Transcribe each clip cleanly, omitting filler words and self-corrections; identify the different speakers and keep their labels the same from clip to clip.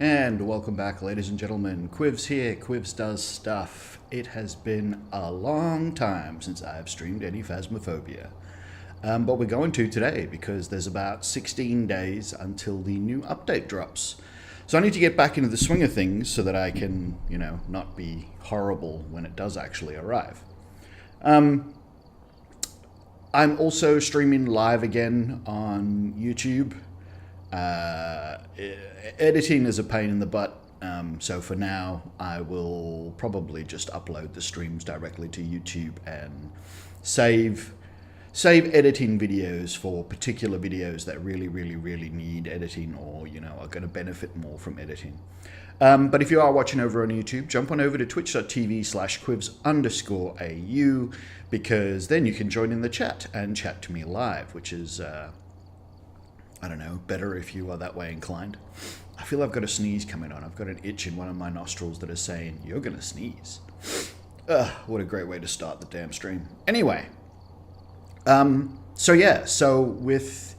Speaker 1: And welcome back, ladies and gentlemen. Quivs here, Quivs does stuff. It has been a long time since I've streamed any Phasmophobia. But we're going to today because there's about 16 days until the new update drops. So I need to get back into the swing of things so that I can, not be horrible when it does actually arrive. I'm also streaming live again on YouTube. Editing is a pain in the butt, so for now I will probably just upload the streams directly to YouTube and save editing videos for particular videos that really need editing, or are going to benefit more from editing. But if you are watching over on YouTube, jump on over to twitch.tv/quivs_au, because then you can join in the chat and chat to me live, which is better if you are that way inclined. I feel I've got a sneeze coming on. I've got an itch in one of my nostrils that is saying, you're going to sneeze. What a great way to start the damn stream. Anyway, so with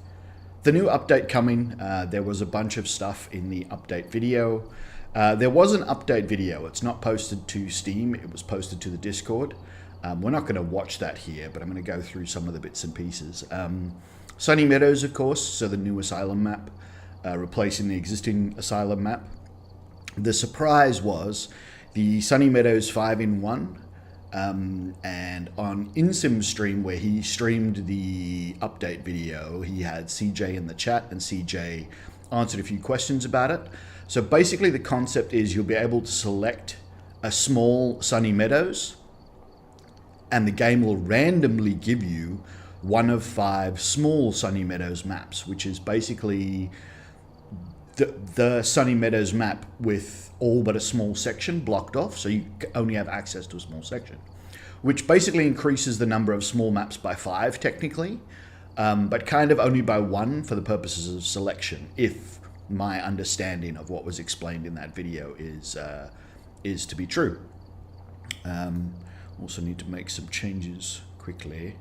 Speaker 1: the new update coming, there was a bunch of stuff in the update video. There was an update video. It's not posted to Steam. It was posted to the Discord. We're not going to watch that here, but I'm going to go through some of the bits and pieces. Sunny Meadows, of course, so the new Asylum map, replacing the existing Asylum map. The surprise was the Sunny Meadows 5-in-1, and on InSim's stream, where he streamed the update video, he had CJ in the chat, and CJ answered a few questions about it. So basically the concept is you'll be able to select a small Sunny Meadows, and the game will randomly give you one of 5 small Sunny Meadows maps, which is basically the Sunny Meadows map with all but a small section blocked off, so you only have access to a small section, which basically increases the number of small maps by 5 technically, but kind of only by 1 for the purposes of selection, if my understanding of what was explained in that video is to be true. Also need to make some changes quickly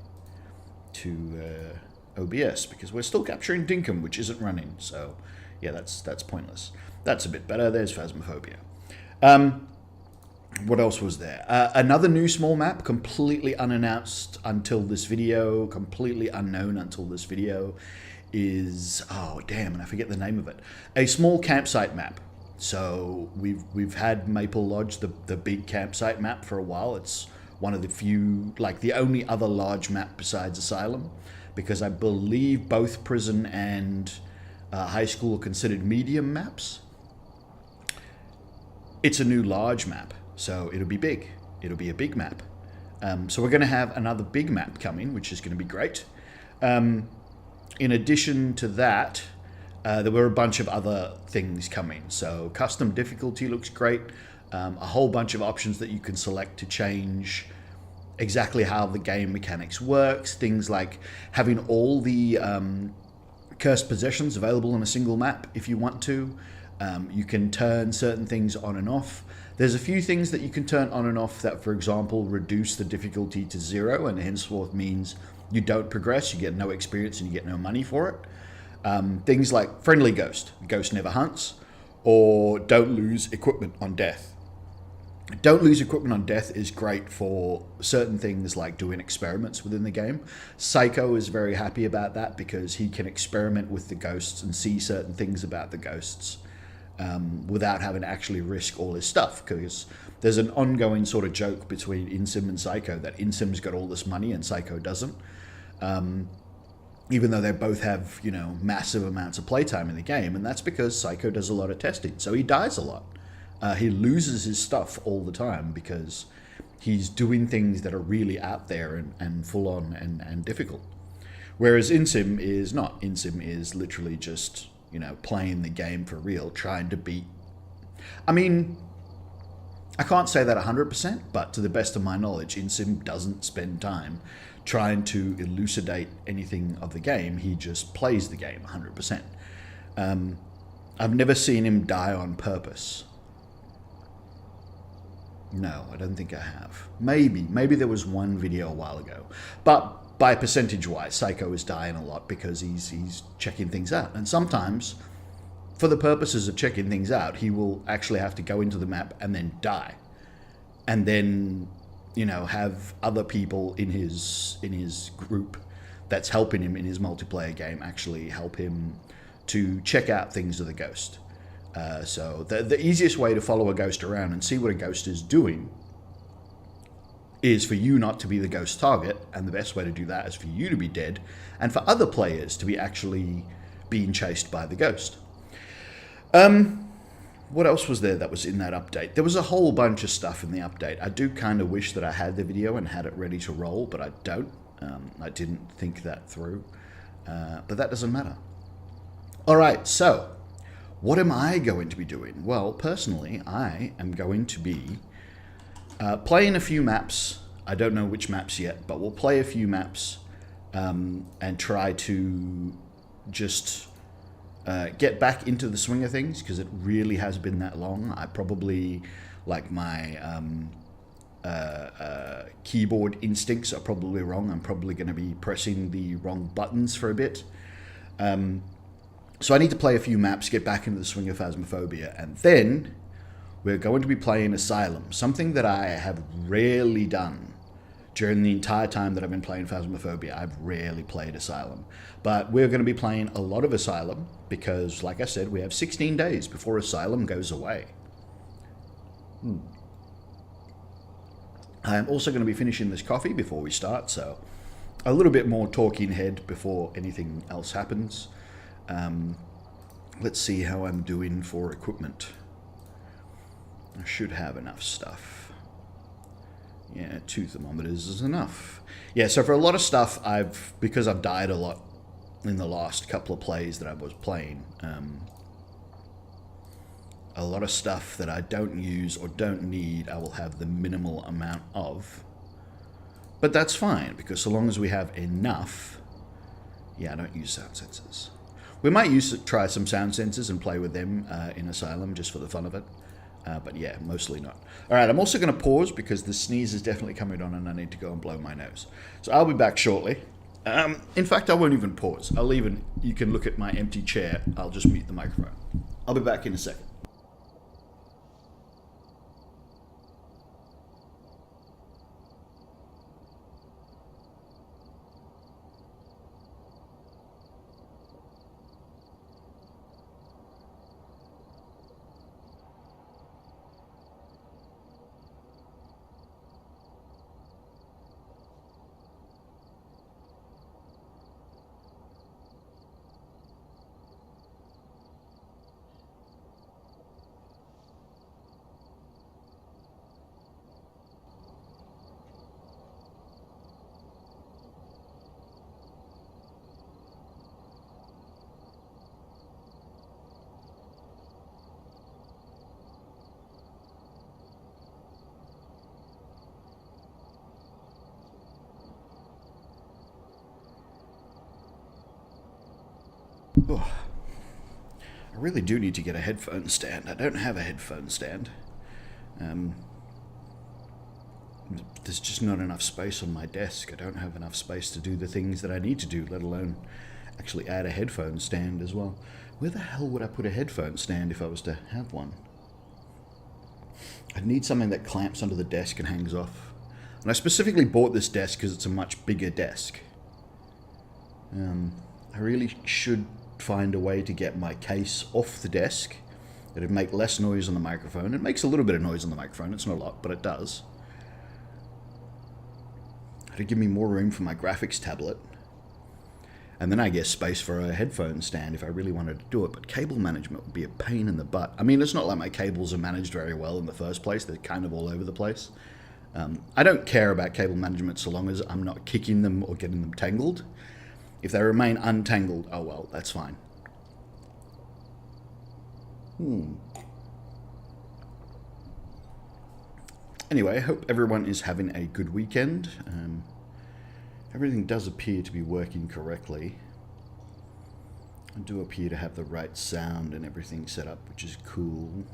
Speaker 1: to OBS, because we're still capturing Dinkum, which isn't running, so yeah, that's pointless. That's a bit better. There's Phasmophobia. What else was there? Another new small map, completely unannounced until this video, completely unknown until this video, is, oh damn, and I forget the name of it. A small campsite map. So we've had Maple Lodge, the big campsite map, for a while. It's one of the few, like the only other large map besides Asylum, because I believe both prison and high school are considered medium maps. It's a new large map, so it'll be big. It'll be a big map. So we're going to have another big map coming, which is going to be great. In addition to that, there were a bunch of other things coming. So custom difficulty looks great. A whole bunch of options that you can select to change exactly how the game mechanics works. Things like having all the cursed possessions available on a single map if you want to. You can turn certain things on and off. There's a few things that you can turn on and off that, for example, reduce the difficulty to 0, and henceforth means you don't progress, you get no experience, and you get no money for it. Things like friendly ghost never hunts, or don't lose equipment on death. Don't lose equipment on death is great for certain things like doing experiments within the game. Psycho is very happy about that because he can experiment with the ghosts and see certain things about the ghosts without having to actually risk all his stuff, because there's an ongoing sort of joke between InSim and Psycho that InSim's got all this money and Psycho doesn't. Even though they both have, massive amounts of playtime in the game, and that's because Psycho does a lot of testing, so he dies a lot. He loses his stuff all the time because he's doing things that are really out there and full on and difficult. Whereas InSim is not. InSim is literally just, playing the game for real, trying to beat. I mean, I can't say that 100%, but to the best of my knowledge, InSim doesn't spend time trying to elucidate anything of the game. He just plays the game 100%. I've never seen him die on purpose. No, I don't think I have. Maybe there was one video a while ago. But by percentage-wise, Psycho is dying a lot because he's checking things out. And sometimes for the purposes of checking things out, he will actually have to go into the map and then die. And then, you know, have other people in his group that's helping him in his multiplayer game actually help him to check out things of the ghost. So the easiest way to follow a ghost around and see what a ghost is doing is for you not to be the ghost target, and the best way to do that is for you to be dead, and for other players to be actually being chased by the ghost. What else was there that was in that update? There was a whole bunch of stuff in the update. I do kind of wish that I had the video and had it ready to roll, but I don't. I didn't think that through. But that doesn't matter. Alright, so what am I going to be doing? Well, personally, I am going to be playing a few maps. I don't know which maps yet, but we'll play a few maps and try to just get back into the swing of things, because it really has been that long. I probably, like, my keyboard instincts are probably wrong. I'm probably going to be pressing the wrong buttons for a bit. So I need to play a few maps, get back into the swing of Phasmophobia, and then we're going to be playing Asylum, something that I have rarely done during the entire time that I've been playing Phasmophobia. I've rarely played Asylum. But we're going to be playing a lot of Asylum because, like I said, we have 16 days before Asylum goes away. I'm also going to be finishing this coffee before we start, so a little bit more talking head before anything else happens. Let's see how I'm doing for equipment. I should have enough stuff. Yeah, 2 thermometers is enough. Yeah, so for a lot of stuff, because I've died a lot in the last couple of plays that I was playing, a lot of stuff that I don't use or don't need, I will have the minimal amount of. But that's fine, because so long as we have enough. Yeah, I don't use sound sensors. We might try some sound sensors and play with them in Asylum just for the fun of it. But yeah, mostly not. Alright, I'm also going to pause because the sneeze is definitely coming on and I need to go and blow my nose. So I'll be back shortly. In fact, I won't even pause. You can look at my empty chair. I'll just mute the microphone. I'll be back in a second. Oh, I really do need to get a headphone stand. I don't have a headphone stand. There's just not enough space on my desk. I don't have enough space to do the things that I need to do, let alone actually add a headphone stand as well. Where the hell would I put a headphone stand if I was to have one? I'd need something that clamps onto the desk and hangs off. And I specifically bought this desk because it's a much bigger desk. I really should find a way to get my case off the desk. It'd make less noise on the microphone. It makes a little bit of noise on the microphone. It's not a lot, but it does. It'd give me more room for my graphics tablet. And then I guess space for a headphone stand if I really wanted to do it. But cable management would be a pain in the butt. I mean, it's not like my cables are managed very well in the first place. They're kind of all over the place. I don't care about cable management so long as I'm not kicking them or getting them tangled. If they remain untangled, oh well, that's fine. Anyway, I hope everyone is having a good weekend. Everything does appear to be working correctly. I do appear to have the right sound and everything set up, which is cool.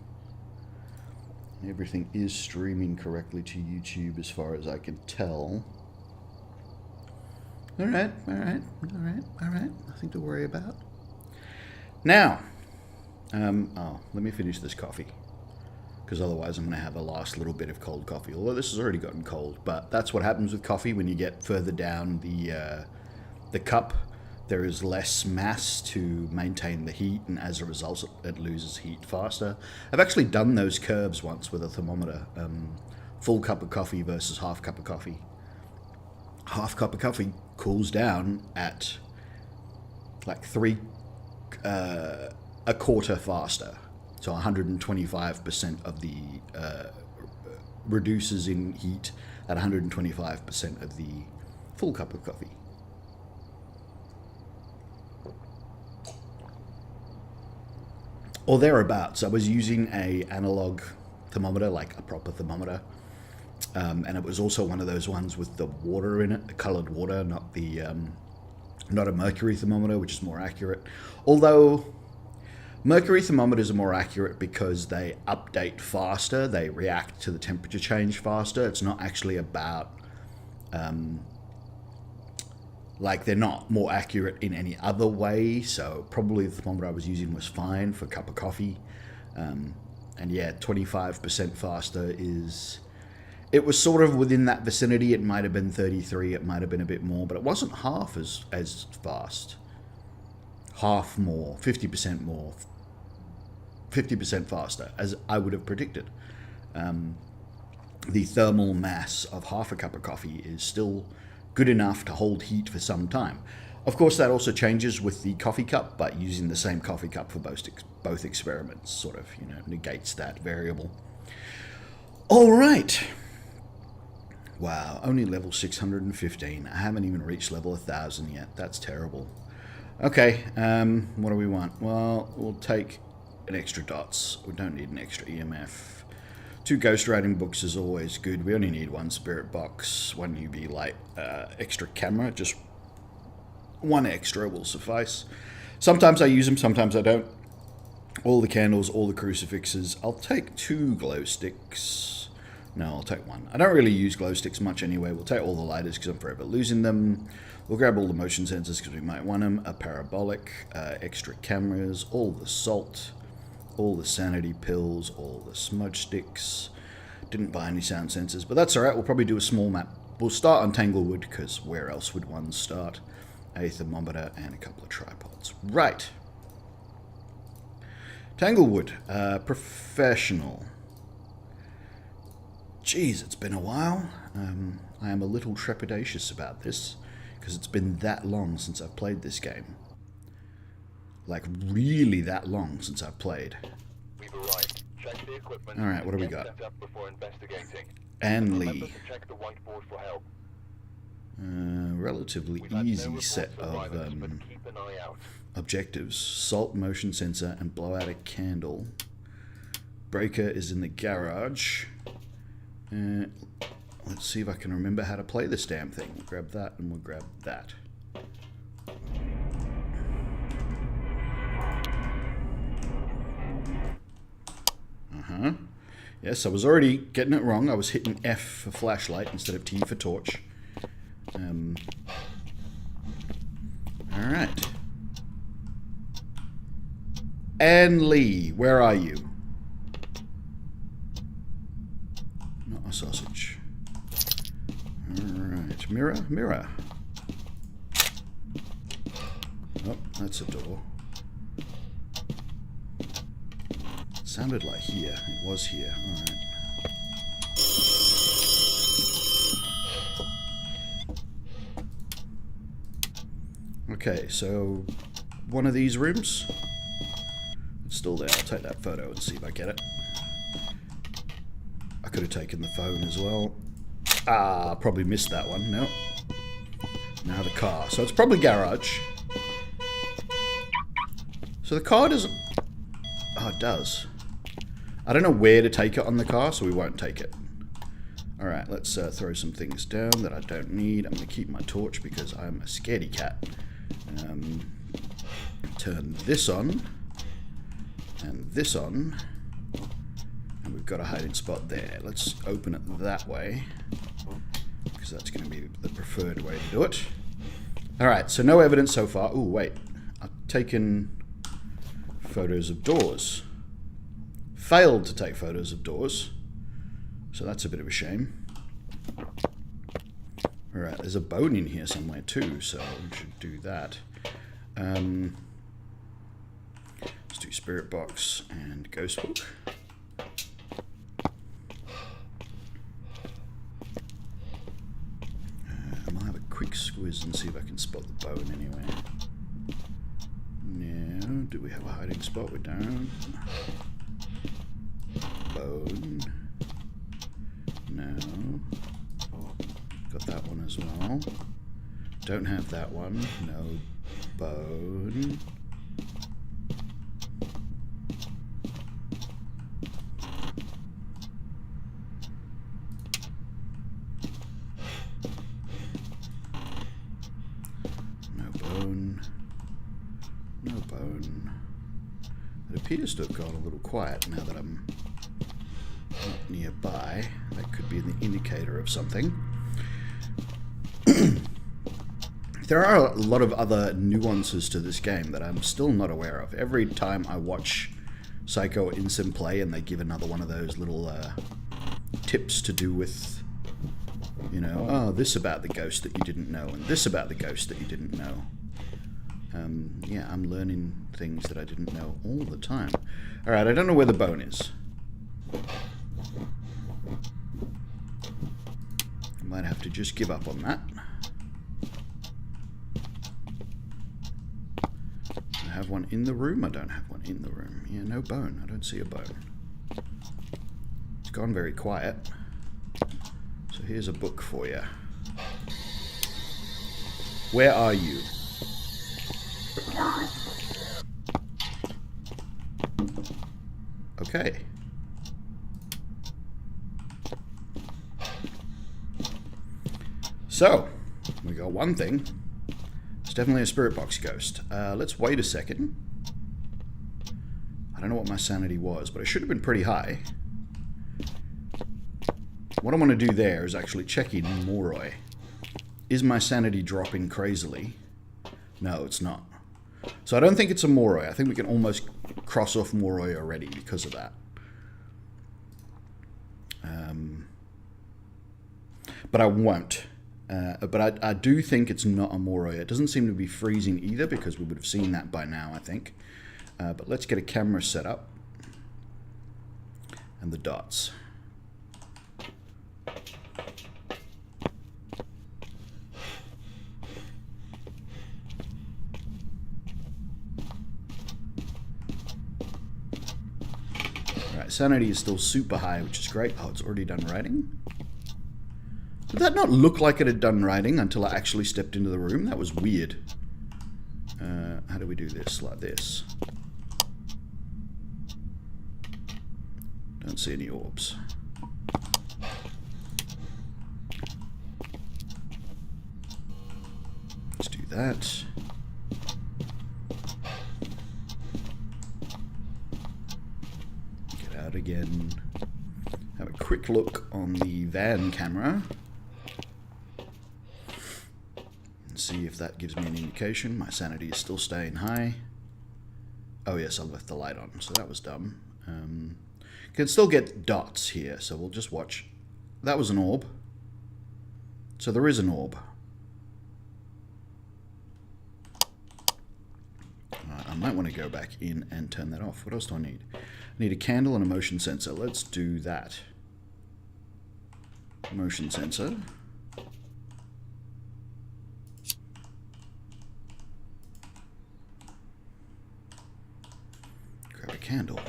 Speaker 1: Everything is streaming correctly to YouTube as far as I can tell. Alright. Nothing to worry about. Now, Oh, let me finish this coffee, because otherwise I'm going to have a last little bit of cold coffee. Although this has already gotten cold, but that's what happens with coffee when you get further down the cup. There is less mass to maintain the heat, and as a result, it loses heat faster. I've actually done those curves once with a thermometer. Full cup of coffee versus half cup of coffee. Half cup of coffee cools down at like a quarter faster. So 125% of the reduces in heat at 125% of the full cup of coffee. Or thereabouts. I was using a analog thermometer, like a proper thermometer, and it was also one of those ones with the water in it, the coloured water, not a mercury thermometer, which is more accurate. Although mercury thermometers are more accurate because they update faster, they react to the temperature change faster. It's not actually about like they're not more accurate in any other way, so probably the thermometer I was using was fine for a cup of coffee. And yeah, 25% faster is... It was sort of within that vicinity. It might have been 33, it might have been a bit more, but it wasn't half as fast. Half more, 50% more, 50% faster, as I would have predicted. The thermal mass of half a cup of coffee is still good enough to hold heat for some time. Of course, that also changes with the coffee cup, but using the same coffee cup for both experiments sort of, negates that variable. All right. Wow, only level 615. I haven't even reached level 1000 yet. That's terrible. Okay, what do we want? Well, we'll take an extra dots. We don't need an extra EMF. 2 ghost writing books is always good. We only need 1 spirit box, 1 UV light, extra camera. Just 1 extra will suffice. Sometimes I use them, sometimes I don't. All the candles, all the crucifixes. I'll take 2 glow sticks. No, I'll take 1. I don't really use glow sticks much anyway. We'll take all the lighters because I'm forever losing them. We'll grab all the motion sensors because we might want them. A parabolic, extra cameras, all the salt, all the sanity pills, all the smudge sticks. Didn't buy any sound sensors, but that's alright. We'll probably do a small map. We'll start on Tanglewood, because where else would one start? A thermometer and a couple of tripods. Right. Tanglewood. Professional. Jeez, it's been a while. I am a little trepidatious about this, because it's been that long since I've played this game. Like, really that long since I've played.
Speaker 2: We've arrived. Check the equipment.
Speaker 1: Alright, what do we got?
Speaker 2: Set up before investigating.
Speaker 1: And
Speaker 2: Remember
Speaker 1: Lee.
Speaker 2: to check the whiteboard for help.
Speaker 1: Relatively
Speaker 2: We've had
Speaker 1: easy
Speaker 2: no
Speaker 1: set
Speaker 2: reports
Speaker 1: of
Speaker 2: arriving, but keep an eye out.
Speaker 1: objectives. Salt motion sensor and blow out a candle. Breaker is in the garage. Let's see if I can remember how to play this damn thing. We'll grab that and we'll grab that. Yes, I was already getting it wrong. I was hitting F for flashlight instead of T for torch. Alright. Anne Lee, where are you? Not a sausage. Alright, mirror, mirror. Oh, that's a door. Sounded like here. It was here. Alright. Okay, so one of these rooms. It's still there. I'll take that photo and see if I get it. I could have taken the phone as well. Ah, probably missed that one. No. Now the car. So it's probably garage. So the car doesn't... Oh, it does. I don't know where to take it on the car, so we won't take it. Alright, let's throw some things down that I don't need. I'm going to keep my torch because I'm a scaredy cat. Turn this on. And this on. And we've got a hiding spot there. Let's open it that way, because that's going to be the preferred way to do it. Alright, so no evidence so far. Ooh, wait. I've taken photos of doors. Failed to take photos of doors. So that's a bit of a shame. Alright, there's a bone in here somewhere too, so we should do that. Let's do Spirit Box and Ghost Book. I'll have a quick squiz and see if I can spot the bone anywhere. No, do we have a hiding spot? We don't. Bone. No. Got that one as well. Don't have that one. No bone. No bone. No bone. It appears to have gone a little quiet now that I'm not nearby. That could be an indicator of something. There are a lot of other nuances to this game that I'm still not aware of. Every time I watch Psycho or Incin play and they give another one of those little tips to do with, you know, oh, this about the ghost that you didn't know, and this about the ghost that you didn't know. Yeah, I'm learning things that I didn't know all the time. Alright, I don't know where the bone is. I might have to just give up on that. I have one in the room? I don't have one in the room. Yeah, no bone. I don't see a bone. It's gone very quiet. So here's a book for you. Where are you? Okay. So, we got one thing. It's definitely a spirit box ghost. Let's wait a second. I don't know what my sanity was, but it should have been pretty high. What I want to do there is actually check in Moroi. Is my sanity dropping crazily? No, it's not. So I don't think it's a Moroi. I think we can almost cross off Moroi already because of that. But I won't. But I do think it's not a Moroi. It doesn't seem to be freezing either because we would have seen that by now, I think. But let's get a camera set up. And the dots. Alright, sanity is still super high, which is great. Oh, it's already done writing. Did that not look like it had done writing until I actually stepped into the room? That was weird. How do we do this? Like this. Don't see any orbs. Let's do that. Get out again. Have a quick look on the van camera. See if that gives me an indication. My sanity is still staying high. Oh yes, I left the light on, so that was dumb. Can still get dots here, so we'll just watch. That was an orb. So there is an orb. I might want to go back in and turn that off. What else do I need? I need a candle and a motion sensor. Let's do that. Motion sensor. Grab a candle.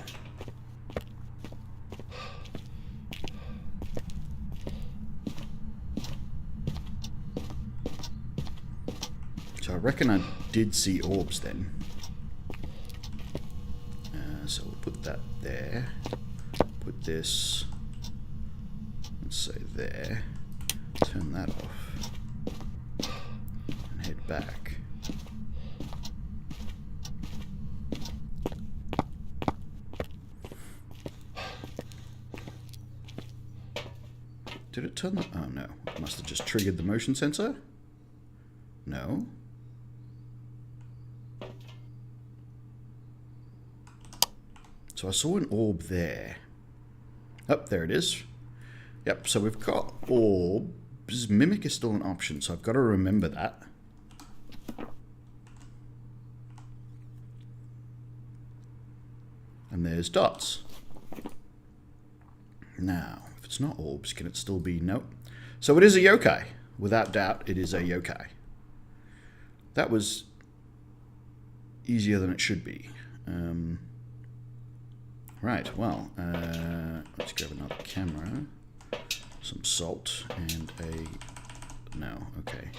Speaker 1: So I reckon I did see orbs then. So we'll put that there. Put this, let's say there. Turn that off. And head back. Did it turn the... Oh no. It must have just triggered the motion sensor? No. So I saw an orb there. Oh, there it is. Yep, so we've got orbs. Mimic is still an option, so I've got to remember that. And there's dots. Now, if it's not orbs, can it still be? Nope. So it is a yokai. Without doubt, it is a yokai. That was easier than it should be. Right, well, let's grab another camera, some salt, and a... no, okay.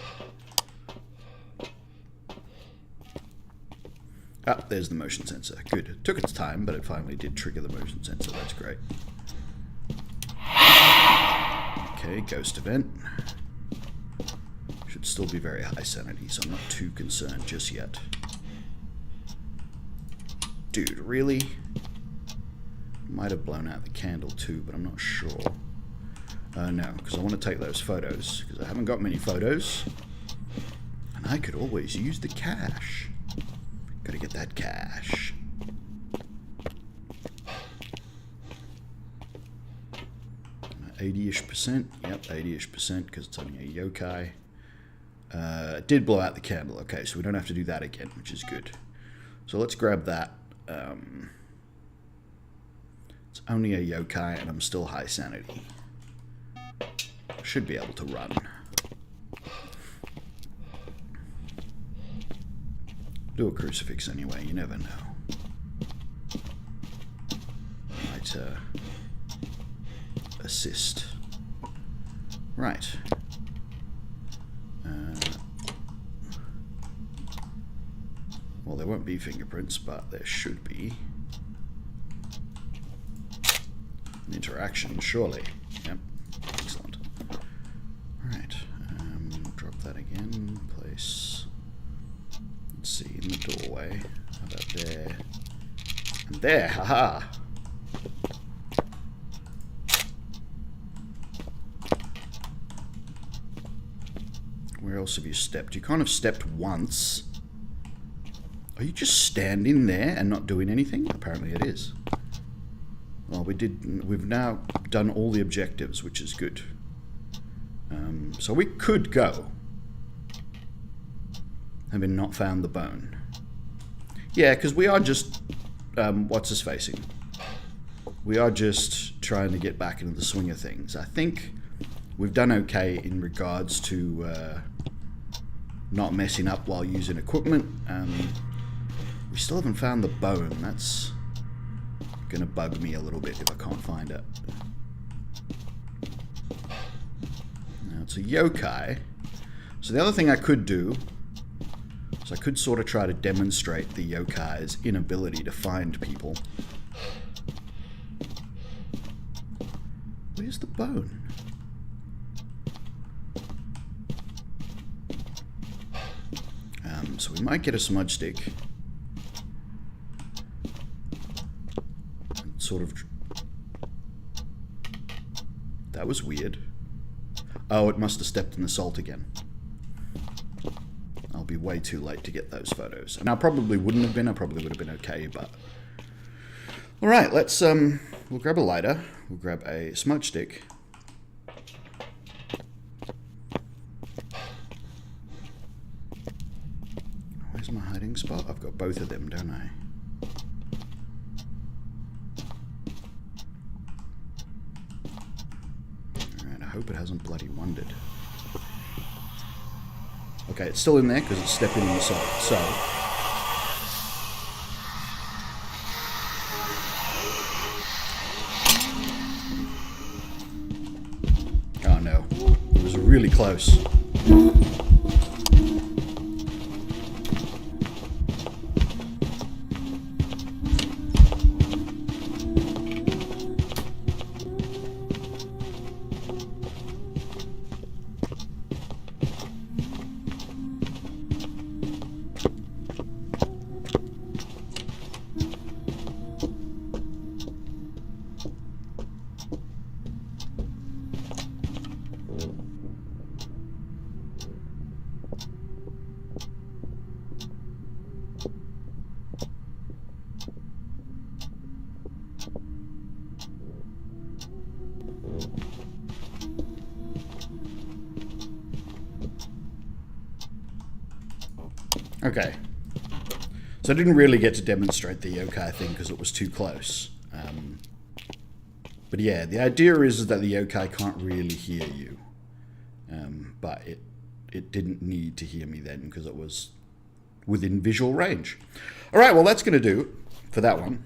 Speaker 1: Ah, there's the motion sensor. Good. It took its time, but it finally did trigger the motion sensor. That's great. Okay, ghost event. Should still be very high sanity, so I'm not too concerned just yet. Dude, really? Might have blown out the candle too, but I'm not sure. No, because I want to take those photos, because I haven't got many photos. And I could always use the cash. Gotta get that cash. 80-ish%. Yep, 80-ish%, because it's only a yokai. It did blow out the candle. Okay, so we don't have to do that again, which is good. So let's grab that. It's only a yokai, and I'm still high sanity. Should be able to run. Do a crucifix anyway, you never know. Might assist. Right. Well, there won't be fingerprints, but there should be an interaction, surely. Yep. Excellent. Alright. Drop that again. Place. Let's see, in the doorway. How about there? And there! Haha! Where else have you stepped? You kind of stepped once. Are you just standing there and not doing anything? Apparently it is. Well, we've now done all the objectives, which is good. So we could go. Having not found the bone. Yeah, because we are just... what's this facing? We are just trying to get back into the swing of things. I think we've done okay in regards to not messing up while using equipment. We still haven't found the bone. That's going to bug me a little bit if I can't find it. Now, it's a yokai. So the other thing I could do is I could sort of try to demonstrate the yokai's inability to find people. Where's the bone? So we might get a smudge stick. Sort of... That was weird. Oh, it must have stepped in the salt again. I'll be way too late to get those photos. And I probably wouldn't have been. I probably would have been okay, but... Alright, let's, we'll grab a lighter. We'll grab a smudge stick. Where's my hiding spot? I've got both of them, don't I? Alright, I hope it hasn't bloody wandered. Okay, it's still in there because it's stepping in the salt. So... oh no. It was really close. Okay. So I didn't really get to demonstrate the yokai thing because it was too close. But yeah, the idea is that the yokai can't really hear you. But it didn't need to hear me then because it was within visual range. All right, well, that's going to do it for that one.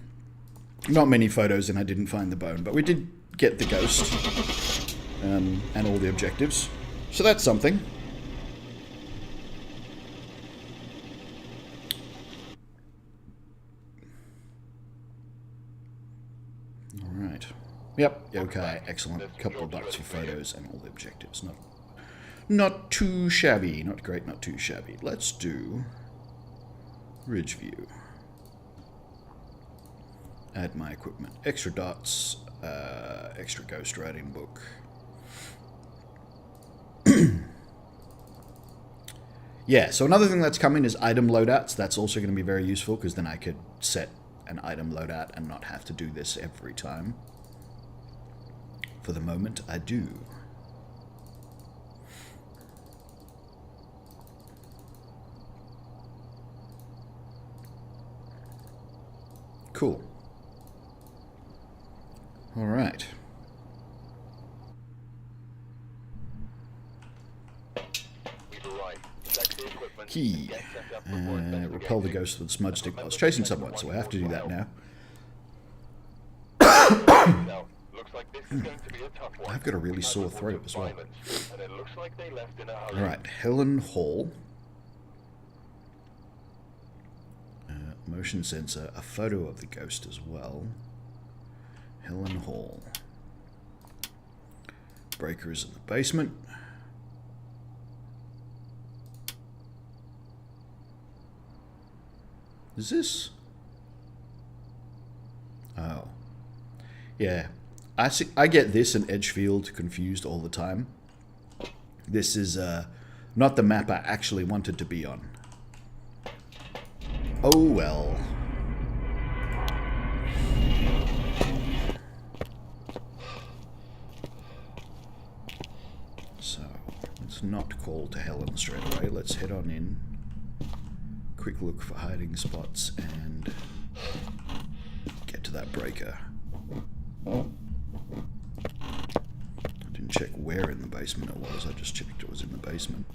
Speaker 1: Not many photos, and I didn't find the bone, but we did get the ghost and all the objectives. So that's something. All right. Yep, yokai, excellent. Couple of bucks for photos and all the objectives. Not too shabby. Not great, not too shabby. Let's do Ridge View. Add my equipment. Extra dots. Extra ghost writing book. Yeah, so another thing that's coming is item loadouts. That's also going to be very useful because then I could set an item loadout and not have to do this every time. For the moment, I do. Cool. All right. Key. Repel the ghost with a smudge stick while it's chasing someone, so I have to do that now. I've got a really sore throat as well. Alright, Helen Hall. Motion sensor, a photo of the ghost as well. Helen Hall. Breakers in the basement. Is this? Oh. Yeah. I get this and Edgefield confused all the time. This is not the map I actually wanted to be on. Oh well. So, let's not call to Helen straight away. Let's head on in. Quick look for hiding spots and get to that breaker. I didn't check where in the basement it was. I just checked it was in the basement.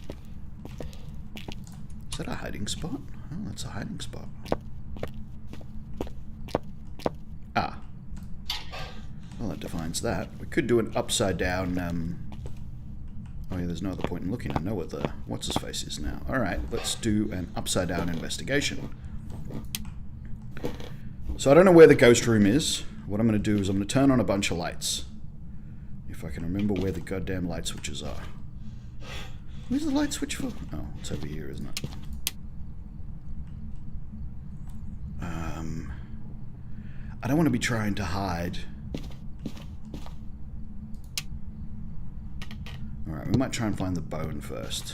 Speaker 1: Is that a hiding spot? Oh, that's a hiding spot. Ah. Well, that defines that. We could do an upside down... Oh yeah, there's no other point in looking. I know what the what's-his-face is now. Alright, let's do an upside-down investigation. So I don't know where the ghost room is. What I'm going to do is I'm going to turn on a bunch of lights. If I can remember where the goddamn light switches are. Where's the light switch for? Oh, it's over here, isn't it? I don't want to be trying to hide. Alright, we might try and find the bone first.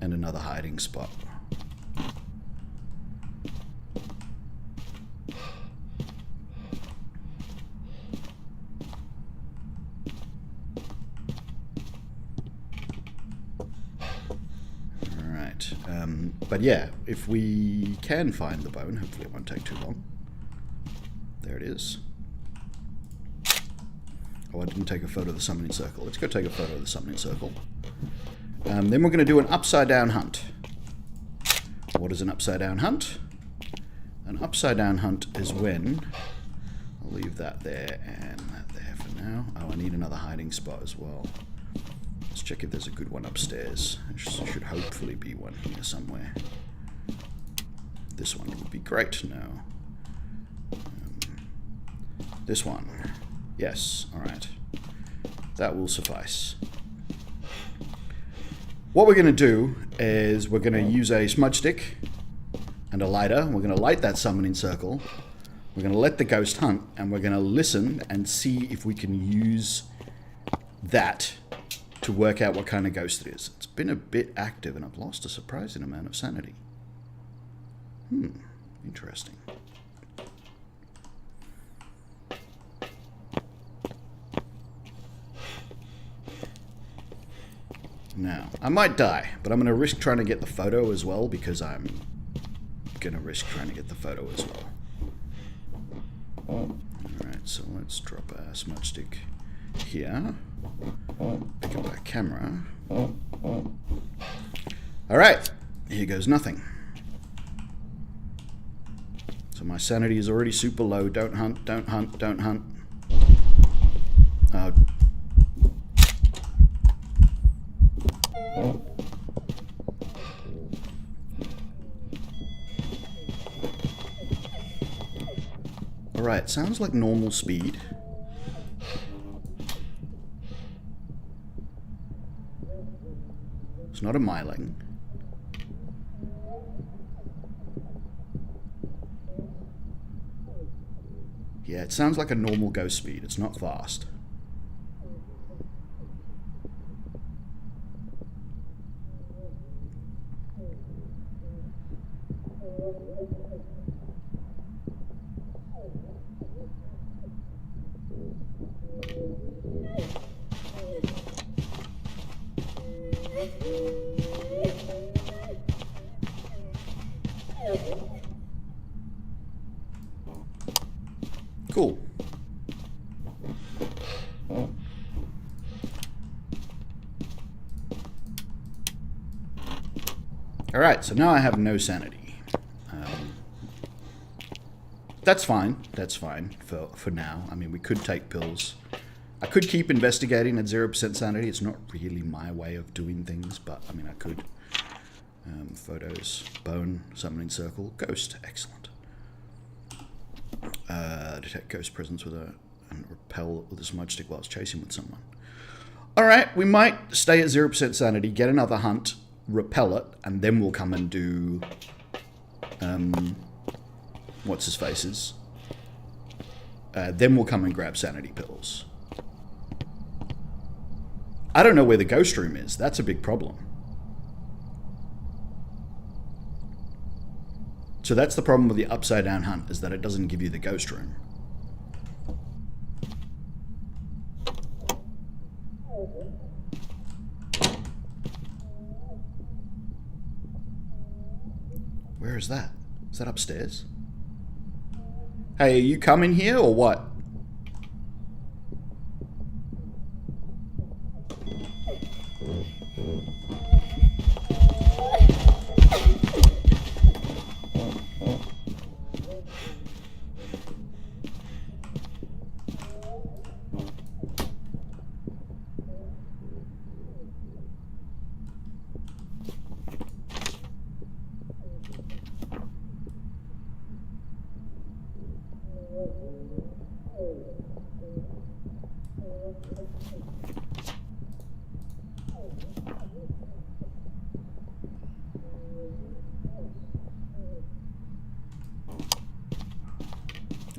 Speaker 1: And another hiding spot. Alright, but yeah, if we can find the bone, hopefully it won't take too long. There it is. Oh, I didn't take a photo of the summoning circle. Let's go take a photo of the summoning circle. Then we're going to do an upside-down hunt. What is an upside-down hunt? An upside-down hunt is when... I'll leave that there and that there for now. Oh, I need another hiding spot as well. Let's check if there's a good one upstairs. There should hopefully be one here somewhere. This one would be great. No. This one. Yes, alright. That will suffice. What we're going to do is we're going to use a smudge stick and a lighter. We're going to light that summoning circle. We're going to let the ghost hunt, and we're going to listen and see if we can use that to work out what kind of ghost it is. It's been a bit active, and I've lost a surprising amount of sanity. Interesting. Now, I might die, but I'm going to risk trying to get the photo as well, because I'm going to risk trying to get the photo as well. Alright, so let's drop a smudge stick here. Pick up our camera. Alright, here goes nothing. So my sanity is already super low. Don't hunt, don't hunt, don't hunt. Oh. Alright, sounds like normal speed. It's not a miling. Yeah, it sounds like a normal ghost speed. It's not fast. Cool. Alright, so now I have no sanity. That's fine. That's fine for now. I mean, we could take pills. I could keep investigating at 0% sanity. It's not really my way of doing things, but I mean, I could. Photos, bone, summoning circle, ghost. Excellent. Detect ghost presence with and repel with a smudge stick while it's chasing with someone. Alright, we might stay at 0% sanity, get another hunt, repel it, and then we'll come and do what's his faces. Then we'll come and grab sanity pills. I don't know where the ghost room is. That's a big problem. So that's the problem with the upside down hunt, is that it doesn't give you the ghost room. Where is that? Is that upstairs? Hey, are you coming here or what?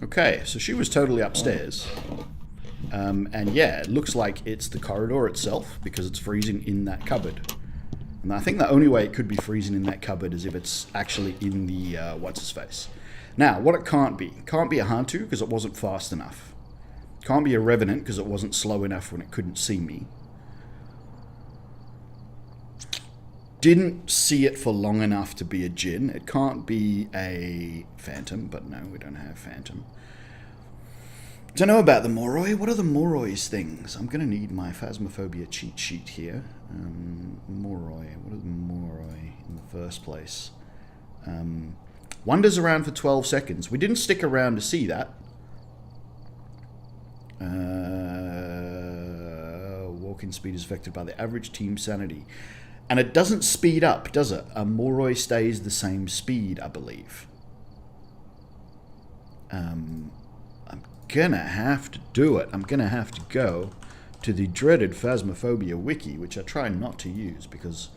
Speaker 1: Okay, so she was totally upstairs. And yeah, it looks like it's the corridor itself, because it's freezing in that cupboard. And I think the only way it could be freezing in that cupboard is if it's actually in the what's-his-face. Now, what it can't be a Hantu, because it wasn't fast enough. Can't be a Revenant, because it wasn't slow enough when it couldn't see me. Didn't see it for long enough to be a Djinn. It can't be a Phantom, but no, we don't have Phantom. Don't know about the Moroi. What are the Moroi's things? I'm going to need my Phasmophobia cheat sheet here. Moroi. What are the Moroi in the first place? Wanders around for 12 seconds. We didn't stick around to see that. Walking speed is affected by the average team sanity. And it doesn't speed up, does it? A Moroi stays the same speed, I believe. I'm gonna have to do it. I'm gonna have to go to the dreaded Phasmophobia wiki, which I try not to use because,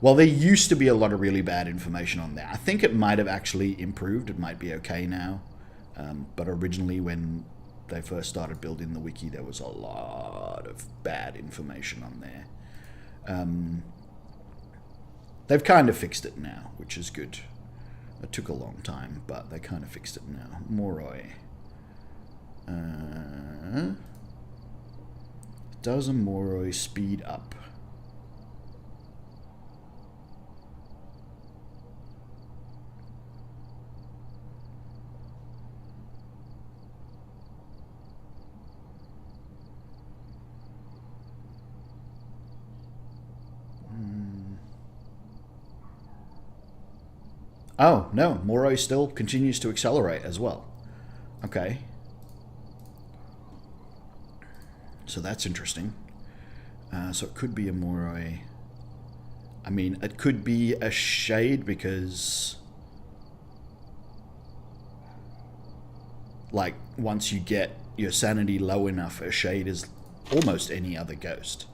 Speaker 1: well, there used to be a lot of really bad information on there. I think it might have actually improved. It might be okay now. But originally when they first started building the wiki, there was a lot of bad information on there. They've kind of fixed it now, which is good. It took a long time, but they kind of fixed it now. Moroi. Does a Moroi speed up? Oh, no. Moro still continues to accelerate as well. Okay. So that's interesting. So it could be a Moroi. I mean, it could be a shade because, like, once you get your sanity low enough, a shade is almost any other ghost.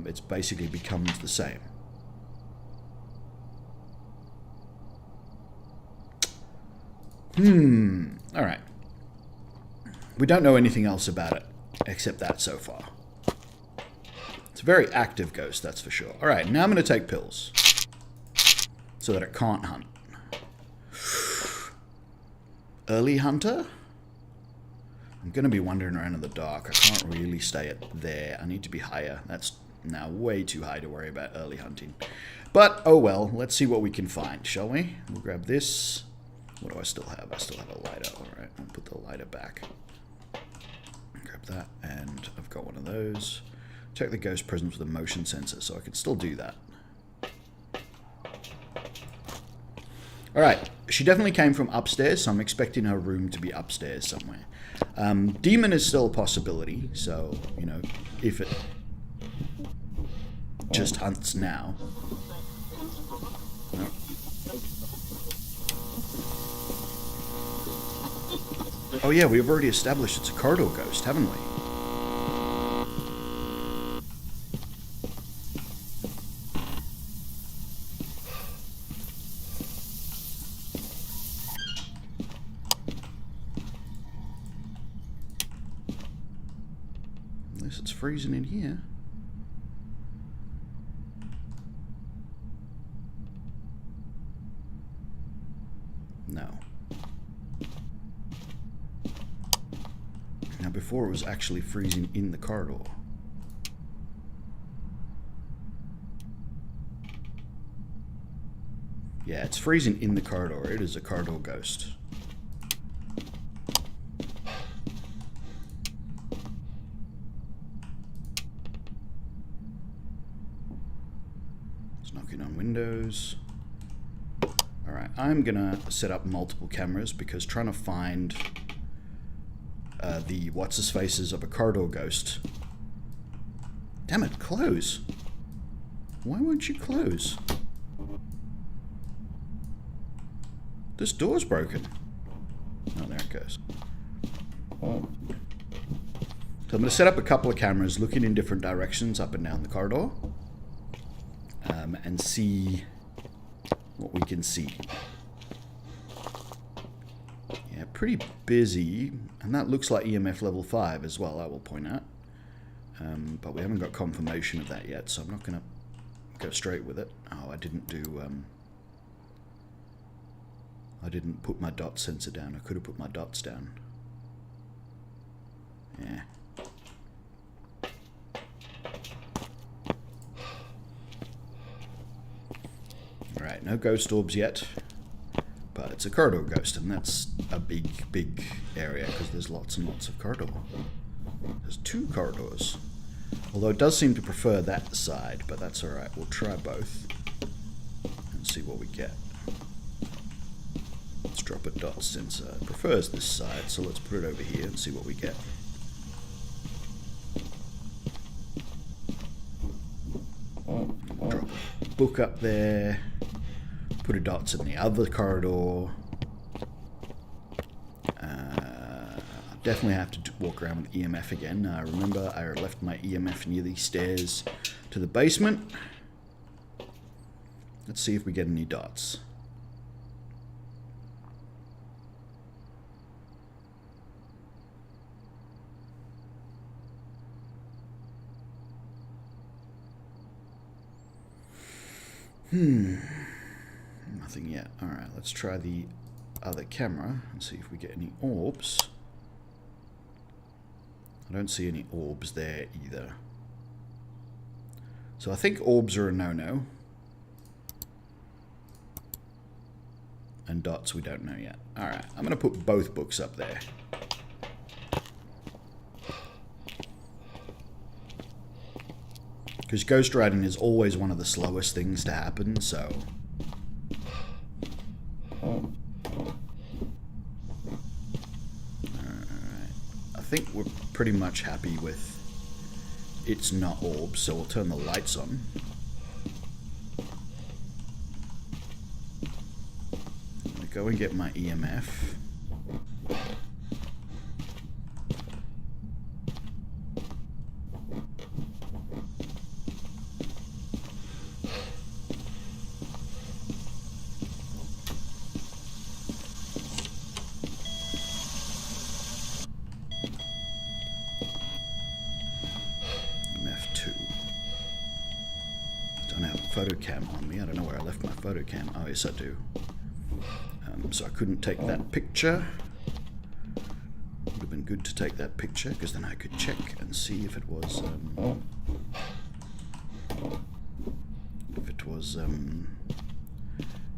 Speaker 1: It's basically becomes the same. Alright. We don't know anything else about it, except that so far. It's a very active ghost, that's for sure. Alright, now I'm going to take pills. So that it can't hunt. Early hunter? I'm going to be wandering around in the dark. I can't really stay at there. I need to be higher. That's now way too high to worry about early hunting. But, oh well. Let's see what we can find, shall we? We'll grab this. What do I still have? I still have a lighter. Alright, I'll put the lighter back. Grab that, and I've got one of those. Check the ghost presence with a motion sensor, so I can still do that. Alright, she definitely came from upstairs, so I'm expecting her room to be upstairs somewhere. Demon is still a possibility, so, you know, if it just hunts now. No. Oh yeah, we've already established it's a corridor ghost, haven't we? Unless it's freezing in here. No. Now before it was actually freezing in the corridor. Yeah, it's freezing in the corridor. It is a corridor ghost. It's knocking on windows. Alright, I'm gonna set up multiple cameras because trying to find the what's-his-faces of a corridor ghost. Damn it, close. Why won't you close? This door's broken. Oh, there it goes. So I'm going to set up a couple of cameras looking in different directions up and down the corridor. And see what we can see. Yeah, pretty busy. And that looks like EMF level 5 as well, I will point out. But we haven't got confirmation of that yet, so I'm not going to go straight with it. Oh, I didn't do... I didn't put my dot sensor down. I could have put my dots down. Yeah. Alright, no ghost orbs yet. But it's a corridor ghost, and that's a big, big area because there's lots and lots of corridor. There's 2 corridors. Although it does seem to prefer that side, but that's alright. We'll try both and see what we get. Let's drop a dot sensor. It prefers this side, so let's put it over here and see what we get. Drop a book up there. Put a dots in the other corridor. Definitely have to walk around with EMF again. Remember, I left my EMF near the stairs to the basement. Let's see if we get any dots. Nothing yet. Alright, let's try the other camera and see if we get any orbs. I don't see any orbs there either. So I think orbs are a no-no. And dots we don't know yet. Alright, I'm going to put both books up there. Because ghost writing is always one of the slowest things to happen, so... think we're pretty much happy with it's not orbs, so we'll turn the lights on. I'm gonna go and get my EMF. Photo cam on me. I don't know where I left my photo cam. Oh, yes, I do. So I couldn't take that picture. Would have been good to take that picture because then I could check and see if it was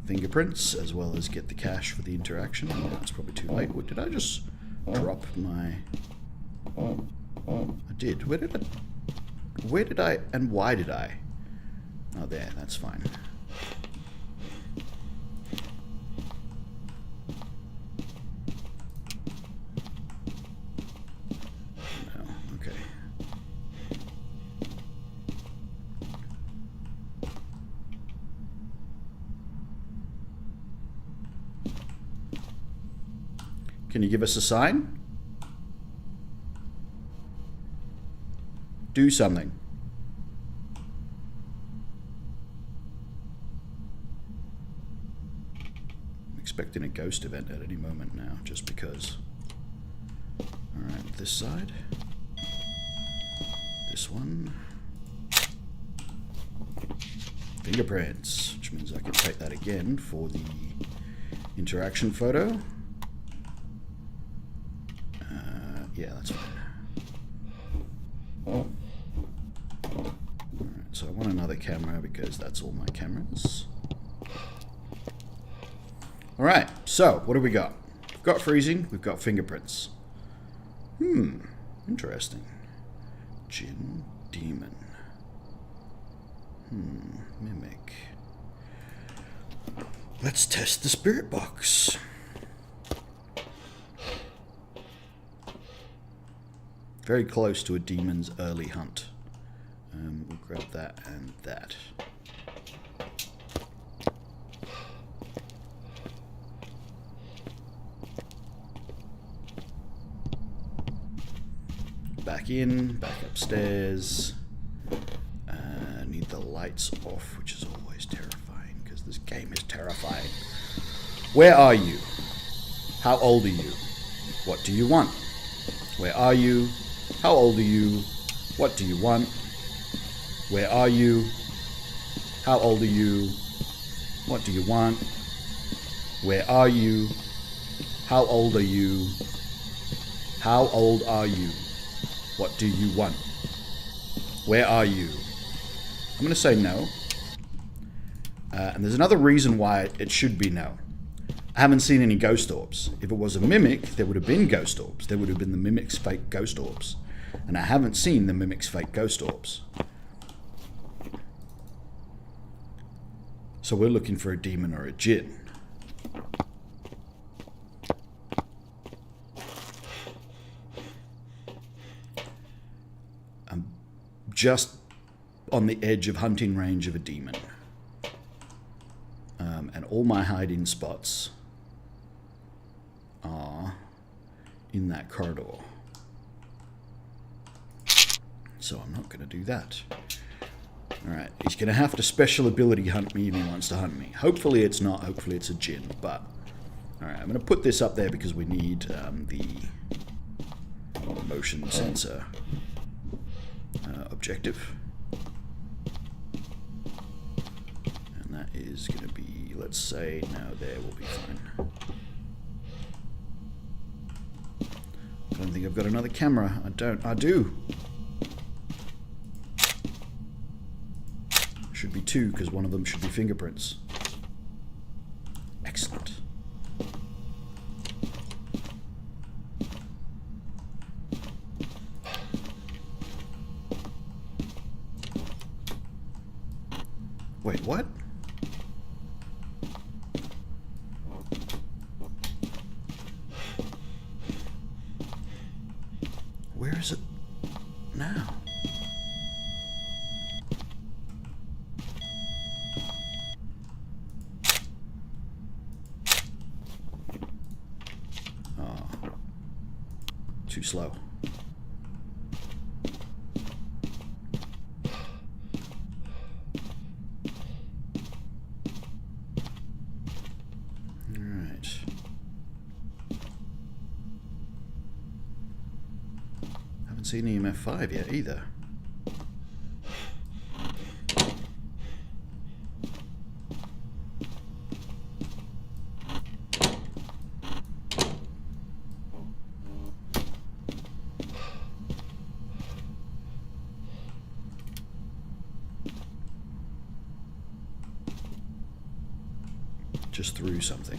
Speaker 1: fingerprints, as well as get the cache for the interaction. Oh, it's probably too late. What, did I just drop my? I did. Where did I? And why did I? Oh, there, that's fine. No, okay. Can you give us a sign? Do something. Expecting a ghost event at any moment now, just because. Alright, this side. This one. Fingerprints, which means I can take that again for the interaction photo. Yeah, that's fine. Alright, so I want another camera because that's all my cameras. Alright, so what do we got? We've got freezing, we've got fingerprints. Interesting. Djinn, demon. Mimic. Let's test the spirit box. Very close to a demon's early hunt. We'll grab that and that. Back in, back upstairs. Need the lights off, which is always terrifying, because this game is terrifying. Where are you? How old are you? What do you want? Where are you? How old are you? What do you want? Where are you? How old are you? What do you want? Where are you? How old are you? How old are you? What do you want? Where are you? I'm going to say no. And there's another reason why it should be no. I haven't seen any ghost orbs. If it was a mimic, there would have been ghost orbs. There would have been the mimic's fake ghost orbs. And I haven't seen the mimic's fake ghost orbs. So we're looking for a demon or a djinn. I'm just on the edge of hunting range of a demon. And all my hiding spots are in that corridor. So I'm not going to do that. Alright, he's going to have to special ability hunt me if he wants to hunt me. Hopefully it's not, hopefully it's a djinn, but... Alright, I'm going to put this up there because we need the motion sensor objective. And that is going to be, let's say, now there will be fine. I don't think I've got another camera. I do. Should be two, because one of them should be fingerprints. Excellent. Wait, what? Where is it now? Oh. Too slow. Seen EMF 5 yet either. Just threw something.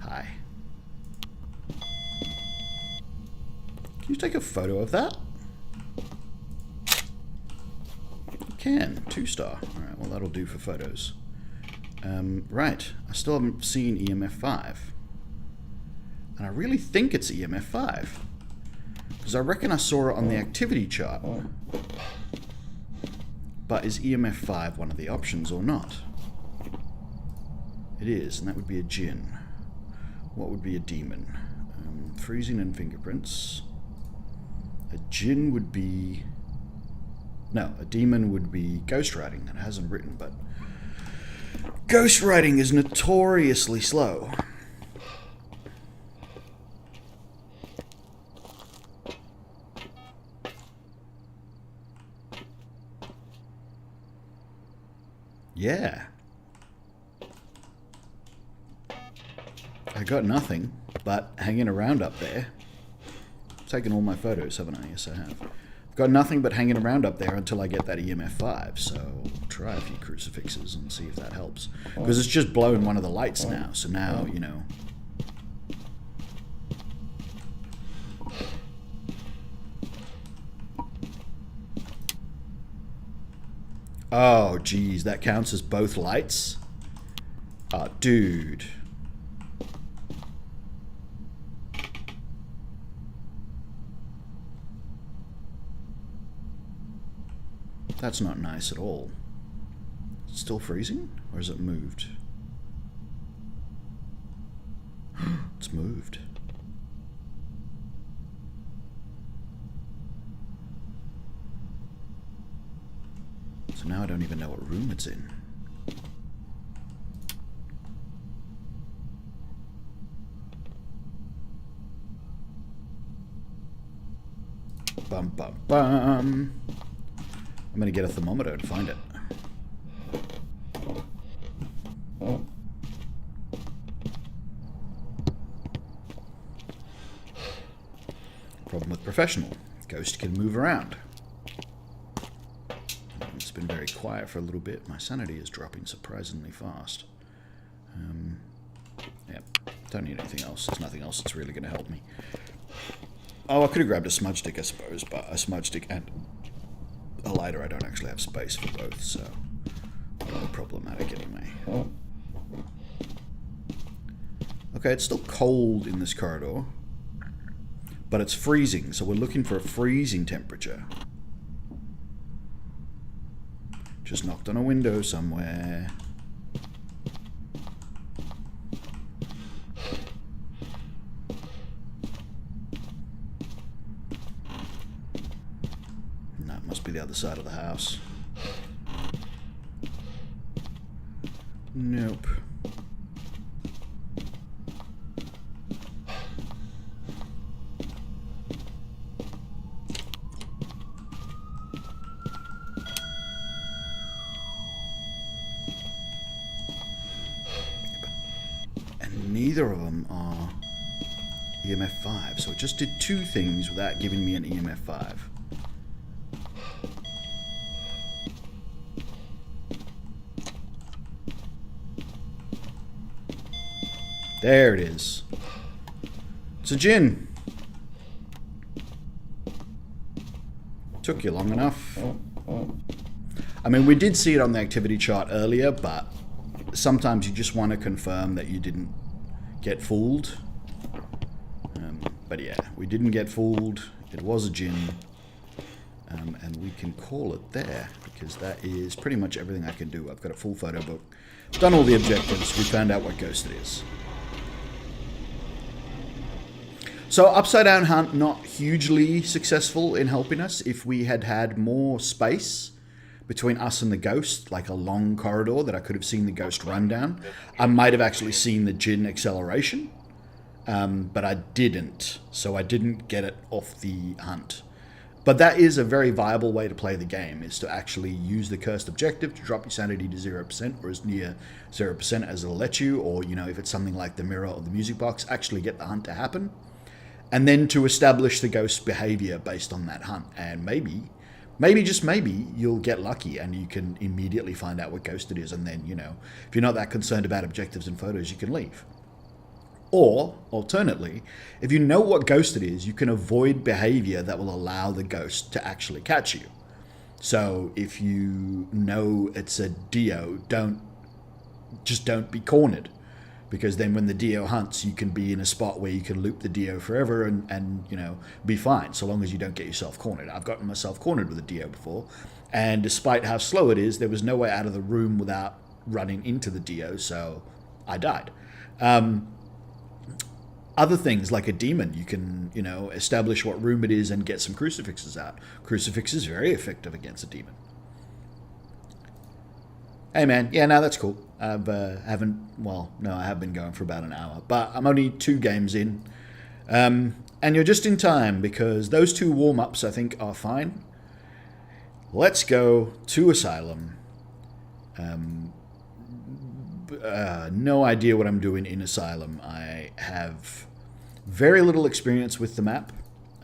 Speaker 1: Hi. Can you take a photo of that? You can. 2-star. Alright, well that'll do for photos. Right. I still haven't seen EMF 5. And I really think it's EMF 5. Because I reckon I saw it on the activity chart. But is EMF 5 one of the options or not? It is, and that would be a djinn. What would be a demon? Freezing and fingerprints. A djinn would be... No, a demon would be ghostwriting. It hasn't written, but... Ghostwriting is notoriously slow. Yeah. I got nothing, but hanging around up there. I've taken all my photos, haven't I? Yes, I have. I've got nothing but hanging around up there until I get that EMF 5, so I'll try a few crucifixes and see if that helps. Because it's just blown one of the lights now, so now, you know... Oh, geez, that counts as both lights? Oh, dude. That's not nice at all. Still freezing? Or has it moved? It's moved. So now I don't even know what room it's in. Bum bum bum. I'm gonna get a thermometer and find it. Problem with professional. Ghost can move around. It's been very quiet for a little bit. My sanity is dropping surprisingly fast. Yep, don't need anything else. There's nothing else that's really going to help me. Oh, I could have grabbed a smudge stick, I suppose, but a smudge stick and a lighter, I don't actually have space for both, so probably problematic anyway. Okay, it's still cold in this corridor, but it's freezing, so we're looking for a freezing temperature. Just knocked on a window somewhere. That must be the other side of the house. Nope. Neither of them are EMF 5, so it just did two things without giving me an EMF 5. There it is. It's a djinn. Took you long enough. I mean, we did see it on the activity chart earlier, but sometimes you just want to confirm that you didn't get fooled. But yeah, we didn't get fooled. It was a djinn. And we can call it there, because that is pretty much everything I can do. I've got a full photo book. Done all the objectives. We found out what ghost it is. So Upside Down Hunt, not hugely successful in helping us. If we had had more space between us and the ghost, like a long corridor that I could have seen the ghost run down, I might have actually seen the djinn acceleration. But I didn't, so I didn't get it off the hunt. But that is a very viable way to play the game, is to actually use the cursed objective to drop your sanity to 0% or as near 0% as it'll let you, or, you know, if it's something like the mirror or the music box, actually get the hunt to happen. And then to establish the ghost's behavior based on that hunt. And maybe, just maybe, you'll get lucky and you can immediately find out what ghost it is. And then, you know, if you're not that concerned about objectives and photos, you can leave. Or, alternately, if you know what ghost it is, you can avoid behavior that will allow the ghost to actually catch you. So, if you know it's a Dio, don't be cornered. Because then when the Dio hunts, you can be in a spot where you can loop the Dio forever and you know, be fine, so long as you don't get yourself cornered. I've gotten myself cornered with a Dio before, and despite how slow it is, there was no way out of the room without running into the Dio, so I died. Other things, like a demon, you can, you know, establish what room it is and get some crucifixes out. Crucifix is very effective against a demon. Hey man, yeah, no, that's cool. I have been going for about an hour, but I'm only 2 games in. And you're just in time, because those 2 warm-ups, I think, are fine. Let's go to Asylum. No idea what I'm doing in Asylum. I have very little experience with the map.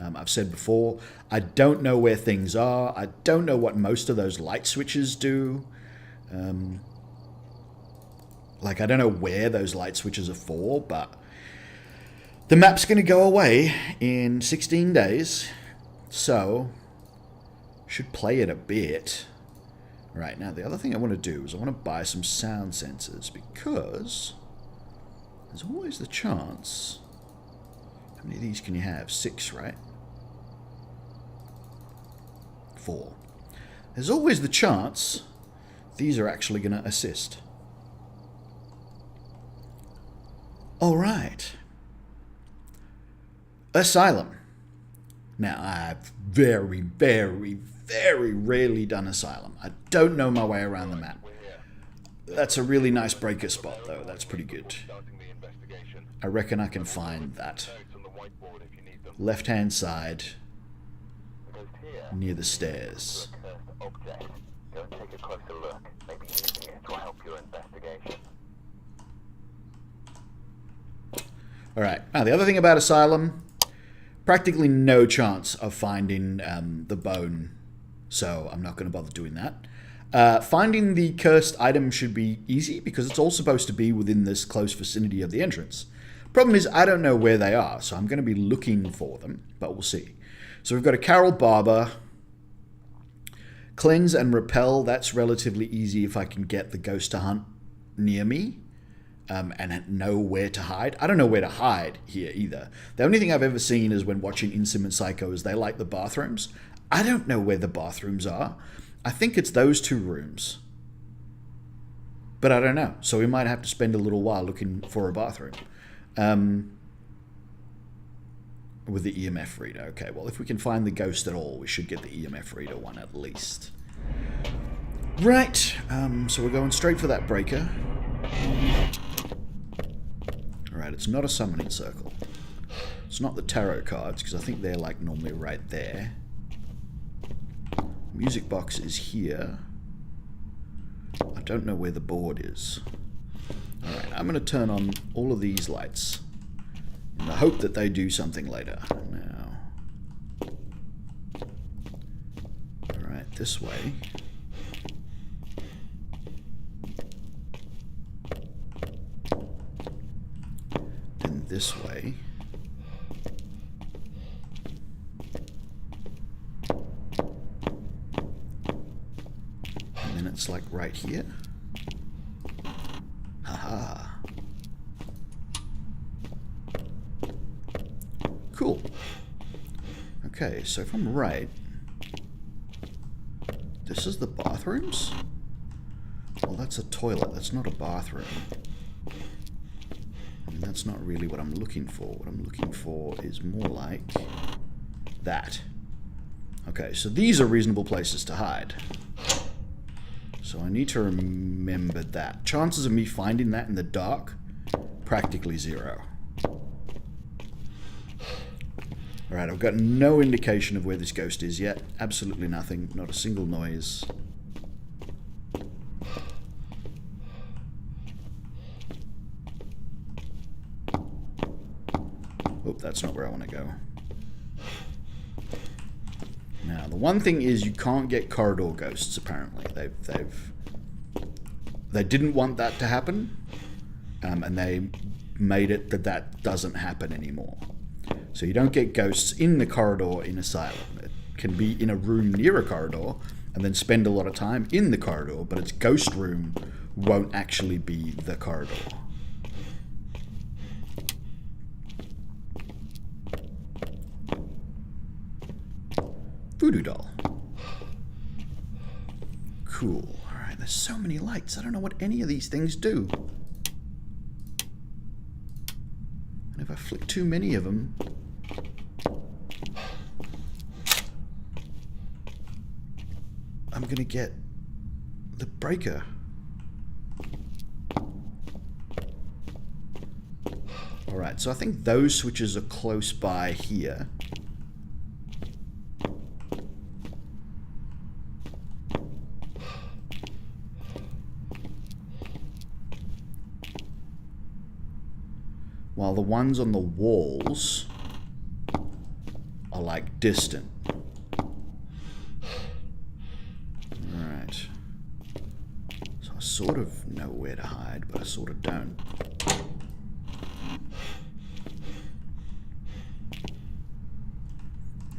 Speaker 1: I've said before, I don't know where things are. I don't know what most of those light switches do. Like, I don't know where those light switches are for, but the map's going to go away in 16 days, so should play it a bit. Right, now the other thing I want to do is I want to buy some sound sensors, because there's always the chance. How many of these can you have? 6, right? 4. There's always the chance these are actually going to assist. Alright. Asylum. Now, I've very, very, very rarely done Asylum. I don't know my way around the map. That's a really nice breaker spot, though. That's pretty good. I reckon I can find that. Left-hand side, near the stairs.
Speaker 2: Go and take a closer look. Maybe using it will help your investigation.
Speaker 1: Alright, now the other thing about Asylum, practically no chance of finding the bone, so I'm not going to bother doing that. Finding the cursed item should be easy, because it's all supposed to be within this close vicinity of the entrance. Problem is, I don't know where they are, so I'm going to be looking for them, but we'll see. So we've got a Carol Barber. Cleanse and Repel, that's relatively easy if I can get the ghost to hunt near me and know where to hide. I don't know where to hide here either. The only thing I've ever seen is when watching Incident Psycho is they like the bathrooms. I don't know where the bathrooms are. I think it's those 2 rooms. But I don't know. So we might have to spend a little while looking for a bathroom. With the EMF reader. Okay, well, if we can find the ghost at all, we should get the EMF reader one at least. Right, so we're going straight for that breaker. Alright, it's not a summoning circle. It's not the tarot cards, because I think they're, like, normally right there. Music box is here. I don't know where the board is. Alright, I'm going to turn on all of these lights in the hope that they do something later. Now, alright, this way. Then this way. It's like right here. Haha. Cool. Okay, so if I'm right, this is the bathrooms? Well, that's a toilet. That's not a bathroom. And that's not really what I'm looking for. What I'm looking for is more like that. Okay, so these are reasonable places to hide. So I need to remember that. Chances of me finding that in the dark, practically zero. Alright, I've got no indication of where this ghost is yet. Absolutely nothing. Not a single noise. Oh, that's not where I want to go. Now, the one thing is you can't get corridor ghosts, apparently. They didn't want that to happen, and they made it that that doesn't happen anymore. So you don't get ghosts in the corridor in Asylum. It can be in a room near a corridor and then spend a lot of time in the corridor, but its ghost room won't actually be the corridor. Voodoo doll. Cool. Alright, there's so many lights. I don't know what any of these things do. And if I flick too many of them, I'm gonna get the breaker. Alright, so I think those switches are close by here. While the ones on the walls are like distant. Alright. So I sort of know where to hide, but I sort of don't.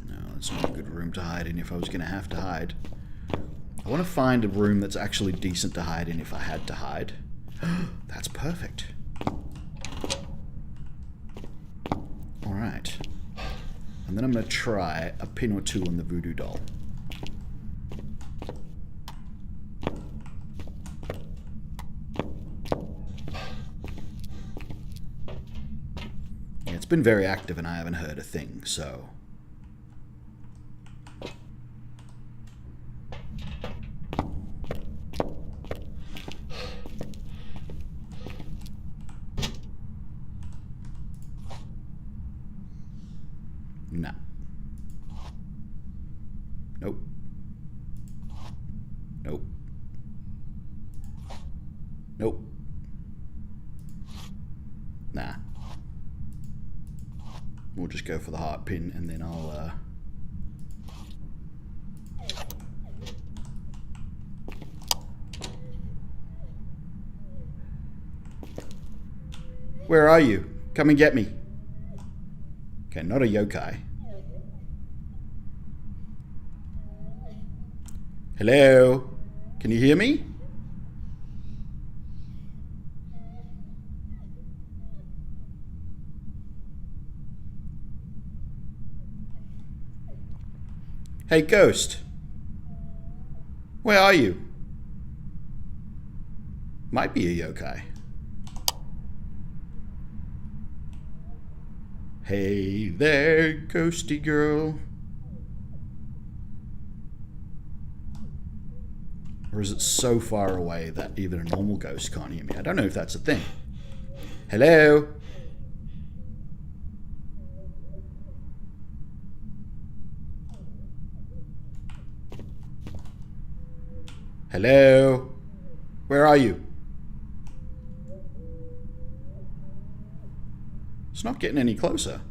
Speaker 1: No, that's not a good room to hide in if I was going to have to hide. I want to find a room that's actually decent to hide in if I had to hide. That's perfect. Alright. And then I'm going to try a pin or two on the voodoo doll. Yeah, it's been very active and I haven't heard a thing, so... No. Nope. Nope. Nope. Nah. We'll just go for the heart pin and then I'll, Where are you? Come and get me. Okay, not a yokai. Hello? Can you hear me? Hey, ghost. Where are you? Might be a yokai. Hey there, ghosty girl. Or is it so far away that even a normal ghost can't hear me? I don't know if that's a thing. Hello? Hello? Where are you? It's not getting any closer.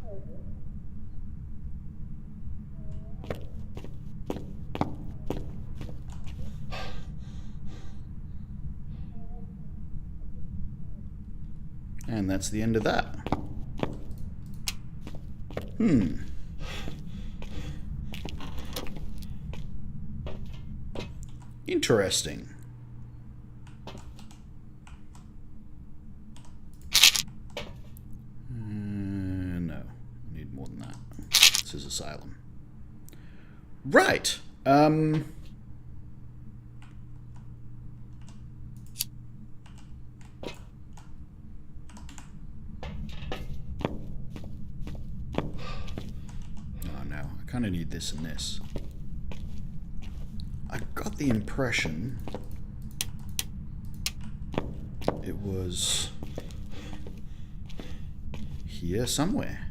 Speaker 1: And that's the end of that. Interesting. else is asylum. Right. I kind of need this and this. I got the impression it was here somewhere.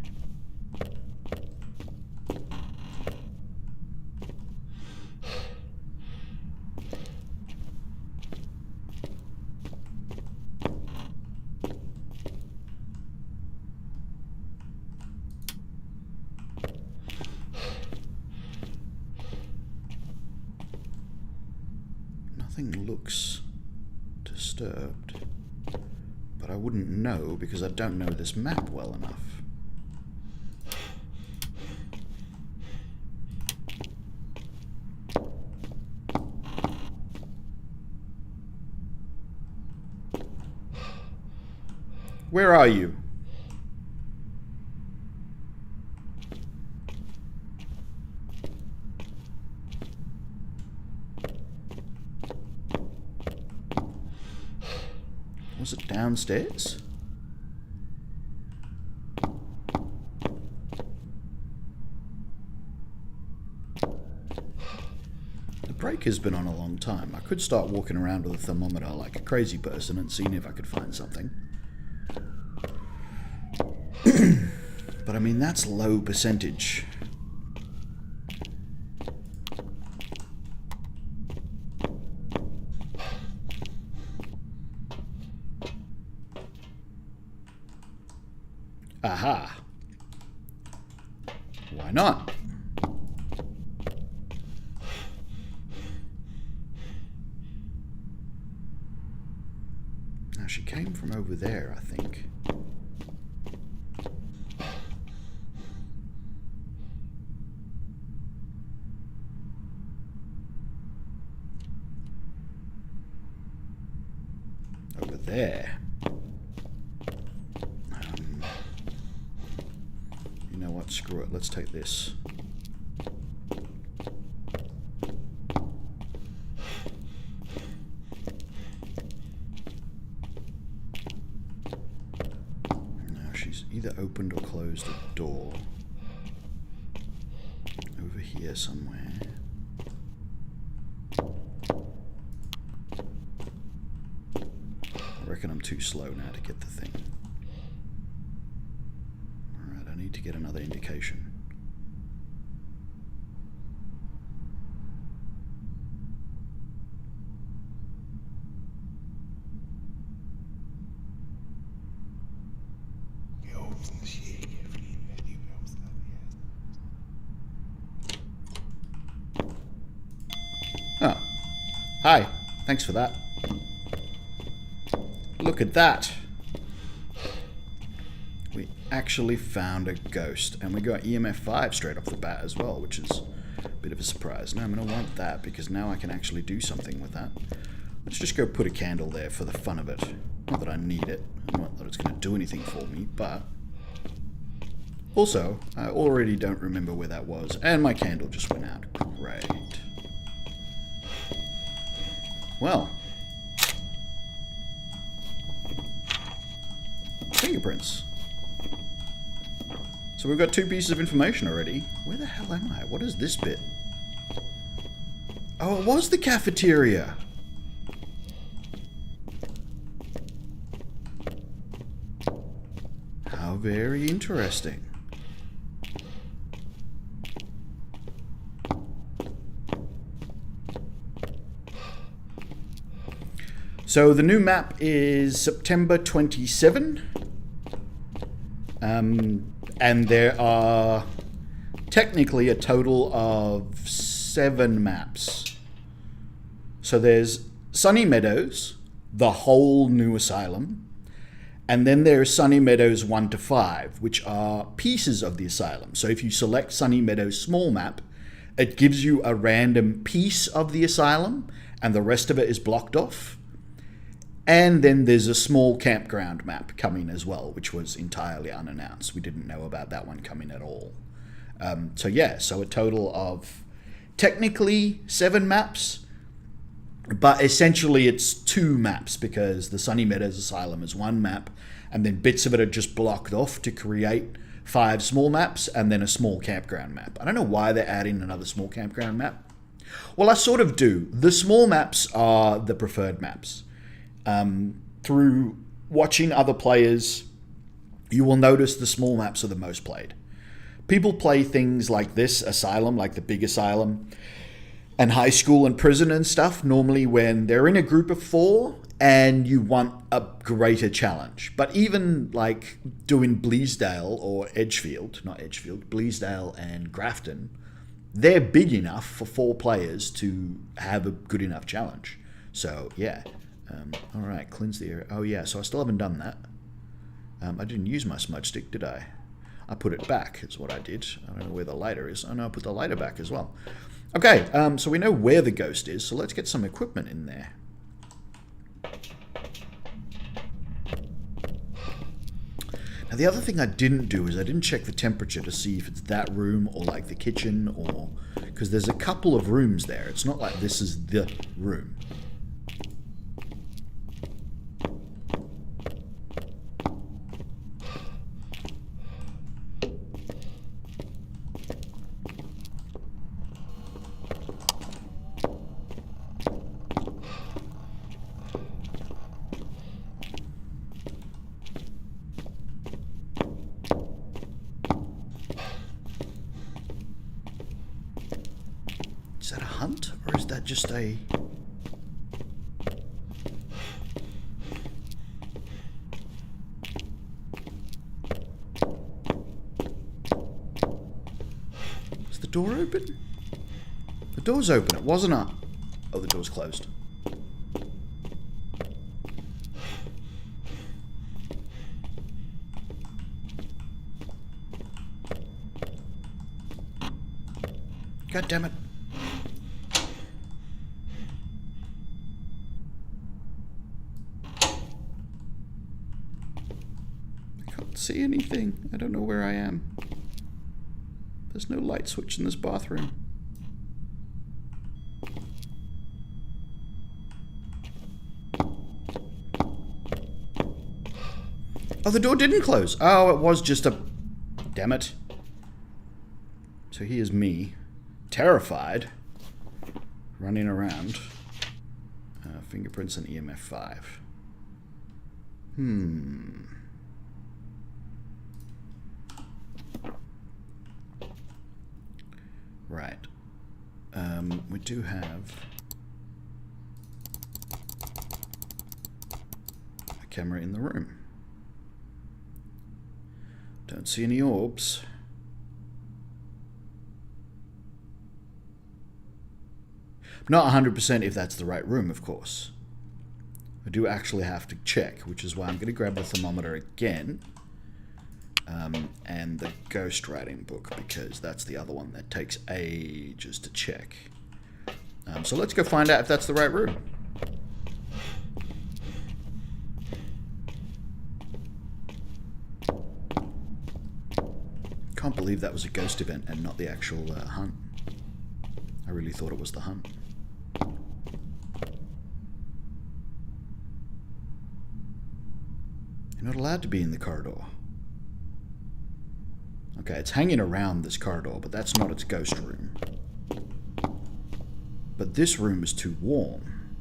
Speaker 1: Nothing looks disturbed, but I wouldn't know because I don't know this map well enough. Where are you? Was it downstairs? The break has been on a long time. I could start walking around with a thermometer like a crazy person and seeing if I could find something. But I mean, that's low percentage. Aha. Why not? Now, she came from over there, I think. Over there. You know what? Screw it. Let's take this. Now she's either opened or closed a door. Over here somewhere. I reckon I'm too slow now to get the thing. Alright, I need to get another indication. Oh. Hi. Thanks for that. Look at that. We actually found a ghost. And we got EMF 5 straight off the bat as well, which is a bit of a surprise. Now I'm going to want that because now I can actually do something with that. Let's just go put a candle there for the fun of it. Not that I need it. Not that it's going to do anything for me, but... Also, I already don't remember where that was. And my candle just went out. Great. Well... Fingerprints. So we've got 2 pieces of information already. Where the hell am I? What is this bit? Oh, it was the cafeteria. How very interesting. So the new map is September 27. And there are technically a total of 7 maps. So there's Sunny Meadows, the whole new asylum, and then there's Sunny Meadows 1 to 5, which are pieces of the asylum. So if you select Sunny Meadows small map, it gives you a random piece of the asylum, and the rest of it is blocked off. And then there's a small campground map coming as well, which was entirely unannounced. We didn't know about that one coming at all. So yeah, so a total of technically 7 maps, but essentially it's 2 maps because the Sunny Meadows Asylum is 1 map, and then bits of it are just blocked off to create 5 small maps and then a small campground map. I don't know why they're adding another small campground map. Well, I sort of do. The small maps are the preferred maps. Through watching other players, you will notice the small maps are the most played. People play things like this asylum, like the big asylum, and high school and prison and stuff, normally when they're in a group of 4 and you want a greater challenge. But even like doing Bleasdale or Bleasdale and Grafton, they're big enough for 4 players to have a good enough challenge. So yeah. All right, cleanse the area. Oh yeah, so I still haven't done that. I didn't use my smudge stick, did I? I put it back is what I did. I don't know where the lighter is. Oh no, I put the lighter back as well. Okay, so we know where the ghost is, so let's get some equipment in there. Now the other thing I didn't do is I didn't check the temperature to see if it's that room or like the kitchen, or because there's a couple of rooms there. It's not like this is the room. Is that a hunt, or is that just a... Is the door open? The door's open, it wasn't up. Oh, the door's closed. God damn it. See anything. I don't know where I am. There's no light switch in this bathroom. Oh, the door didn't close. Oh, it was just a... Damn it. So here's me, terrified, running around. Fingerprints and EMF 5. Right. We do have a camera in the room. Don't see any orbs. Not 100% if that's the right room, of course. I do actually have to check, which is why I'm going to grab the thermometer again. And the ghost writing book, because that's the other one that takes ages to check. So let's go find out if that's the right room. Can't believe that was a ghost event and not the actual hunt. I really thought it was the hunt. You're not allowed to be in the corridor. Okay, it's hanging around this corridor, but that's not its ghost room. But this room is too warm.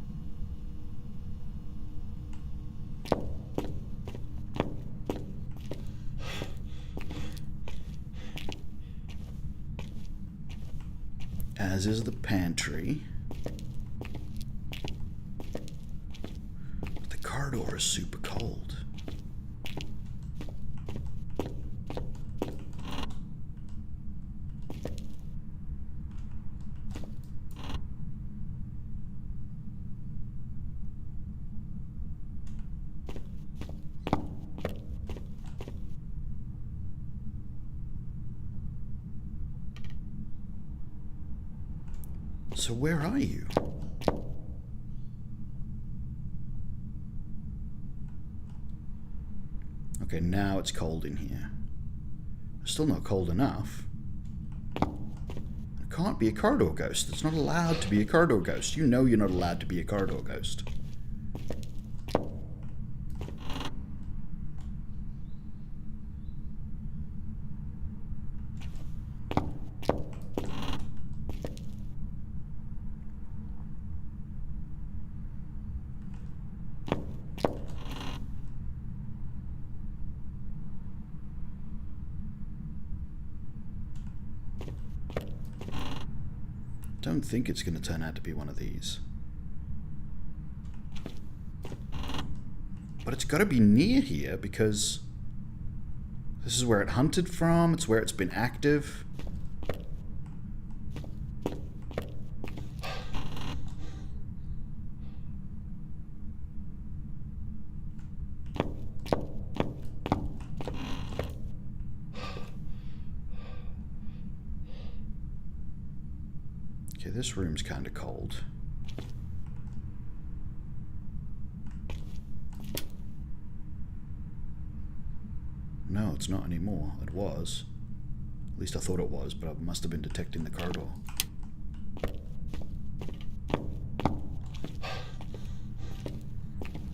Speaker 1: As is the pantry. But the corridor is super cold. So where are you? Okay, now it's cold in here. It's still not cold enough. can't be a corridor ghost. It's not allowed to be a corridor ghost. You know you're not allowed to be a corridor ghost. I don't think it's going to turn out to be one of these. But it's got to be near here because this is where it hunted from. It's where it's been active. Okay, this room's kind of cold. No, it's not anymore. It was. At least I thought it was, but I must have been detecting the corridor.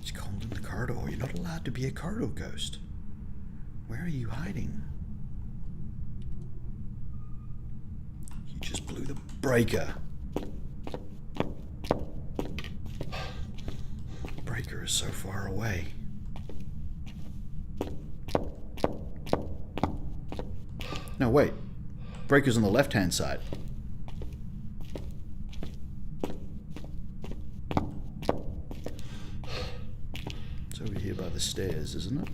Speaker 1: It's cold in the corridor. You're not allowed to be a corridor ghost. Where are you hiding? You just blew the breaker. Breaker is so far away. No, wait. Breaker's on the left-hand side. It's over here by the stairs, isn't it?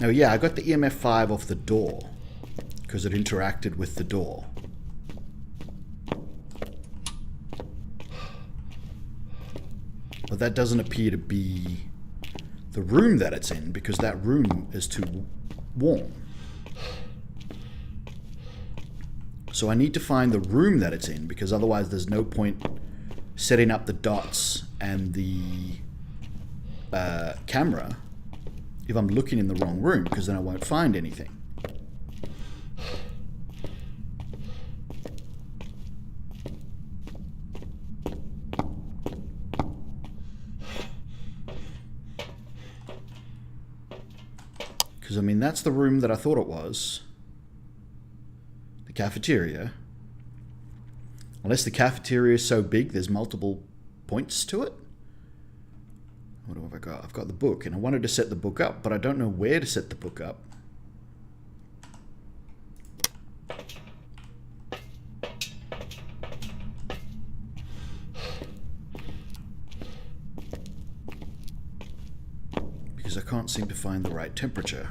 Speaker 1: Now, yeah, I got the EMF 5 off the door because it interacted with the door. But that doesn't appear to be the room that it's in because that room is too warm. So I need to find the room that it's in because otherwise there's no point setting up the dots and the camera if I'm looking in the wrong room because then I won't find anything. Because, I mean, that's the room that I thought it was. The cafeteria. Unless the cafeteria is so big, there's multiple points to it. What have I got? I've got the book, and I wanted to set the book up, but I don't know where to set the book up. Because I can't seem to find the right temperature.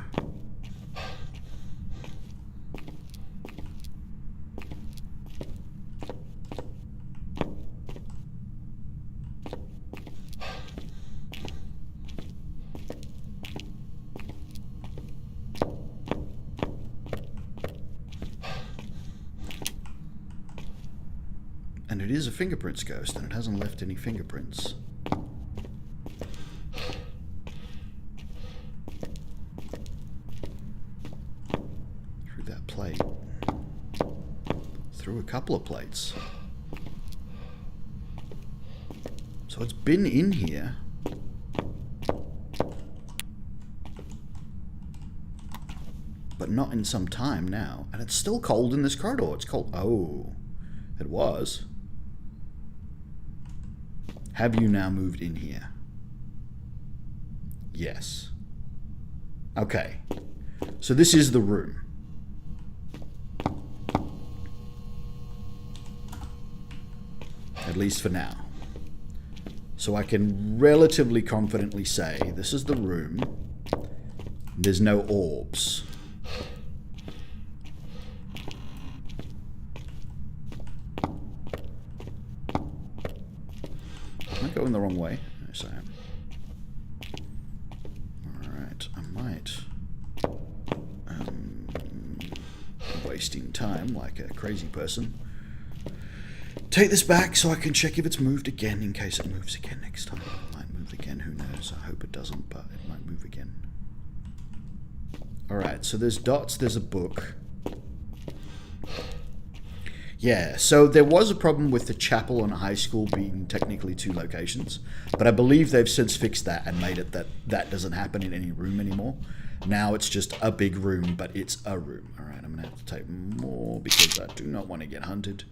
Speaker 1: And it is a fingerprints ghost, and it hasn't left any fingerprints. Through that plate. Through a couple of plates. So it's been in here. But not in some time now. And it's still cold in this corridor. It's cold. Oh, it was. Have you now moved in here? Yes. Okay. So this is the room. At least for now. So I can relatively confidently say this is the room. There's no orbs. Am I going the wrong way? Yes, I am. Alright, I might. Wasting time like a crazy person. take this back so I can check if it's moved again in case it moves again next time. It might move again, who knows. I hope it doesn't, but it might move again. Alright, so there's dots, there's a book. Yeah, so there was a problem with the chapel and high school being technically two locations, but I believe they've since fixed that and made it that that doesn't happen in any room anymore. Now it's just a big room, but it's a room. Alright, I'm going to have to take more because I do not want to get hunted.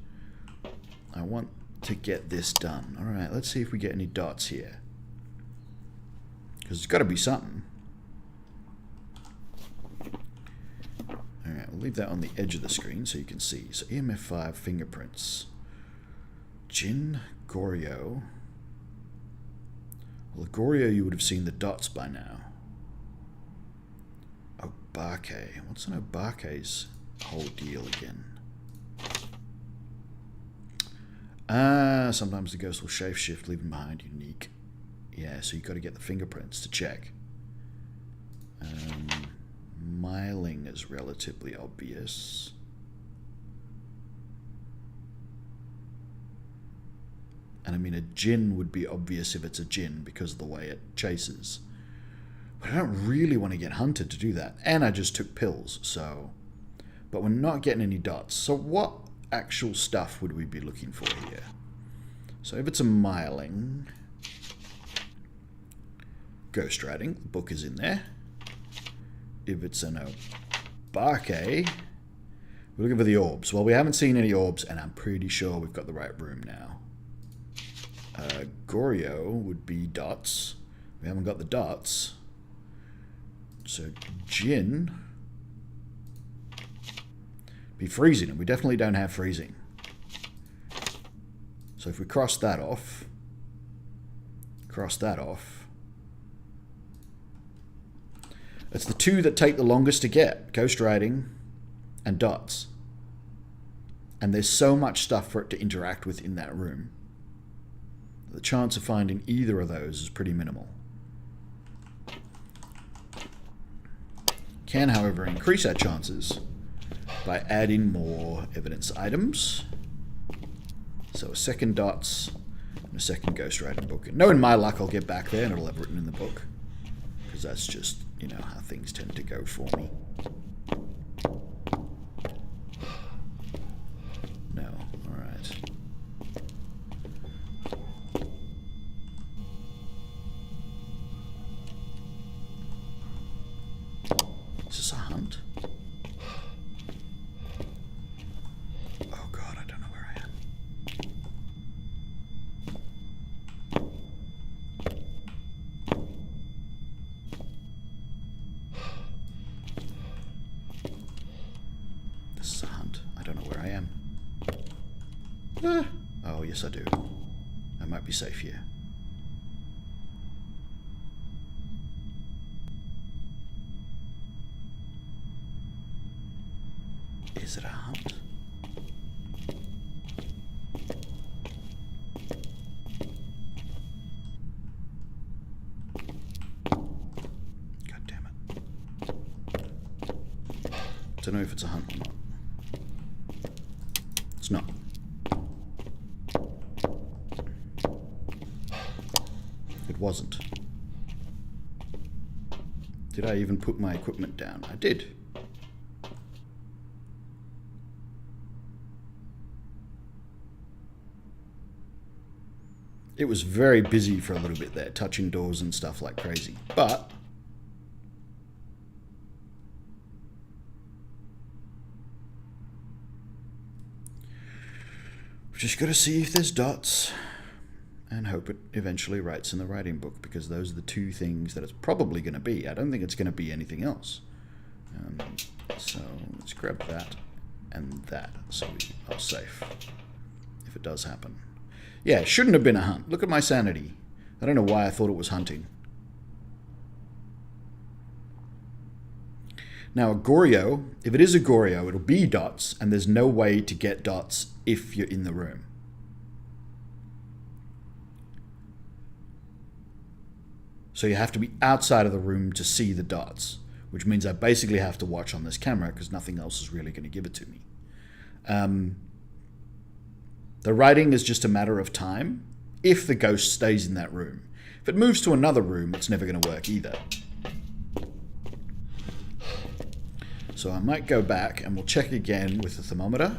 Speaker 1: I want to get this done. Alright, let's see if we get any dots here. Because it's got to be something. Alright, we'll leave that on the edge of the screen so you can see. So EMF5 fingerprints. Jin, Goryo. Well, Goryo you would have seen the dots by now. Obake. What's an Obake's whole deal again? Sometimes the ghost will shapeshift, leaving behind unique. Yeah, so you've got to get the fingerprints to check. Myling is relatively obvious. And I mean, a Jinn would be obvious if it's a Jinn because of the way it chases. But I don't really want to get hunted to do that. And I just took pills, so... But we're not getting any dots. So what actual stuff would we be looking for here? So if it's a Myling... Ghost writing, the book is in there. If it's an Obake, we're looking for the orbs. Well, we haven't seen any orbs, and I'm pretty sure we've got the right room now. Goryo would be dots. We haven't got the dots. So Jin be freezing, and we definitely don't have freezing. So if we cross that off, it's the two that take the longest to get. Ghost writing and dots. And there's so much stuff for it to interact with in that room. The chance of finding either of those is pretty minimal. Can, however, increase our chances by adding more evidence items. So a second dots and a second ghost writing book. And knowing my luck, I'll get back there and it'll have written in the book. Because that's just, you know, how things tend to go for me. No, alright. Is this a hunt? Oh god, I don't know where I am. This is a hunt. I don't know where I am. Oh, yes I do. I might be safe here. Is it a hunt? God damn it. Don't know if it's a hunt or not. It's not. It wasn't. Did I even put my equipment down? I did. It was very busy for a little bit there, touching doors and stuff like crazy. But we've just got to see if there's dots and hope it eventually writes in the writing book, because those are the two things that it's probably going to be. I don't think it's going to be anything else. So let's grab that and that so we are safe if it does happen. Yeah, it shouldn't have been a hunt. Look at my sanity. I don't know why I thought it was hunting. Now, a Goryo, if it is a Goryo, it'll be dots, and there's no way to get dots if you're in the room. So you have to be outside of the room to see the dots, which means I basically have to watch on this camera because nothing else is really going to give it to me. The writing is just a matter of time if the ghost stays in that room. If it moves to another room, it's never going to work either. So I might go back and we'll check again with the thermometer.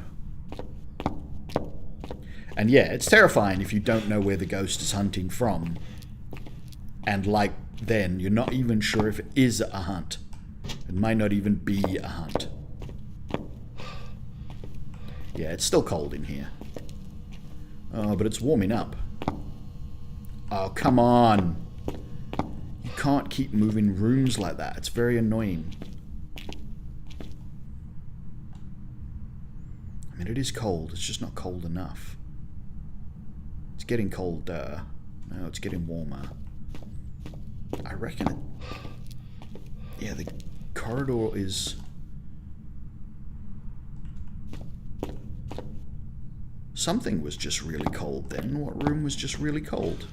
Speaker 1: And yeah, it's terrifying if you don't know where the ghost is hunting from. And like then, you're not even sure if it is a hunt. It might not even be a hunt. Yeah, it's still cold in here. Oh, but it's warming up. Oh, come on. You can't keep moving rooms like that. It's very annoying. I mean, it is cold. It's just not cold enough. It's getting colder. No, it's getting warmer. I reckon it... Yeah, the corridor is... Something was just really cold then. What room was just really cold?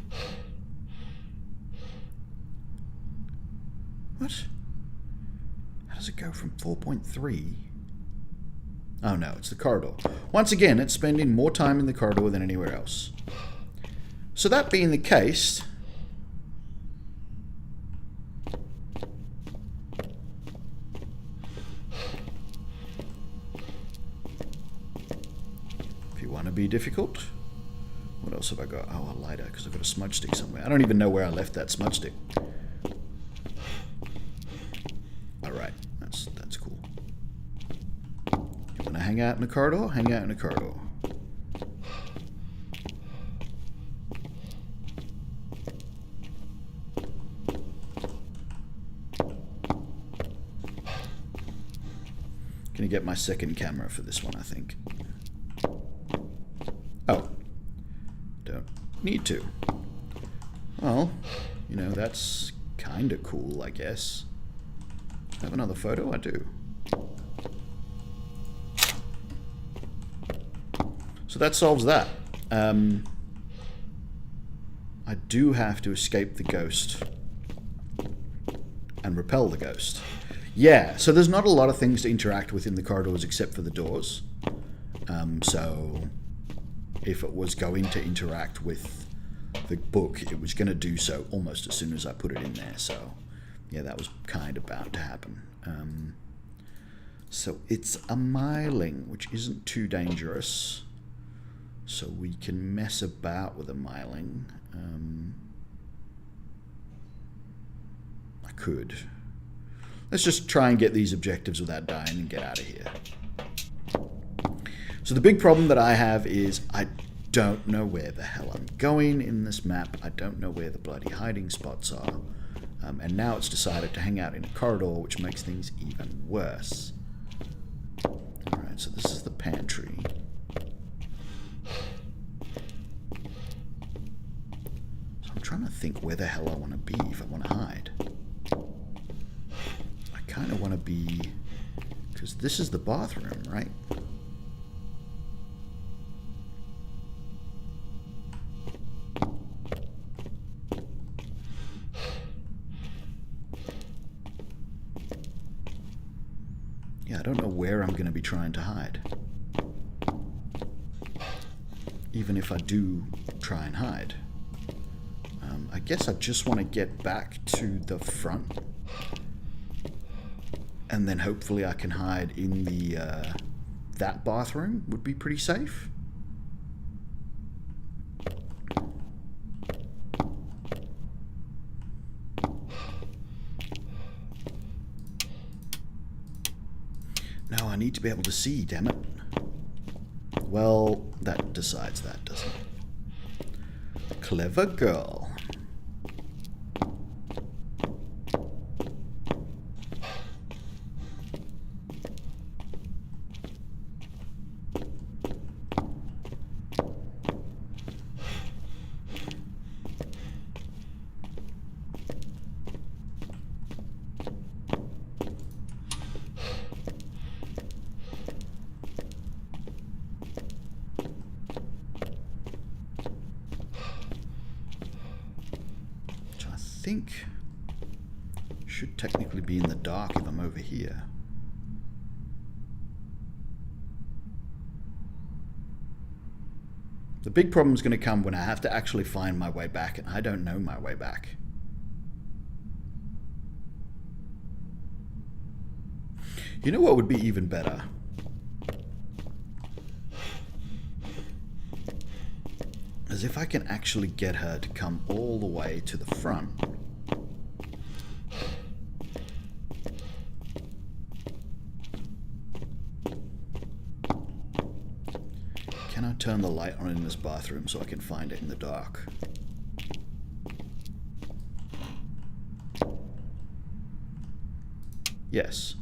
Speaker 1: What? How does it go from 4.3? Oh no, it's the corridor. Once again, it's spending more time in the corridor than anywhere else. So that being the case... If you want to be difficult... What else have I got? Oh, a lighter, because I've got a smudge stick somewhere. I don't even know where I left that smudge stick. Alright, that's cool. You want to hang out in the corridor? Hang out in the corridor. Gonna get my second camera for this one, I think. Oh. Don't need to. Well, you know, that's kind of cool, I guess. Have another photo? I do. So that solves that. I do have to escape the ghost and repel the ghost. Yeah, so there's not a lot of things to interact with in the corridors except for the doors. So if it was going to interact with the book, it was going to do so almost as soon as I put it in there. So yeah, that was kind of bound to happen. So it's a miling, which isn't too dangerous. So we can mess about with a miling. I could. Let's just try and get these objectives without dying and get out of here. So the big problem that I have is I don't know where the hell I'm going in this map. I don't know where the bloody hiding spots are. And now it's decided to hang out in a corridor, which makes things even worse. Alright, so this is the pantry. So I'm trying to think where the hell I want to be if I want to hide. I kind of want to be... Because this is the bathroom, right? Yeah, I don't know where I'm going to be trying to hide. Even if I do try and hide. I guess I just want to get back to the front. And then hopefully I can hide in the that bathroom would be pretty safe. No, I need to be able to see, damn it. Well, that decides that, doesn't it? Clever girl. I think should technically be in the dark if I'm over here. The big problem is going to come when I have to actually find my way back, and I don't know my way back. You know what would be even better? As if I can actually get her to come all the way to the front. Can I turn the light on in this bathroom so I can find it in the dark? Yes.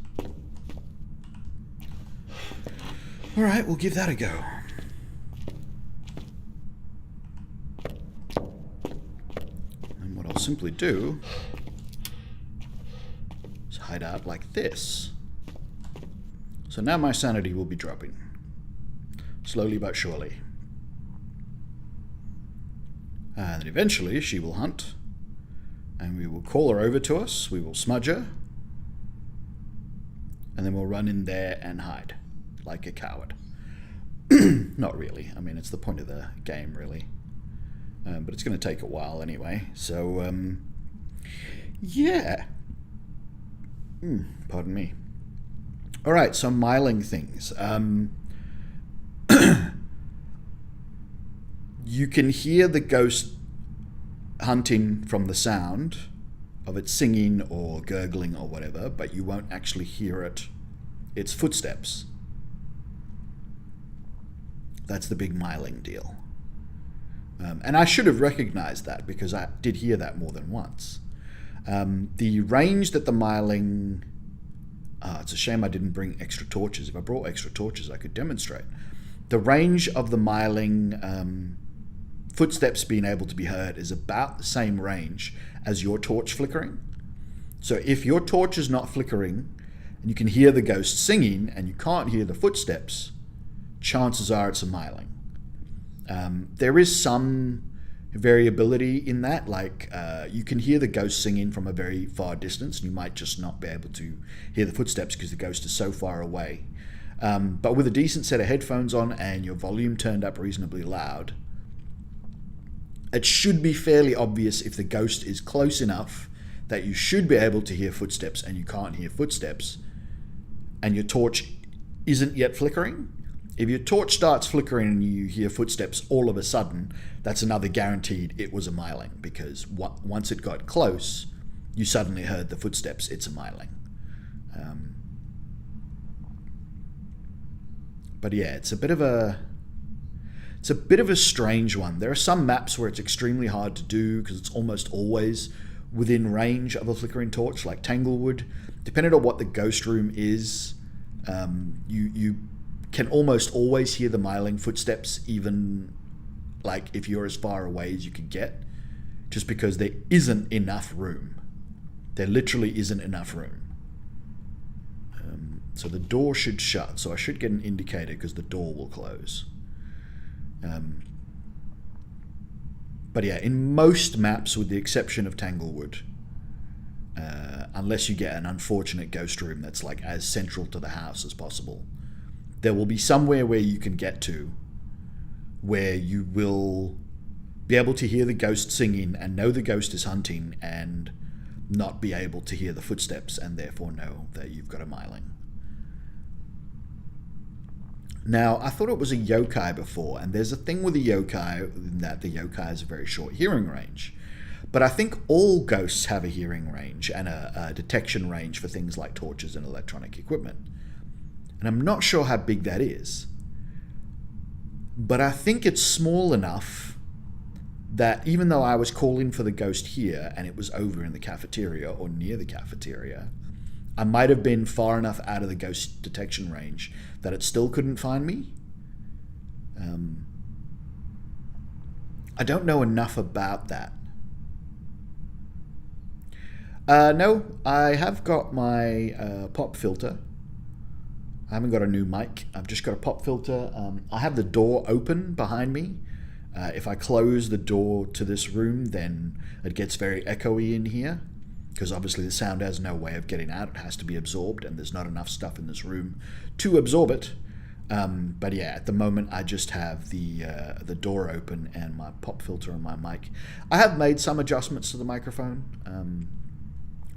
Speaker 1: Alright, we'll give that a go. And what I'll simply do is hide out like this. So now my sanity will be dropping. Slowly but surely. And then eventually she will hunt. And we will call her over to us. We will smudge her. And then we'll run in there and hide. Like a coward. Not really. I mean, it's the point of the game, really. But it's going to take a while anyway. So, yeah. Pardon me. Alright, so miling things. You can hear the ghost hunting from the sound of it singing or gurgling or whatever, but you won't actually hear its footsteps. That's the big miling deal. And I should have recognized that because I did hear that more than once. The range that the miling... it's a shame I didn't bring extra torches. If I brought extra torches, I could demonstrate. The range of the miling footsteps being able to be heard is about the same range as your torch flickering. So if your torch is not flickering and you can hear the ghost singing and you can't hear the footsteps, chances are it's a miling. There is some variability in that, like you can hear the ghost singing from a very far distance and you might just not be able to hear the footsteps because the ghost is so far away. But with a decent set of headphones on and your volume turned up reasonably loud, it should be fairly obvious if the ghost is close enough that you should be able to hear footsteps and you can't hear footsteps and your torch isn't yet flickering. If your torch starts flickering and you hear footsteps all of a sudden, that's another guaranteed it was a miling, because once it got close, you suddenly heard the footsteps, it's a miling. But yeah, it's a bit of a strange one. There are some maps where it's extremely hard to do because it's almost always within range of a flickering torch, like Tanglewood. Depending on what the ghost room is, you can almost always hear the miling footsteps, even like if you're as far away as you could get, just because there isn't enough room. There literally isn't enough room. So the door should shut, so I should get an indicator because the door will close. But yeah, in most maps, with the exception of Tanglewood, unless you get an unfortunate ghost room that's like as central to the house as possible, there will be somewhere where you can get to where you will be able to hear the ghost singing and know the ghost is hunting and not be able to hear the footsteps and therefore know that you've got a miling. Now, I thought it was a yokai before, and there's a thing with a yokai in that the yokai has a very short hearing range. But I think all ghosts have a hearing range and a detection range for things like torches and electronic equipment. And I'm not sure how big that is. But I think it's small enough that even though I was calling for the ghost here and it was over in the cafeteria or near the cafeteria, I might have been far enough out of the ghost detection range that it still couldn't find me. I don't know enough about that. No, I have got my pop filter. I haven't got a new mic. I've just got a pop filter. I have the door open behind me. If I close the door to this room, then it gets very echoey in here, because obviously the sound has no way of getting out. It has to be absorbed, and there's not enough stuff in this room to absorb it. But yeah, at the moment I just have the door open and my pop filter on my mic. I have made some adjustments to the microphone.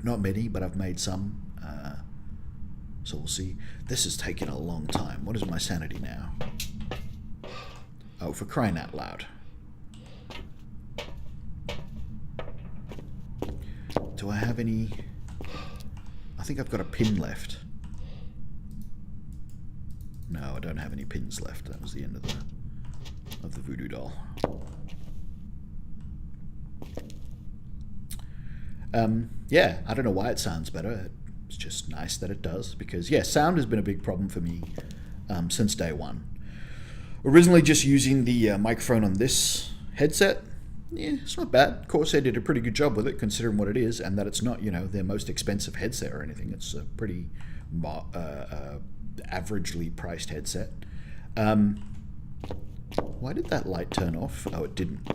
Speaker 1: Not many, but I've made some. So we'll see. This is taking a long time. What is my sanity now? Oh, for crying out loud. Do I have any... I think I've got a pin left. No, I don't have any pins left. That was the end of the voodoo doll. Yeah, I don't know why it sounds better. It's just nice that it does, because yeah, sound has been a big problem for me since day one. Originally just using the microphone on this headset. Yeah, it's not bad. Corsair did a pretty good job with it, considering what it is, and that it's not, you know, their most expensive headset or anything. It's a pretty averagely priced headset. Why did that light turn off? Oh, it didn't.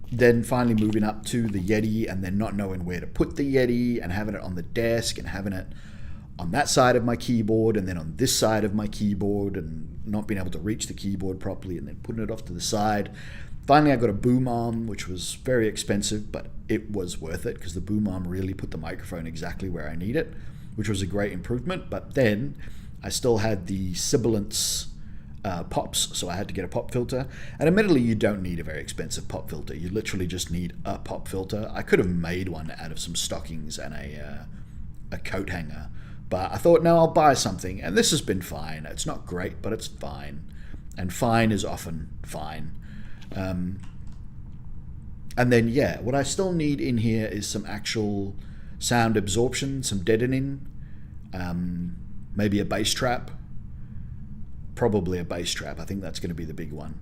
Speaker 1: Then finally moving up to the Yeti, and then not knowing where to put the Yeti, and having it on the desk, and having it on that side of my keyboard, and then on this side of my keyboard, and not being able to reach the keyboard properly, and then putting it off to the side. Finally, I got a boom arm, which was very expensive, but it was worth it, because the boom arm really put the microphone exactly where I need it, which was a great improvement. But then I still had the sibilance pops, so I had to get a pop filter. And admittedly, you don't need a very expensive pop filter. You literally just need a pop filter. I could have made one out of some stockings and a coat hanger, but I thought, no, I'll buy something. And this has been fine. It's not great, but it's fine. And fine is often fine. And then, yeah, what I still need in here is some actual sound absorption, some deadening, maybe a bass trap. Probably a bass trap. I think that's going to be the big one.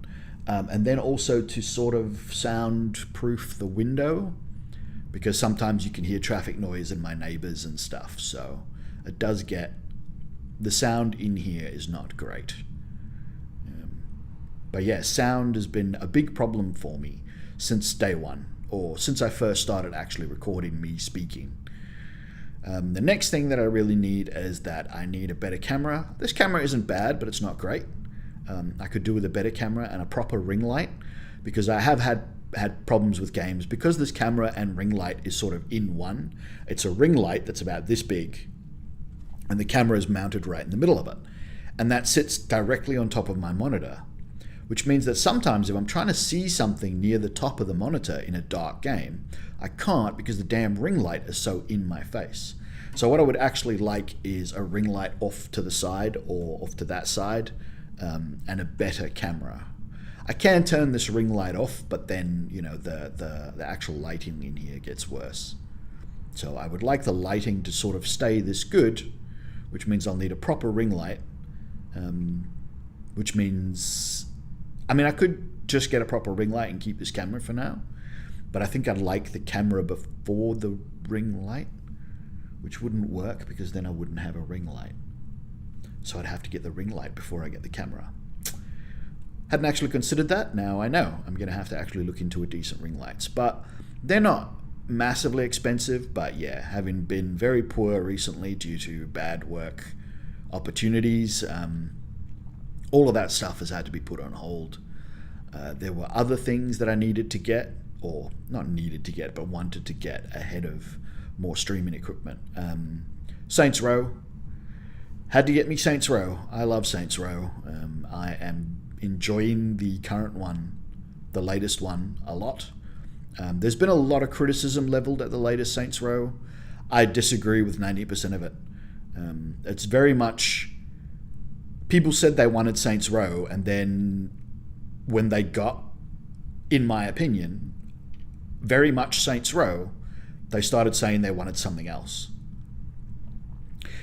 Speaker 1: And then also to sort of soundproof the window, because sometimes you can hear traffic noise and my neighbors and stuff. So it does get... the sound in here is not great. But yeah, sound has been a big problem for me since day one, or since I first started actually recording me speaking. The next thing that I really need is that I need a better camera. This camera isn't bad, but it's not great. I could do with a better camera and a proper ring light, because I have had problems with games. Because this camera and ring light is sort of in one, it's a ring light that's about this big, and the camera is mounted right in the middle of it. And that sits directly on top of my monitor, which means that sometimes if I'm trying to see something near the top of the monitor in a dark game, I can't, because the damn ring light is so in my face. So what I would actually like is a ring light off to the side, or off to that side, and a better camera. I can turn this ring light off, but then, you know, the actual lighting in here gets worse. So I would like the lighting to sort of stay this good, which means I'll need a proper ring light, which means... I mean, I could just get a proper ring light and keep this camera for now, but I think I'd like the camera before the ring light, which wouldn't work because then I wouldn't have a ring light. So I'd have to get the ring light before I get the camera. Hadn't actually considered that. Now I know I'm going to have to actually look into a decent ring lights, but they're not massively expensive. But yeah, having been very poor recently due to bad work opportunities, all of that stuff has had to be put on hold. There were other things that I needed to get, or not needed to get, but wanted to get ahead of more streaming equipment. Saints Row. Had to get me Saints Row. I love Saints Row. I am enjoying the current one, the latest one, a lot. There's been a lot of criticism leveled at the latest Saints Row. I disagree with 90% of it. It's very much... people said they wanted Saints Row, and then when they got, in my opinion, very much Saints Row, they started saying they wanted something else.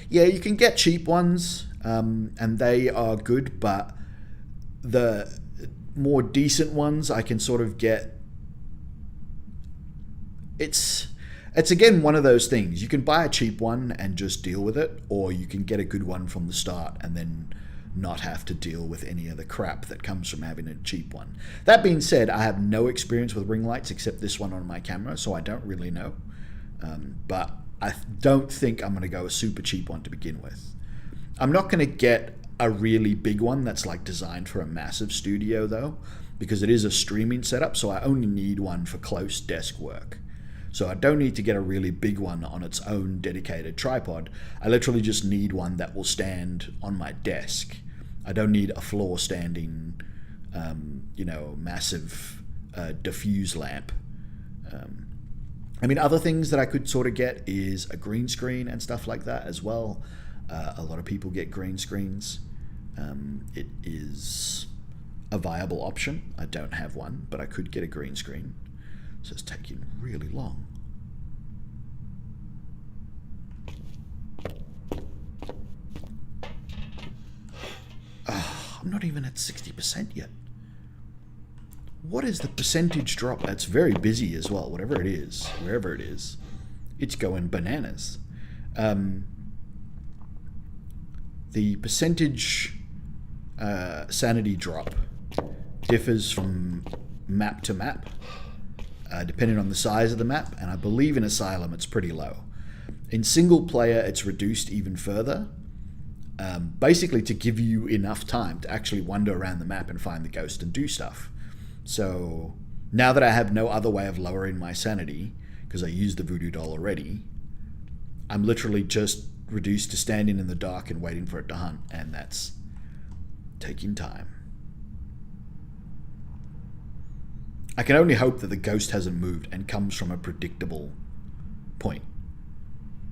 Speaker 1: Yeah, you can get cheap ones, and they are good, but the more decent ones I can sort of get... It's again one of those things. You can buy a cheap one and just deal with it, or you can get a good one from the start and then not have to deal with any of the crap that comes from having a cheap one. That being said, I have no experience with ring lights except this one on my camera, so I don't really know. But I don't think I'm going to go a super cheap one to begin with. I'm not going to get a really big one that's like designed for a massive studio though, because it is a streaming setup, so I only need one for close desk work. So I don't need to get a really big one on its own dedicated tripod. I literally just need one that will stand on my desk. I don't need a floor standing, massive diffuse lamp. Other things that I could sort of get is a green screen and stuff like that as well. A lot of people get green screens. It is a viable option. I don't have one, but I could get a green screen. So it's taking really long. I'm not even at 60% yet. What is the percentage drop? It's very busy as well, whatever it is, wherever it is. It's going bananas. The percentage sanity drop differs from map to map, depending on the size of the map, and I believe in Asylum it's pretty low. In single player, it's reduced even further, basically to give you enough time to actually wander around the map and find the ghost and do stuff. So now that I have no other way of lowering my sanity, because I used the voodoo doll already, I'm literally just reduced to standing in the dark and waiting for it to hunt, and that's taking time. I can only hope that the ghost hasn't moved and comes from a predictable point.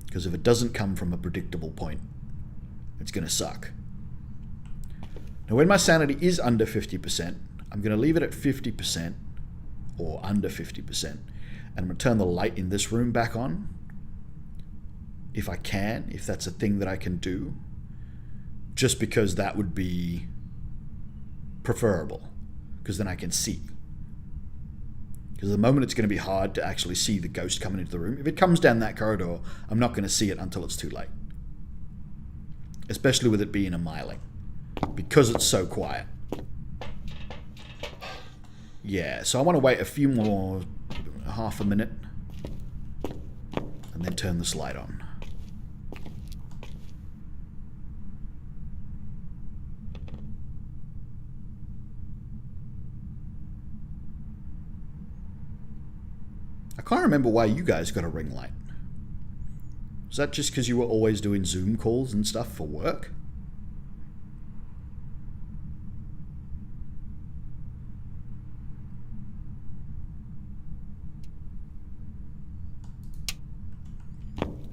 Speaker 1: Because if it doesn't come from a predictable point, it's going to suck. Now when my sanity is under 50%, I'm going to leave it at 50% or under 50%. And I'm going to turn the light in this room back on. If I can, if that's a thing that I can do. Just because that would be preferable. Because then I can see. Because at the moment it's going to be hard to actually see the ghost coming into the room. If it comes down that corridor, I'm not going to see it until it's too late. Especially with it being a miling. Because it's so quiet. Yeah, so I want to wait a few more, half a minute. And then turn this light on. I can't remember why you guys got a ring light. Was that just because you were always doing Zoom calls and stuff for work?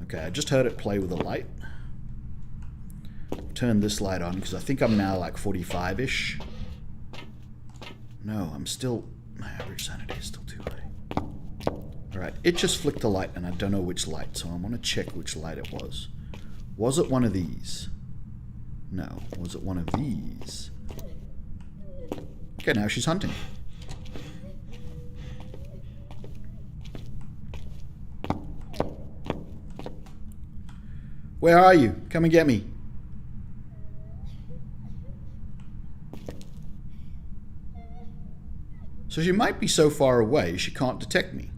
Speaker 1: Okay, I just heard it play with a light. Turn this light on because I think I'm now like 45-ish. No, I'm still... My average sanity is still too high. Alright, it just flicked a light and I don't know which light, so I want to check which light it was. Was it one of these? No. Was it one of these? Okay, now she's hunting. Where are you? Come and get me. So she might be so far away she can't detect me.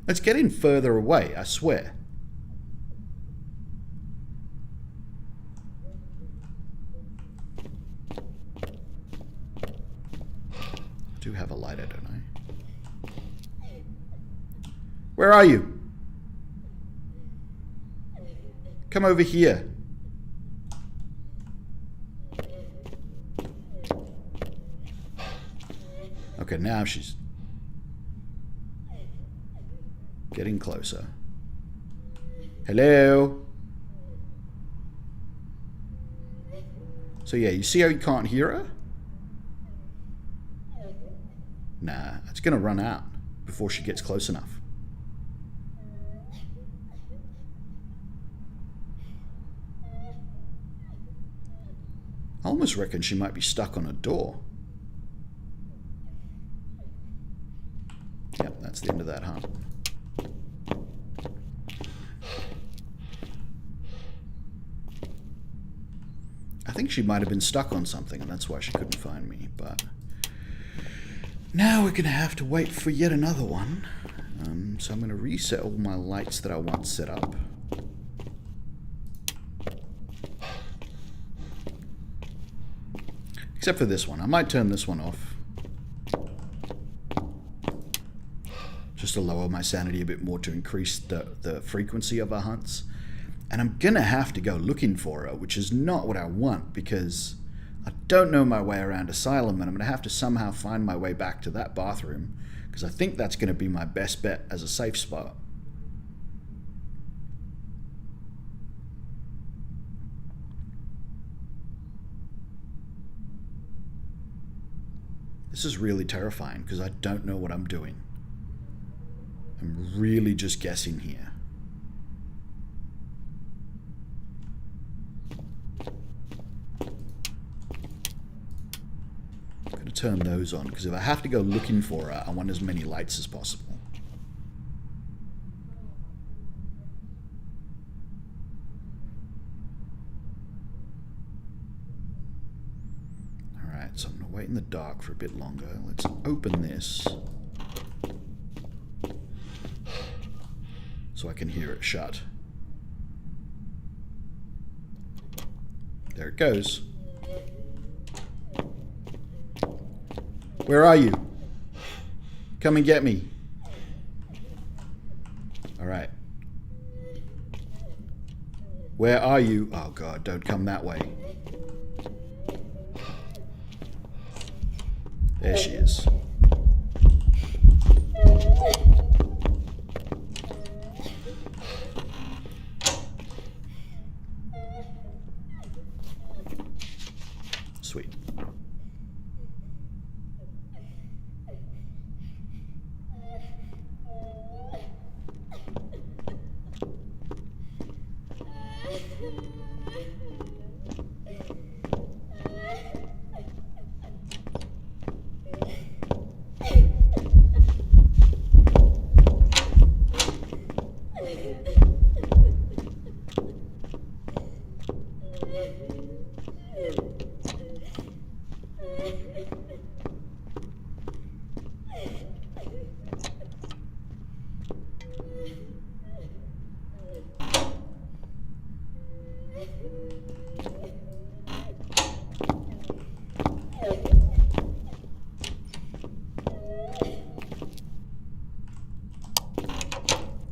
Speaker 1: It's getting further away, I swear. I do have a lighter, don't I? Where are you? Come over here. Okay, now she's getting closer. Hello? So yeah, you see how you can't hear her? Nah, it's gonna run out before she gets close enough. I almost reckon she might be stuck on a door. Yep, that's the end of that hunt. I think she might have been stuck on something and that's why she couldn't find me, but now we're going to have to wait for yet another one. So I'm going to reset all my lights that I want set up. Except for this one. I might turn this one off. Just to lower my sanity a bit more to increase the frequency of our hunts. And I'm going to have to go looking for her, which is not what I want because I don't know my way around Asylum and I'm going to have to somehow find my way back to that bathroom because I think that's going to be my best bet as a safe spot. This is really terrifying because I don't know what I'm doing. I'm really just guessing here. I'm going to turn those on because if I have to go looking for her, I want as many lights as possible. Alright, so I'm going to wait in the dark for a bit longer. Let's open this so I can hear it shut. There it goes. Where are you? Come and get me. Alright. Where are you? Oh god, don't come that way. There she is. Sweet.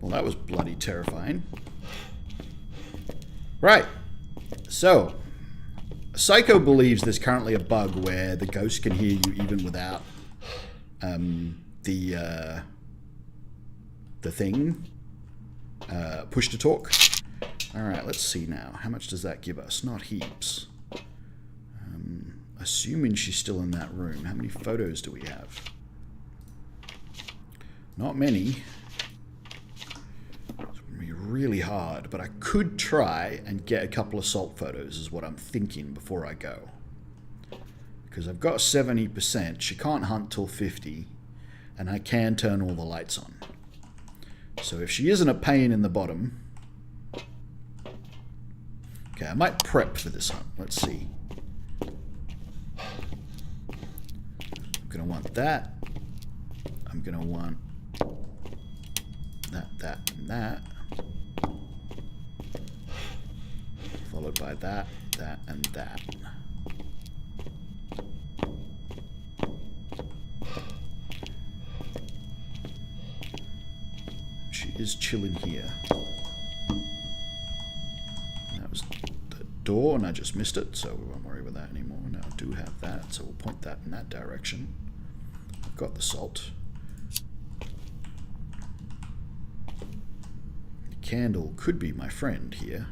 Speaker 1: Well, that was bloody terrifying. Right. So, Psycho believes there's currently a bug where the ghost can hear you even without the thing push to talk. Alright, let's see now. How much does that give us? Not heaps. Assuming she's still in that room. How many photos do we have? Not many. It's going to be really hard, but I could try and get a couple of salt photos is what I'm thinking before I go. Because I've got 70%. She can't hunt till 50, and I can turn all the lights on. So if she isn't a pain in the bottom... Okay, I might prep for this hunt. Let's see. I'm going to want that. I'm going to want that, that, and that. Followed by that, that, and that. She is chilling here. And that was the door, and I just missed it, so we won't worry about that anymore. Now I do have that, so we'll point that in that direction. I've got the salt. The candle could be my friend here.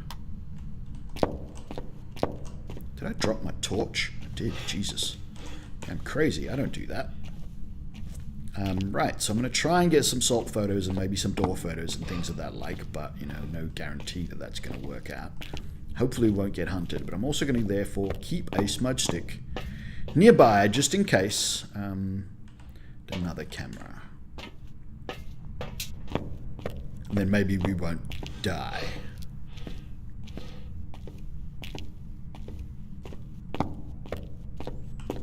Speaker 1: Did I drop my torch? I did, Jesus. I'm crazy, I don't do that. Right, so I'm going to try and get some salt photos and maybe some door photos and things of that like, but, you know, no guarantee that that's going to work out. Hopefully we won't get hunted, but I'm also going to therefore keep a smudge stick nearby just in case. Another camera. And then maybe we won't die.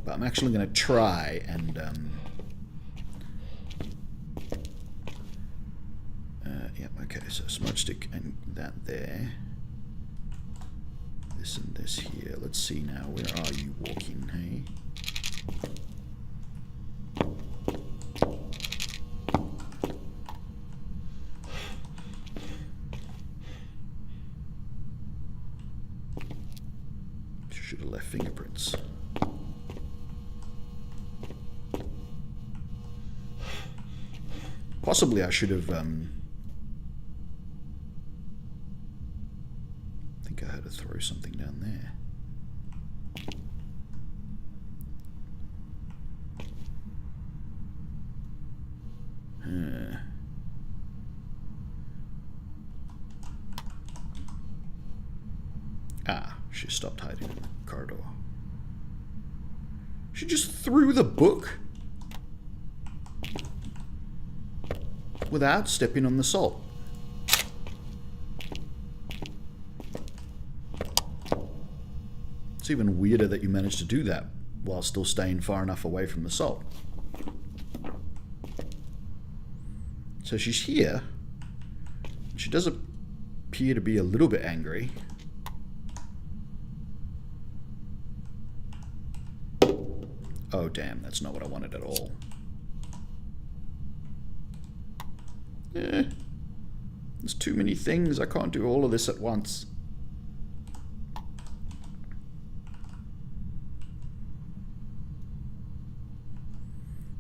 Speaker 1: But I'm actually going to try and Okay, so smoke stick and that there. This and this here. Let's see now. Where are you walking, hey? Should have left fingerprints. Possibly I should have, I think I had to throw something down there. Ah, she stopped hiding in the corridor. She just threw the book without stepping on the salt. It's even weirder that you managed to do that while still staying far enough away from the salt. So she's here. She does appear to be a little bit angry. Oh damn, that's not what I wanted at all. There's too many things. I can't do all of this at once.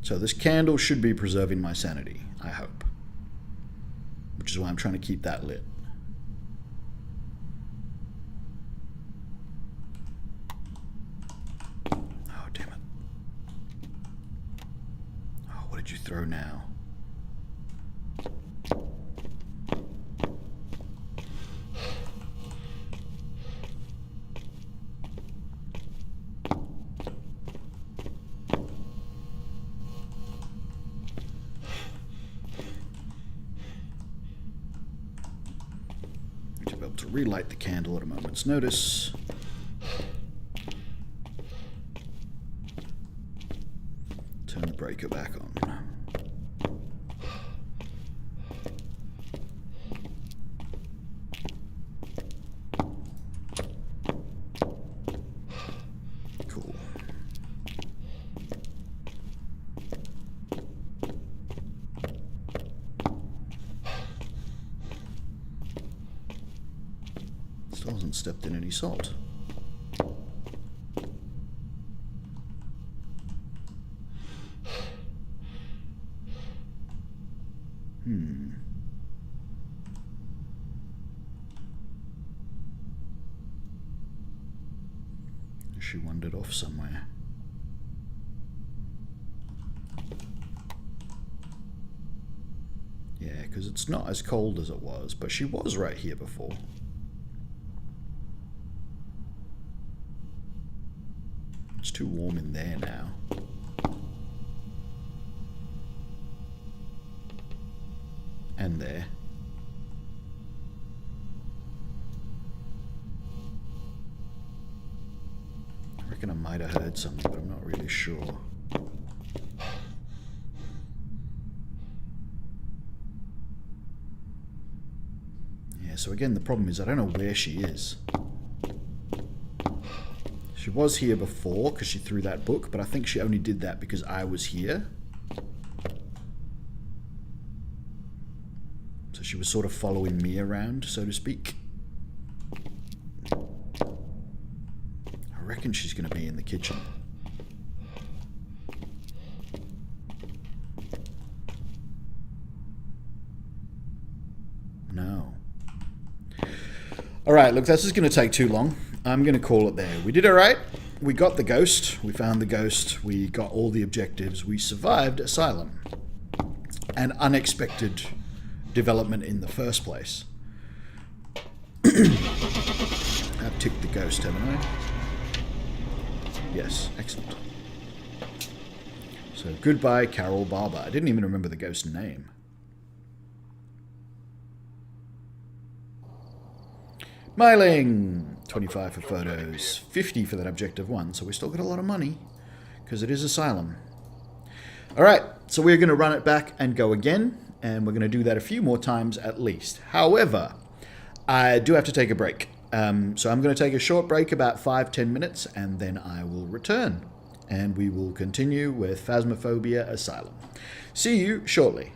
Speaker 1: So this candle should be preserving my sanity, I hope. Which is why I'm trying to keep that lit. Oh, damn it. Oh, what did you throw now? To relight the candle at a moment's notice. Turn the breaker back on. Cool. Still hasn't stepped in any salt. She wandered off somewhere. Yeah, because it's not as cold as it was, but she was right here before. It's too warm in there now. And there. I reckon I might have heard something, but I'm not really sure. Yeah, so again, the problem is I don't know where she is. She was here before because she threw that book, but I think she only did that because I was here. So she was sort of following me around, so to speak. I reckon she's going to be in the kitchen. No. Alright, look, this is going to take too long. I'm going to call it there. We did alright. We got the ghost. We found the ghost. We got all the objectives. We survived Asylum. An unexpected development in the first place. I've ticked the ghost, haven't I? Yes, excellent. So, goodbye, Carol Barber. I didn't even remember the ghost's name. Mailing! 25 for photos, 50 for that objective one, so we still got a lot of money, because it is Asylum. Alright, so we're going to run it back and go again. and we're going to do that a few more times at least. However, I do have to take a break. So I'm going to take a short break, about 5-10 minutes, and then I will return. And we will continue with Phasmophobia Asylum. See you shortly.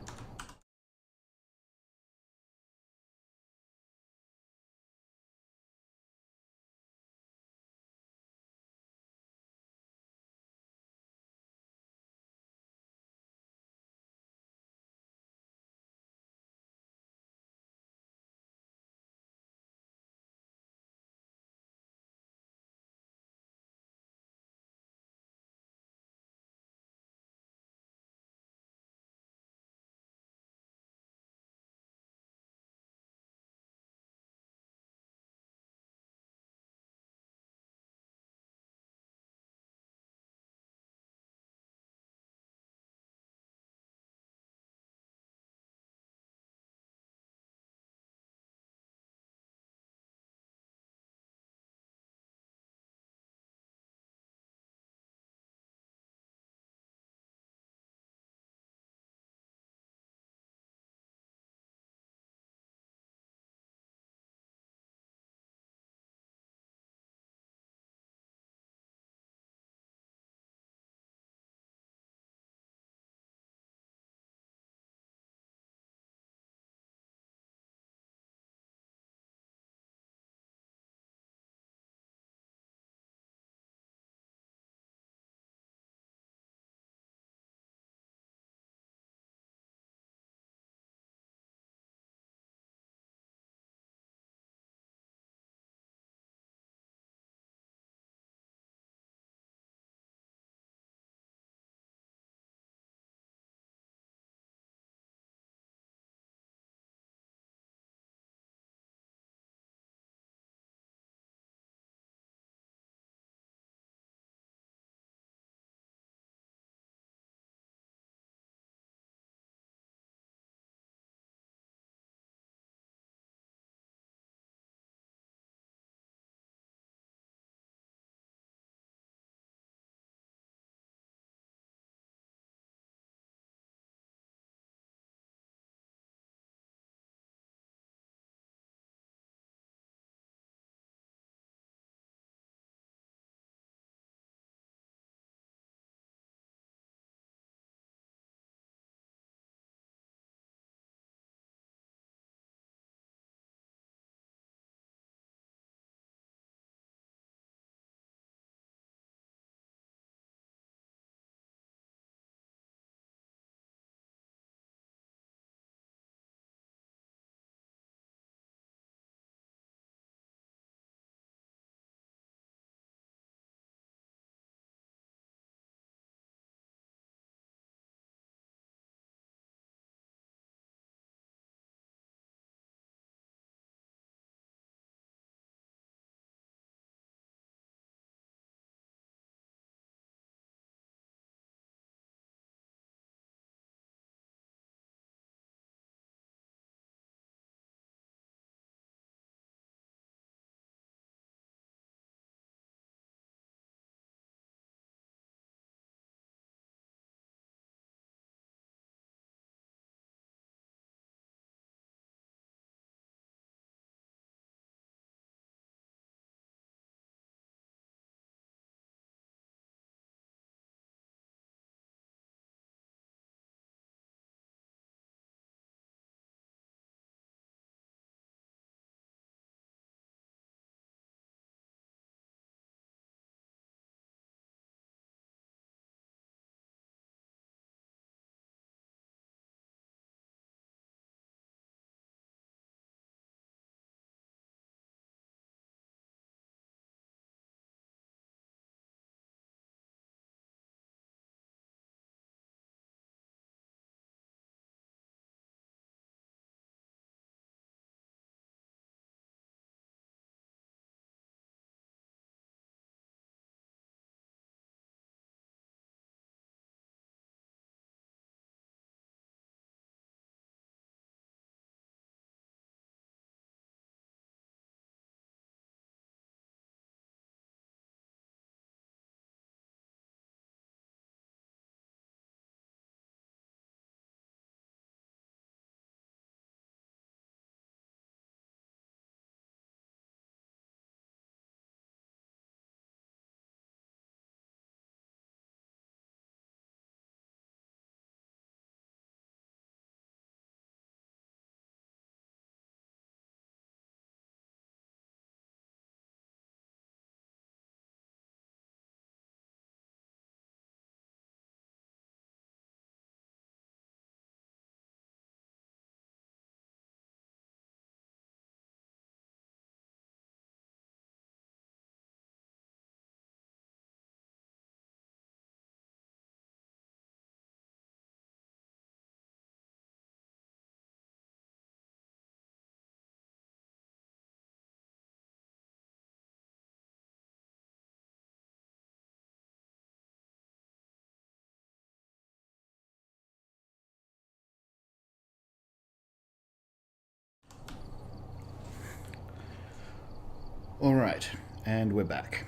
Speaker 1: Alright, and we're back.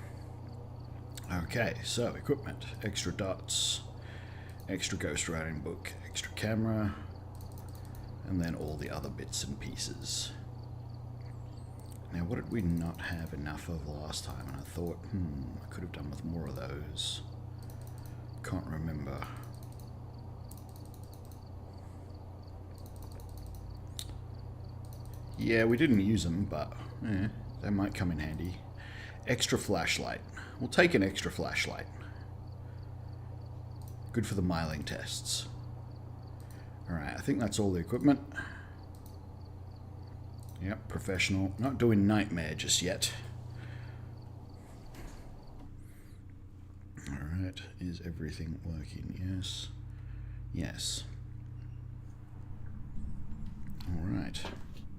Speaker 1: Okay, so equipment, extra dots, extra ghost writing book, extra camera, and then all the other bits and pieces. Now, what did we not have enough of last time? And I thought, I could have done with more of those. Can't remember. Yeah, we didn't use them, but they might come in handy. Extra flashlight. We'll take an extra flashlight. Good for the miling tests. Alright, I think that's all the equipment. Yep, professional. Not doing nightmare just yet. Alright, is everything working? Yes. Yes. Alright.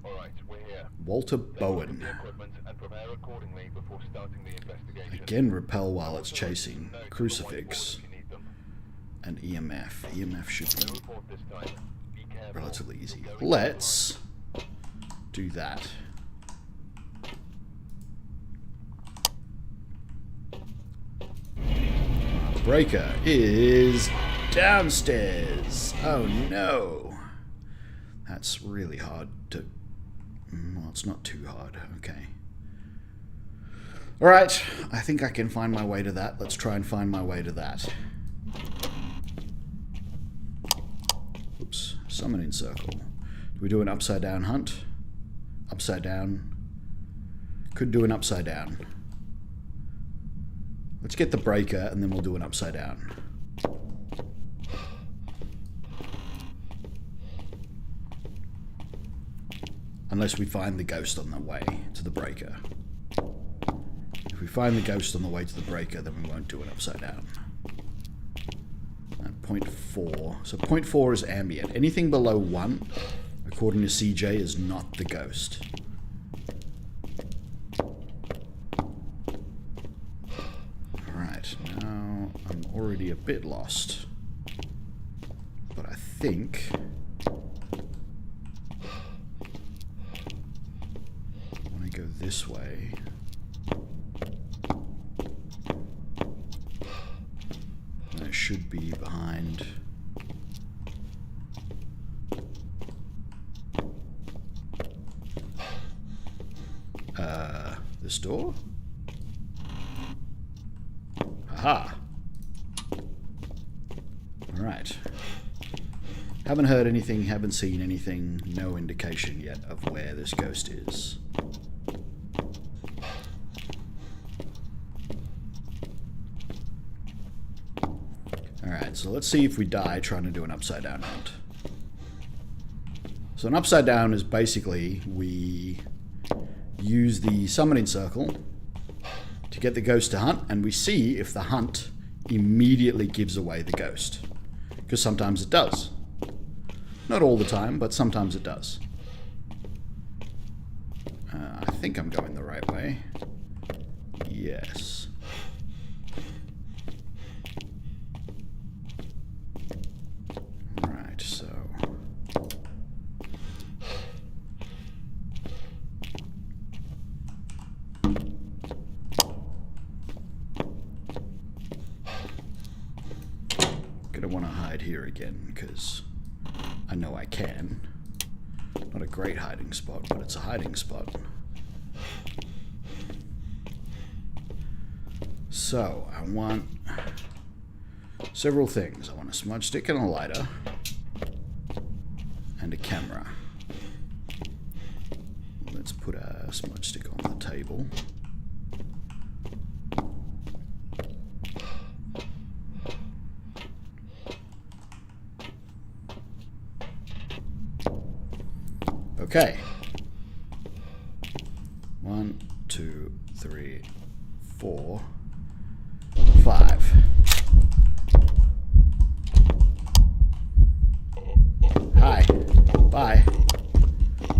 Speaker 2: Alright, we're here.
Speaker 1: Walter Bowen.
Speaker 2: The equipment and prepare accordingly before starting the investigation.
Speaker 1: Again, repel while it's chasing. Crucifix. And EMF. EMF should be relatively easy. Let's do that. Breaker is downstairs. Oh no. That's really hard to... Well, it's not too hard. Okay. Alright, I think I can find my way to that. Let's try and find my way to that. Oops. Summoning circle. Do we do an upside down hunt? Upside down. Could do an upside down. Let's get the breaker and then we'll do an upside down. Unless we find the ghost on the way to the breaker. If we find the ghost on the way to the breaker, then we won't do an upside down. 0.4. So 0.4 is ambient. Anything below 1, according to CJ, is not the ghost. Alright, now I'm already a bit lost. But I think... when I go this way... it should be behind... this door? Aha! Alright. Haven't heard anything, haven't seen anything, no indication yet of where this ghost is. Alright, so let's see if we die trying to do an upside down hunt. So an upside down is basically we use the summoning circle to get the ghost to hunt, and we see if the hunt immediately gives away the ghost. Because sometimes it does. Not all the time, but sometimes it does. I think I'm going the right way. Yes. Right, so... gonna want to hide here again, because I know I can. Not a great hiding spot, but it's a hiding spot. So, I want several things. I want a smudge stick and a lighter. And a camera. Let's put a smudge stick on the table. Okay. 1, 2, 3, 4, 5. Hi. Bye.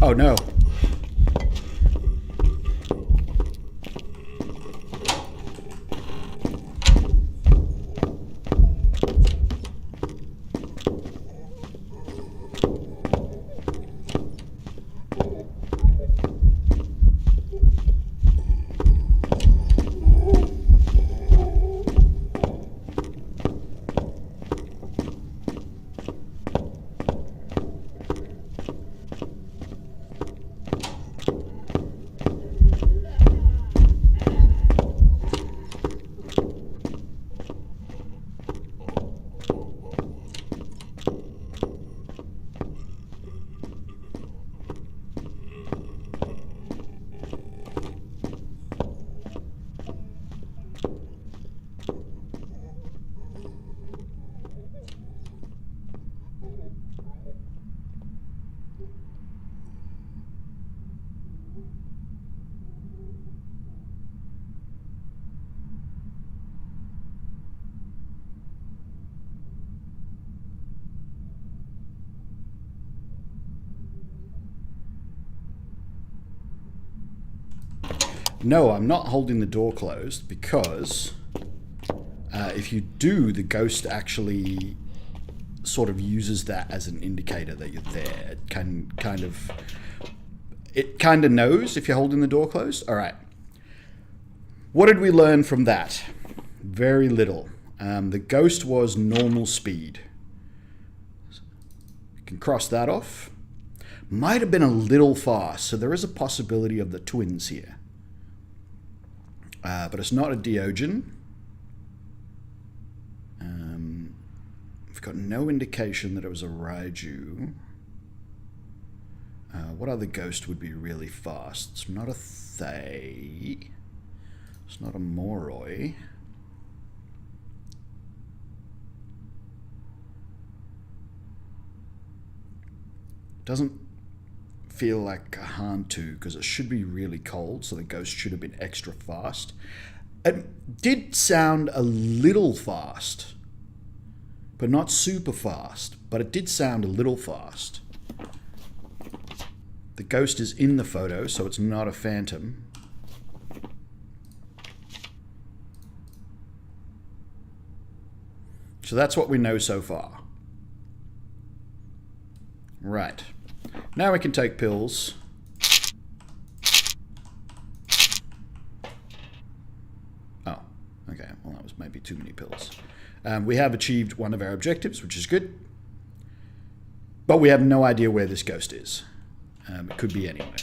Speaker 1: Oh no. No, I'm not holding the door closed because if you do, the ghost actually sort of uses that as an indicator that you're there. It kind of knows if you're holding the door closed. All right. What did we learn from that? Very little. The ghost was normal speed. You can cross that off. Might have been a little fast, so there is a possibility of the twins here. But it's not a Diogen. We've got no indication that it was a Raiju. What other ghost would be really fast? It's not a Thay. It's not a Moroi. Doesn't feel like a Hantu because it should be really cold, so the ghost should have been extra fast. It did sound a little fast, but not super fast, but it did sound a little fast. The ghost is in the photo, so it's not a phantom. So that's what we know so far. Right. Now we can take pills. Oh, okay. Well, that was maybe too many pills. We have achieved one of our objectives, which is good. But we have no idea where this ghost is. It could be anywhere.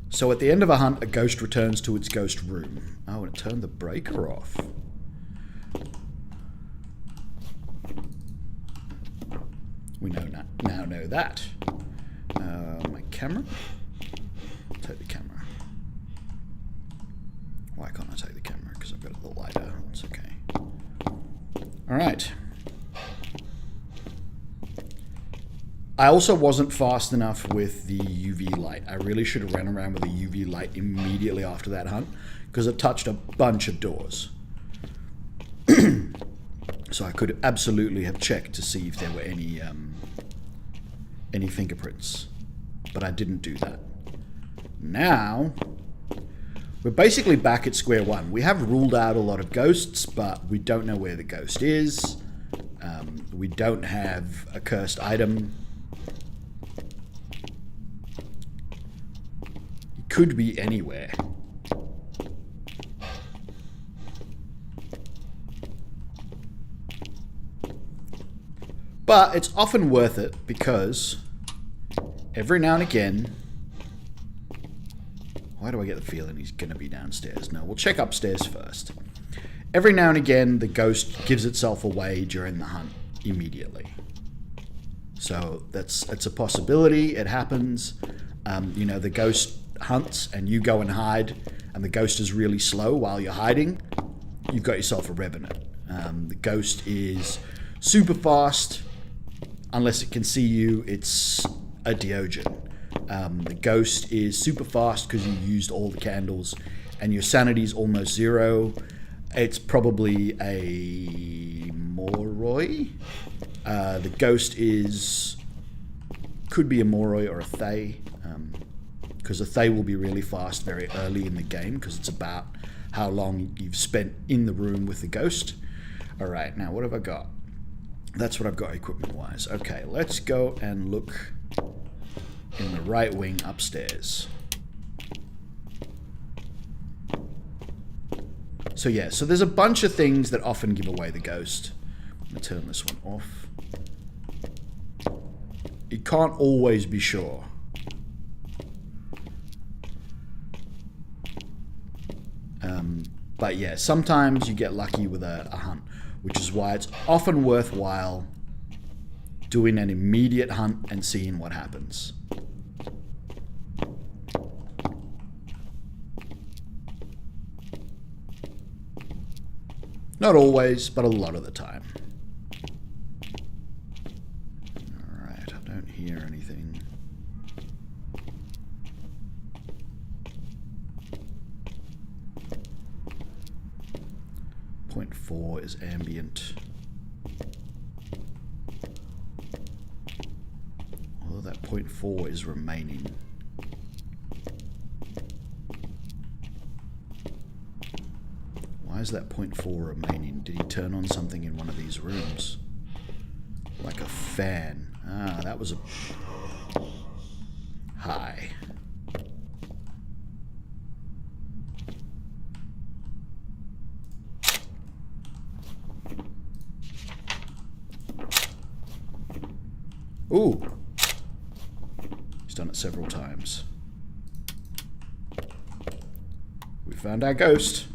Speaker 1: So at the end of a hunt, a ghost returns to its ghost room. Oh, and it turned the breaker off. We now know that. My camera? I'll take the camera. Why can't I take the camera? Because I've got the lighter. It's okay. Alright. I also wasn't fast enough with the UV light. I really should have ran around with the UV light immediately after that hunt because it touched a bunch of doors. So I could absolutely have checked to see if there were any fingerprints, but I didn't do that. Now we're basically back at square one. We have ruled out a lot of ghosts, but we don't know where the ghost is. We don't have a cursed item. It could be anywhere. But it's often worth it because every now and again... Why do I get the feeling he's going to be downstairs? No, we'll check upstairs first. Every now and again, the ghost gives itself away during the hunt immediately. So it's a possibility. It happens. You know, the ghost hunts and you go and hide and the ghost is really slow while you're hiding. You've got yourself a revenant. The ghost is super fast. Unless it can see you, it's a Diogen. The ghost is super fast because you used all the candles and your sanity is almost zero. It's probably a Moroi. The ghost could be a Moroi or a Thay, because a Thay will be really fast very early in the game because it's about how long you've spent in the room with the ghost. Alright, now what have I got? That's what I've got equipment-wise. Okay, let's go and look in the right wing upstairs. So yeah, so there's a bunch of things that often give away the ghost. I'm going to turn this one off. You can't always be sure. But yeah, sometimes you get lucky with a hunt, which is why it's often worthwhile doing an immediate hunt and seeing what happens. Not always, but a lot of the time. Alright, I don't hear anything. Point 4 is ambient. Although that point 4 is remaining. Why is that 0.4 remaining? Did he turn on something in one of these rooms? Like a fan. Ah, that was a... Hi. Ooh. He's done it several times. We found our ghost.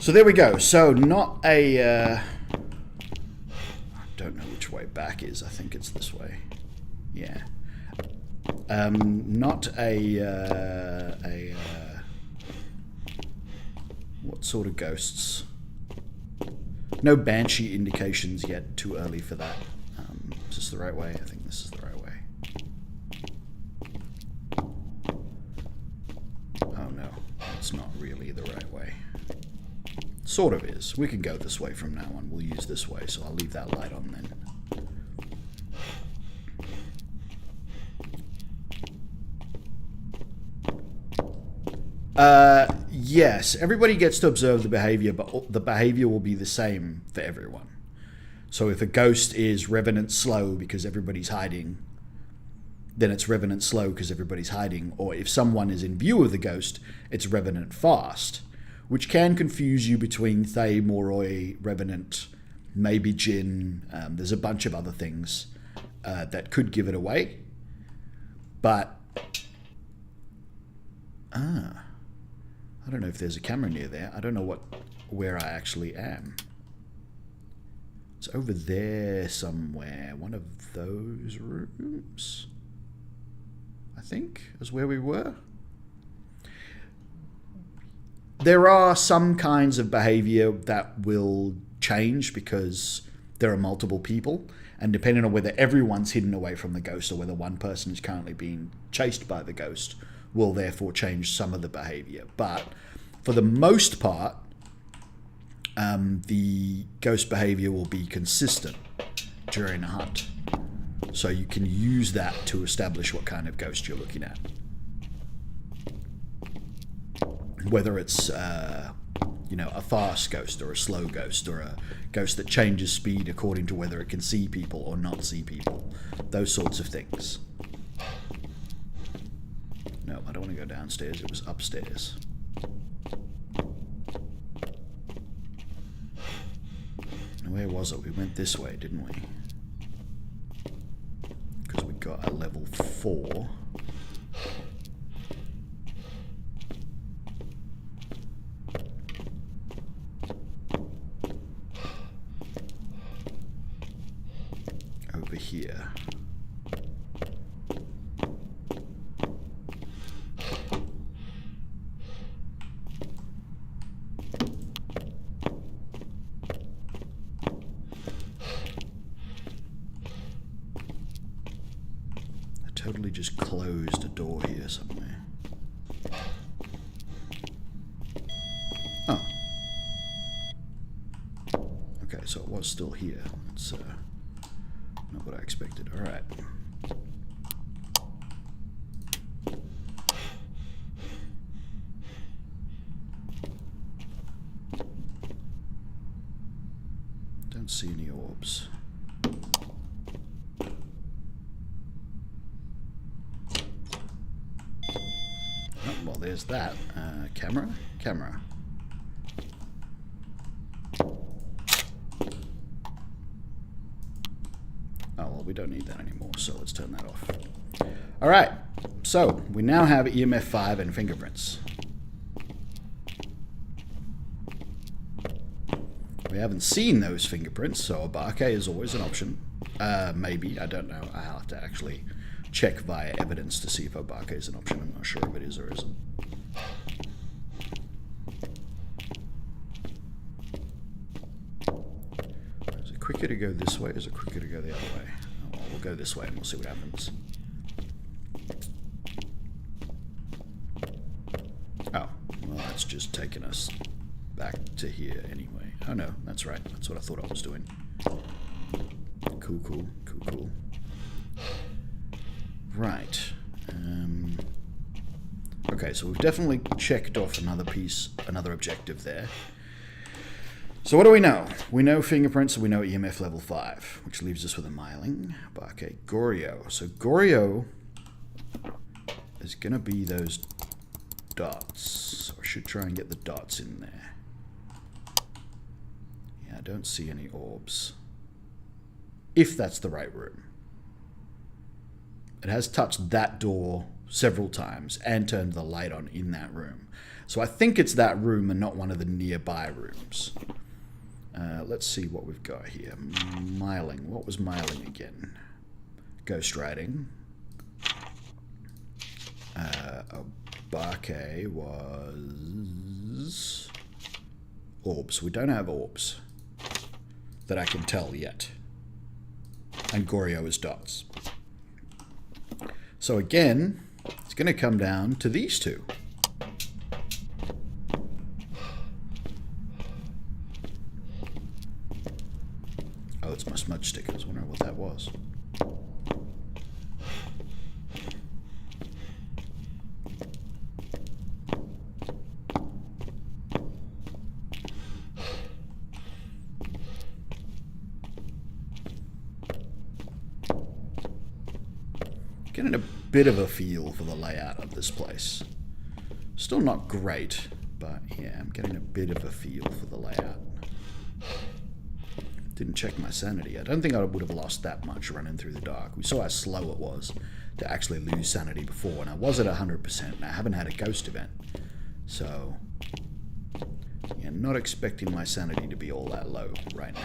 Speaker 1: So there we go. So not a... I don't know which way back is. I think it's this way. Yeah. Not a what sort of ghosts? No banshee indications yet. Too early for that. Is this the right way? I think this is the right way. Oh no, it's not really the right way. Sort of is. We can go this way from now on. We'll use this way, so I'll leave that light on then. Yes, everybody gets to observe the behavior, but the behavior will be the same for everyone. So if a ghost is revenant slow because everybody's hiding, then it's revenant slow because everybody's hiding. Or if someone is in view of the ghost, it's revenant fast, which can confuse you between Thay, Moroi, revenant, maybe Jinn. There's a bunch of other things that could give it away. But... I don't know if there's a camera near there. I don't know where I actually am. It's over there somewhere. One of those rooms, I think, is where we were. There are some kinds of behavior that will change because there are multiple people, and depending on whether everyone's hidden away from the ghost or whether one person is currently being chased by the ghost, will therefore change some of the behavior. But for the most part, the ghost behavior will be consistent during a hunt. So you can use that to establish what kind of ghost you're looking at. Whether it's a fast ghost or a slow ghost or a ghost that changes speed according to whether it can see people or not see people. Those sorts of things. No, I don't want to go downstairs. It was upstairs. Where was it? We went this way, didn't we? Because we got a level 4. Over here. Totally just closed a door here somewhere. Oh. Okay, so it was still here. That's not what I expected. Alright. Don't see any orbs. Well, there's that. Camera? Camera. Oh, well, we don't need that anymore, so let's turn that off. Alright, so we now have EMF 5 and fingerprints. We haven't seen those fingerprints, so a Barke is always an option. Maybe, I don't know. I'll have to actually check via evidence to see if Obake is an option. I'm not sure if it is or isn't. Is it quicker to go this way or is it quicker to go the other way? Oh, well, we'll go this way and we'll see what happens. Oh, well, that's just taking us back to here anyway. Oh no, that's right. That's what I thought I was doing. Cool, cool, cool, cool. Right. Okay, so we've definitely checked off another objective there. So what do we know? We know fingerprints, and we know EMF level 5, which leaves us with a myling. But okay, Goryo. So Goryo is going to be those dots. So I should try and get the dots in there. Yeah, I don't see any orbs. If that's the right room. It has touched that door several times and turned the light on in that room. So I think it's that room and not one of the nearby rooms. Let's see what we've got here. Myling. What was myling again? Ghost writing. Obake was orbs. We don't have orbs that I can tell yet. And Goryo is dots. So again, it's going to come down to these two. Oh, it's my smudge stick. I was wondering what that was. Getting a bit of a feel for the layout of this place. Still not great, but yeah, I'm getting a bit of a feel for the layout. Didn't check my sanity. I don't think I would have lost that much running through the dark. We saw how slow it was to actually lose sanity before, and I was at 100%, and I haven't had a ghost event. So, yeah, not expecting my sanity to be all that low right now.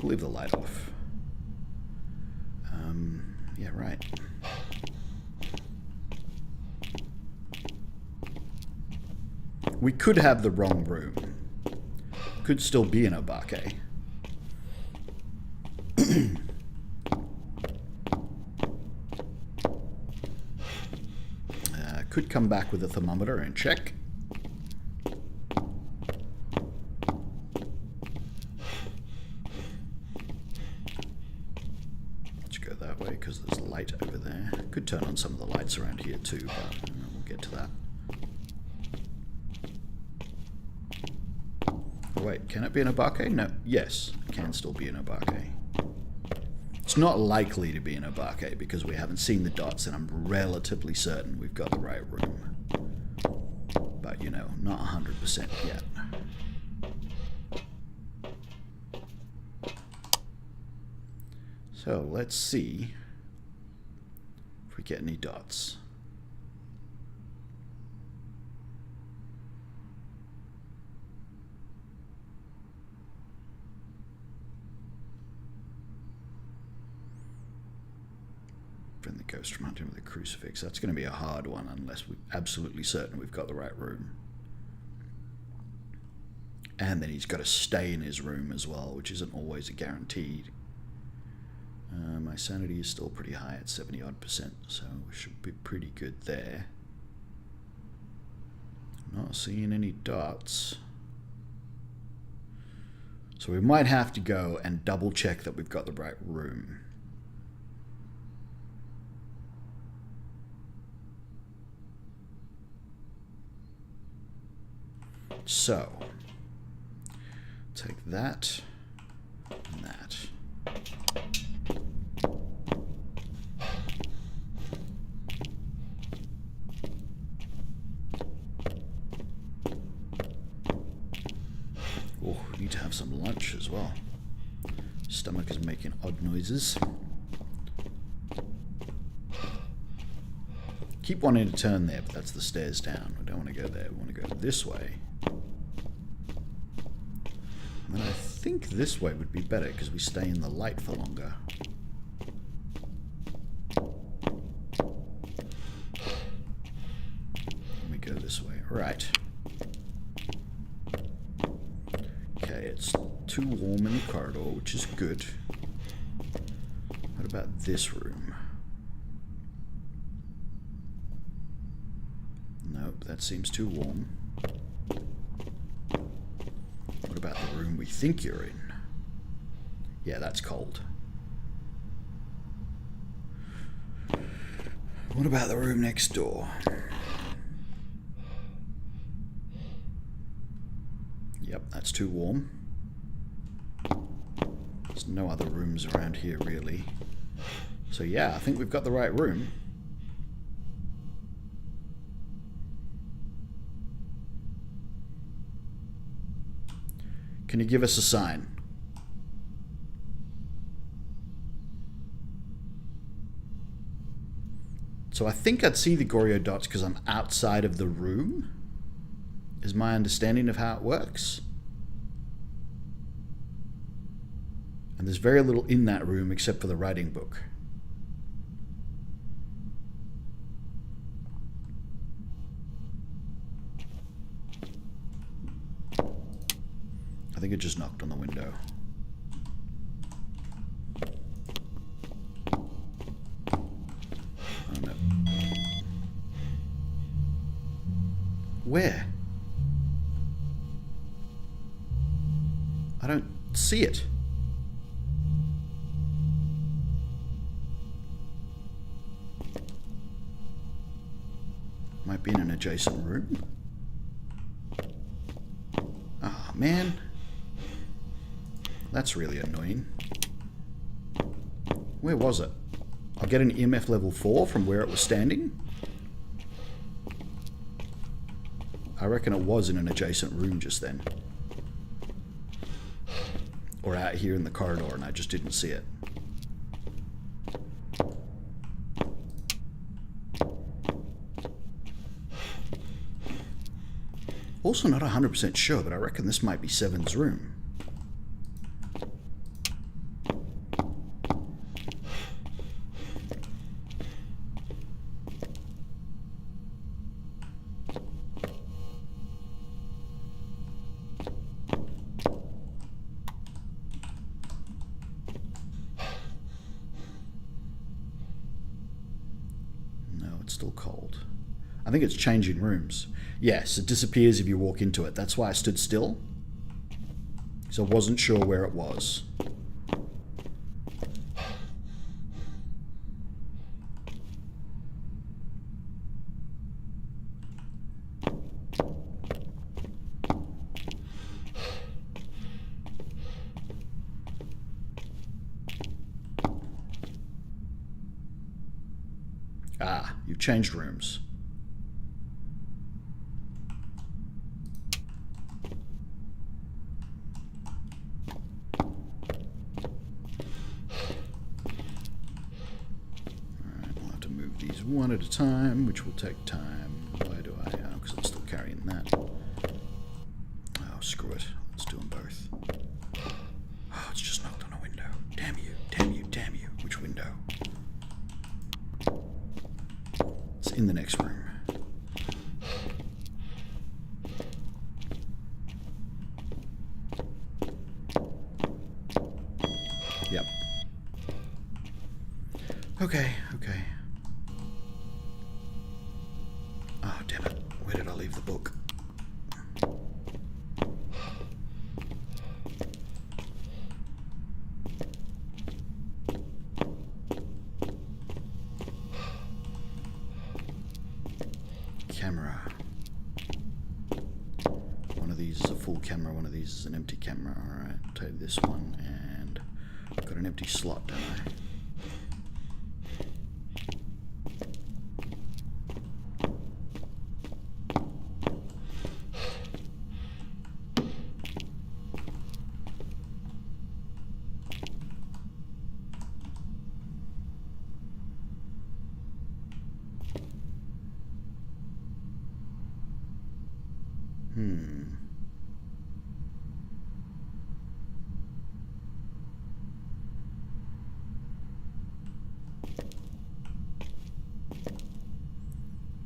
Speaker 1: We'll leave the light off. Yeah, right. We could have the wrong room. Could still be an Obake. Could come back with a thermometer and check. Let's go that way because there's light over there. Could turn on some of the lights around here too, but we'll get to that. Wait, can it be an Obake? No. Yes, it can still be an Obake. It's not likely to be an Obake because we haven't seen the dots and I'm relatively certain we've got the right room. But, you know, not 100% yet. So, let's see if we get any dots. Bring the ghost from hunting with a crucifix. That's going to be a hard one unless we're absolutely certain we've got the right room. And then he's got to stay in his room as well, which isn't always a guaranteed. My sanity is still pretty high at 70-odd%, so we should be pretty good there. Not seeing any dots. So we might have to go and double check that we've got the right room. So, take that and that. Oh, we need to have some lunch as well. Stomach is making odd noises. Keep wanting to turn there, but that's the stairs down. We don't want to go there. We want to go this way. And I think this way would be better because we stay in the light for longer. Let me go this way. Right. Okay, it's too warm in the corridor, which is good. What about this room? Nope, that seems too warm. we think you're in. Yeah, that's cold. What about the room next door? Yep, that's too warm. There's no other rooms around here, really. So yeah, I think we've got the right room. Can you give us a sign? So I think I'd see the Goryo dots because I'm outside of the room, is my understanding of how it works. And there's very little in that room except for the writing book. I think it just knocked on the window. Oh no. Where? I don't see it. Might be in an adjacent room. Ah, man. That's really annoying. Where was it? I'll get an EMF level 4 from where it was standing. I reckon it was in an adjacent room just then. Or out here in the corridor and I just didn't see it. Also not 100% sure, but I reckon this might be Seven's room. Still cold. I think it's changing rooms. Yes, it disappears if you walk into it. That's why I stood still. So I wasn't sure where it was. Ah, you've changed rooms. Alright, we'll have to move these one at a time, which will take time. Why do I? Oh, because I'm still carrying that. Oh, screw it. Let's do them both. Oh, it's just knocked on a window. Damn you, damn you, damn you. Which window? In the next room. Yep. Okay, okay. Oh, damn it. Where did I leave the book? Camera. One of these is a full camera, one of these is an empty camera. Alright, take this one and I've got an empty slot, don't I?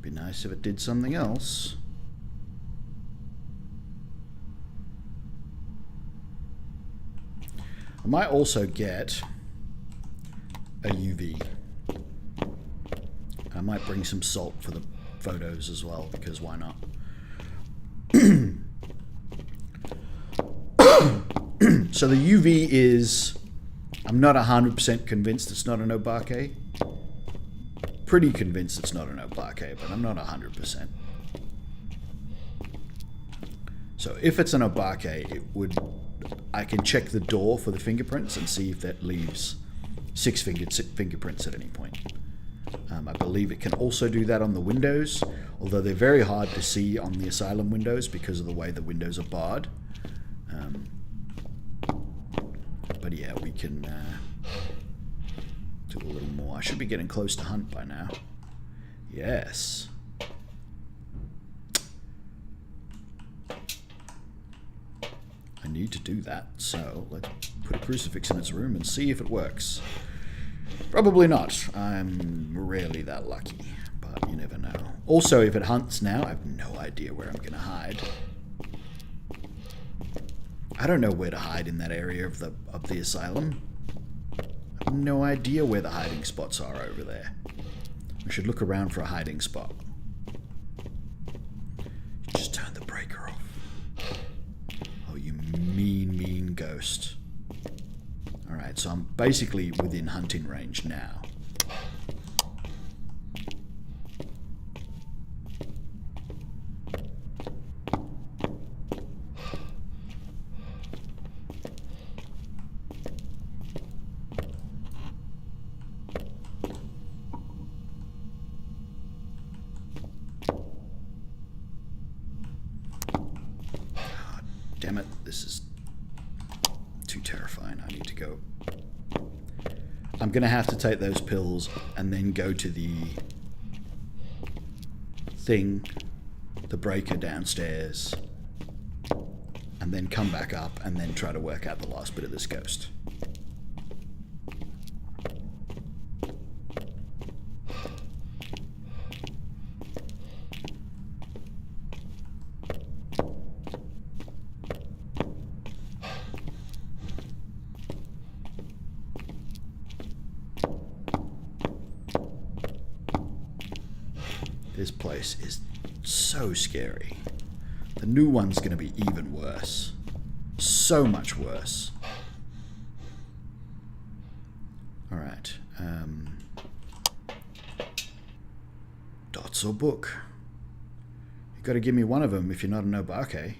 Speaker 1: Be nice if it did something else. I might also get a UV. I might bring some salt for the photos as well, because why not? So the UV is... I'm not 100% convinced it's not an Obake. Pretty convinced it's not an Obake, but I'm not 100%. So if it's an Obake, it would... I can check the door for the fingerprints and see if that leaves 6 fingerprints at any point. I believe it can also do that on the windows, although they're very hard to see on the asylum windows because of the way the windows are barred. But yeah, we can do a little more. I should be getting close to hunt by now. Yes. I need to do that, so let's put a crucifix in its room and see if it works. Probably not. I'm rarely that lucky, but you never know. Also, if it hunts now, I have no idea where I'm going to hide. I don't know where to hide in that area of the asylum. I have no idea where the hiding spots are over there. I should look around for a hiding spot. Just turn the breaker off. Oh, you mean ghost. Alright, so I'm basically within hunting range now. Damn it, this is too terrifying. I need to go. I'm going to have to take those pills and then go to the thing, the breaker downstairs, and then come back up and then try to work out the last bit of this ghost. This place is so scary. The new one's going to be even worse. So much worse. Alright. Dots or book? You've got to give me one of them if you're not an Obake.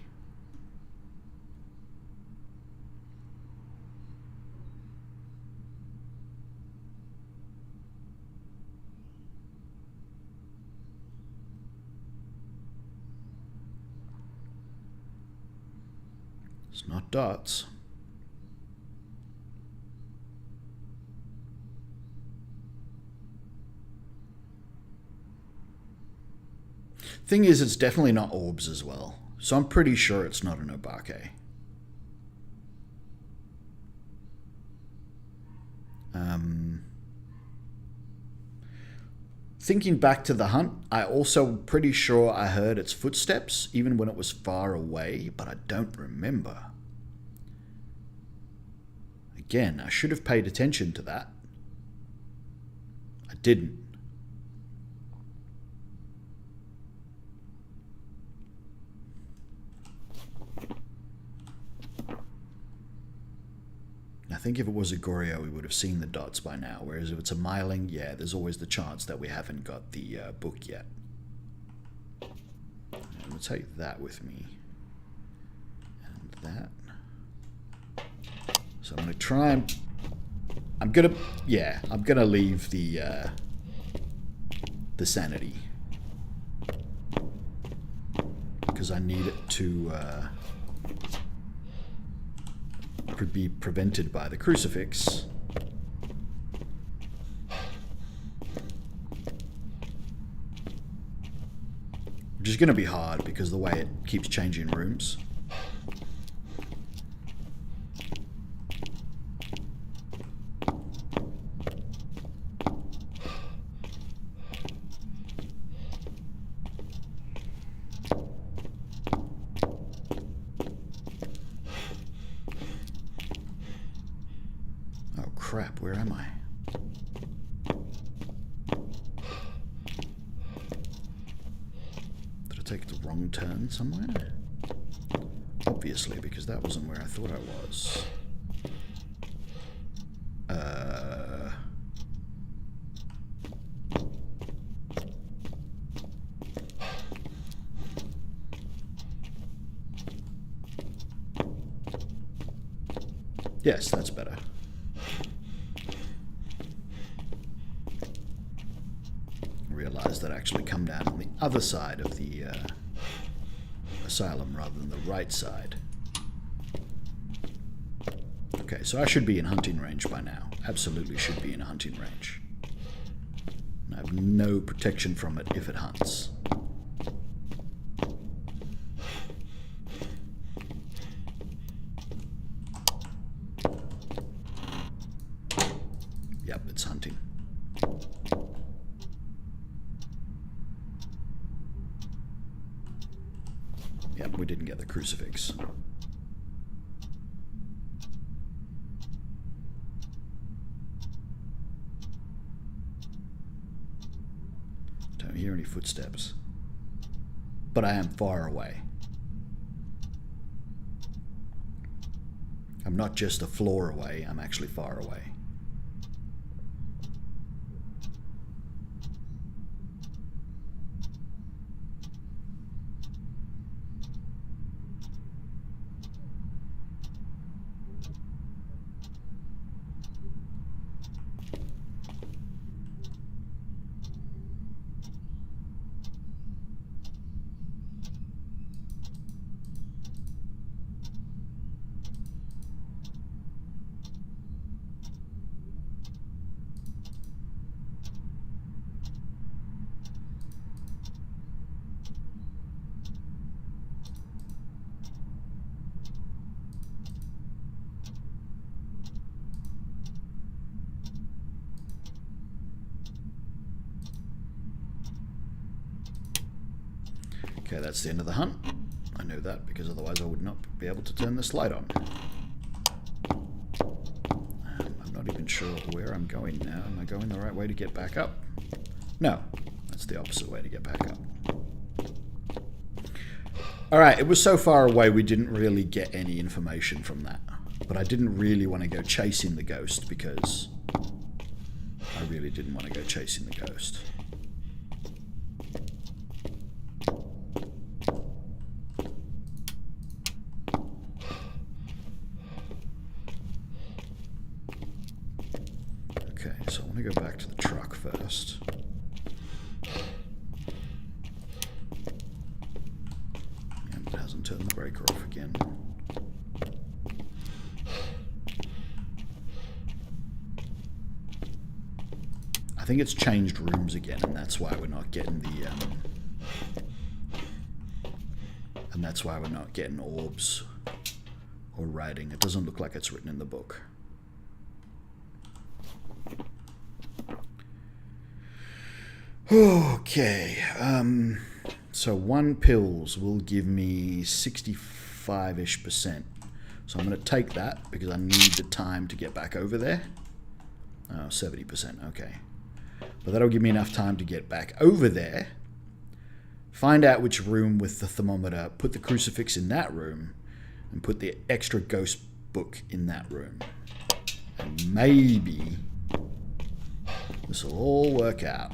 Speaker 1: It's not dots. Thing is, it's definitely not orbs as well. So I'm pretty sure it's not an Obake. Thinking back to the hunt, I also pretty sure I heard its footsteps, even when it was far away, but I don't remember. Again, I should have paid attention to that. I didn't. I think if it was a Goryo, we would have seen the dots by now, whereas if it's a Myling, yeah, there's always the chance that we haven't got the book yet. I'm going to take that with me. And that. So I'm going to try and... I'm going to leave the sanity. Because I need it to... could be prevented by the crucifix. Which is going to be hard because the way it keeps changing rooms. Crap, where am I? Did I take the wrong turn somewhere? Obviously, because that wasn't where I thought I was. Yes, that's better. Realize that I actually come down on the other side of the asylum rather than the right side. Okay, so I should be in hunting range by now. Absolutely should be in a hunting range. And I have no protection from it if it hunts. Yep, it's hunting. Yep, we didn't get the crucifix. Don't hear any footsteps. But I am far away. I'm not just a floor away, I'm actually far away. Okay, that's the end of the hunt. I know that because otherwise I would not be able to turn this light on. I'm not even sure where I'm going now. Am I going the right way to get back up? No, that's the opposite way to get back up. Alright, it was so far away we didn't really get any information from that. But I didn't really want to go chasing the ghost because I really didn't want to go chasing the ghost. Okay, so I want to go back to the truck first. And it hasn't turned the breaker off again. I think it's changed rooms again, and that's why we're not getting the and that's why we're not getting orbs or writing. It doesn't look like it's written in the book. Okay, so 1 pills will give me 65-ish%. So I'm going to take that because I need the time to get back over there. Oh, 70%, okay. But that'll give me enough time to get back over there, find out which room with the thermometer, put the crucifix in that room, and put the extra ghost book in that room. And maybe this will all work out.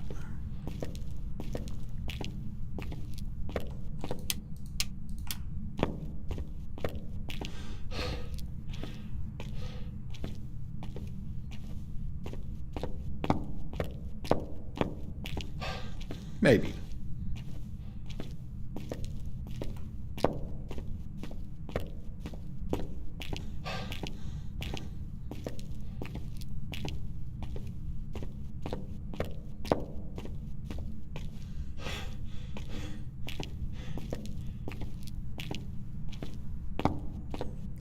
Speaker 1: Maybe.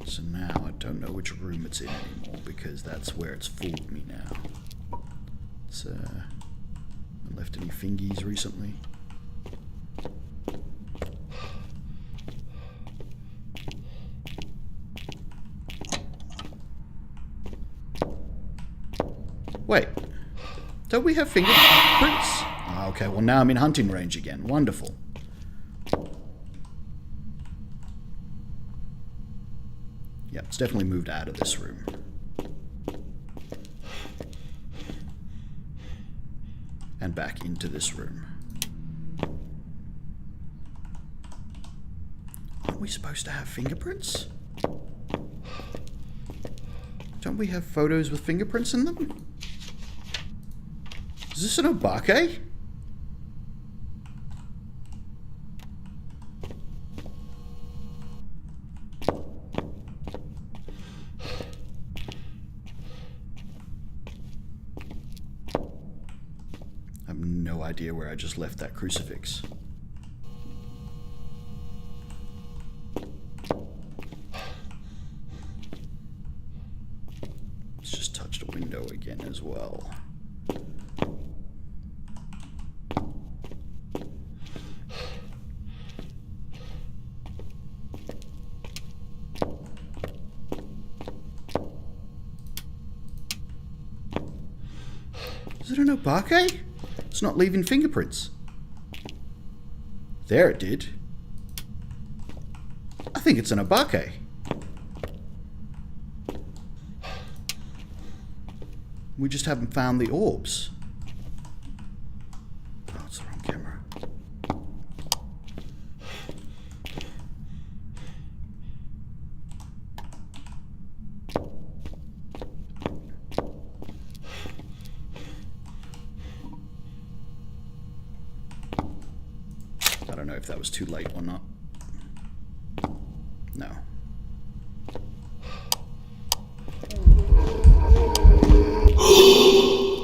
Speaker 1: So now I don't know which room it's in anymore because that's where it's fooled me now. It's left any fingies recently? Wait, don't we have fingerprints? Oh, okay, well now I'm in hunting range again. Wonderful. Yeah, it's definitely moved out of this room. and back into this room. Aren't we supposed to have fingerprints? Don't we have photos with fingerprints in them? Is this an obake? I have no idea where I just left that crucifix. It's just touched a window again as well. Is it an obake? It's not leaving fingerprints. There it did. I think it's an obake. We just haven't found the orbs. Oh, it's the wrong camera. I don't know if that was too late or not. No.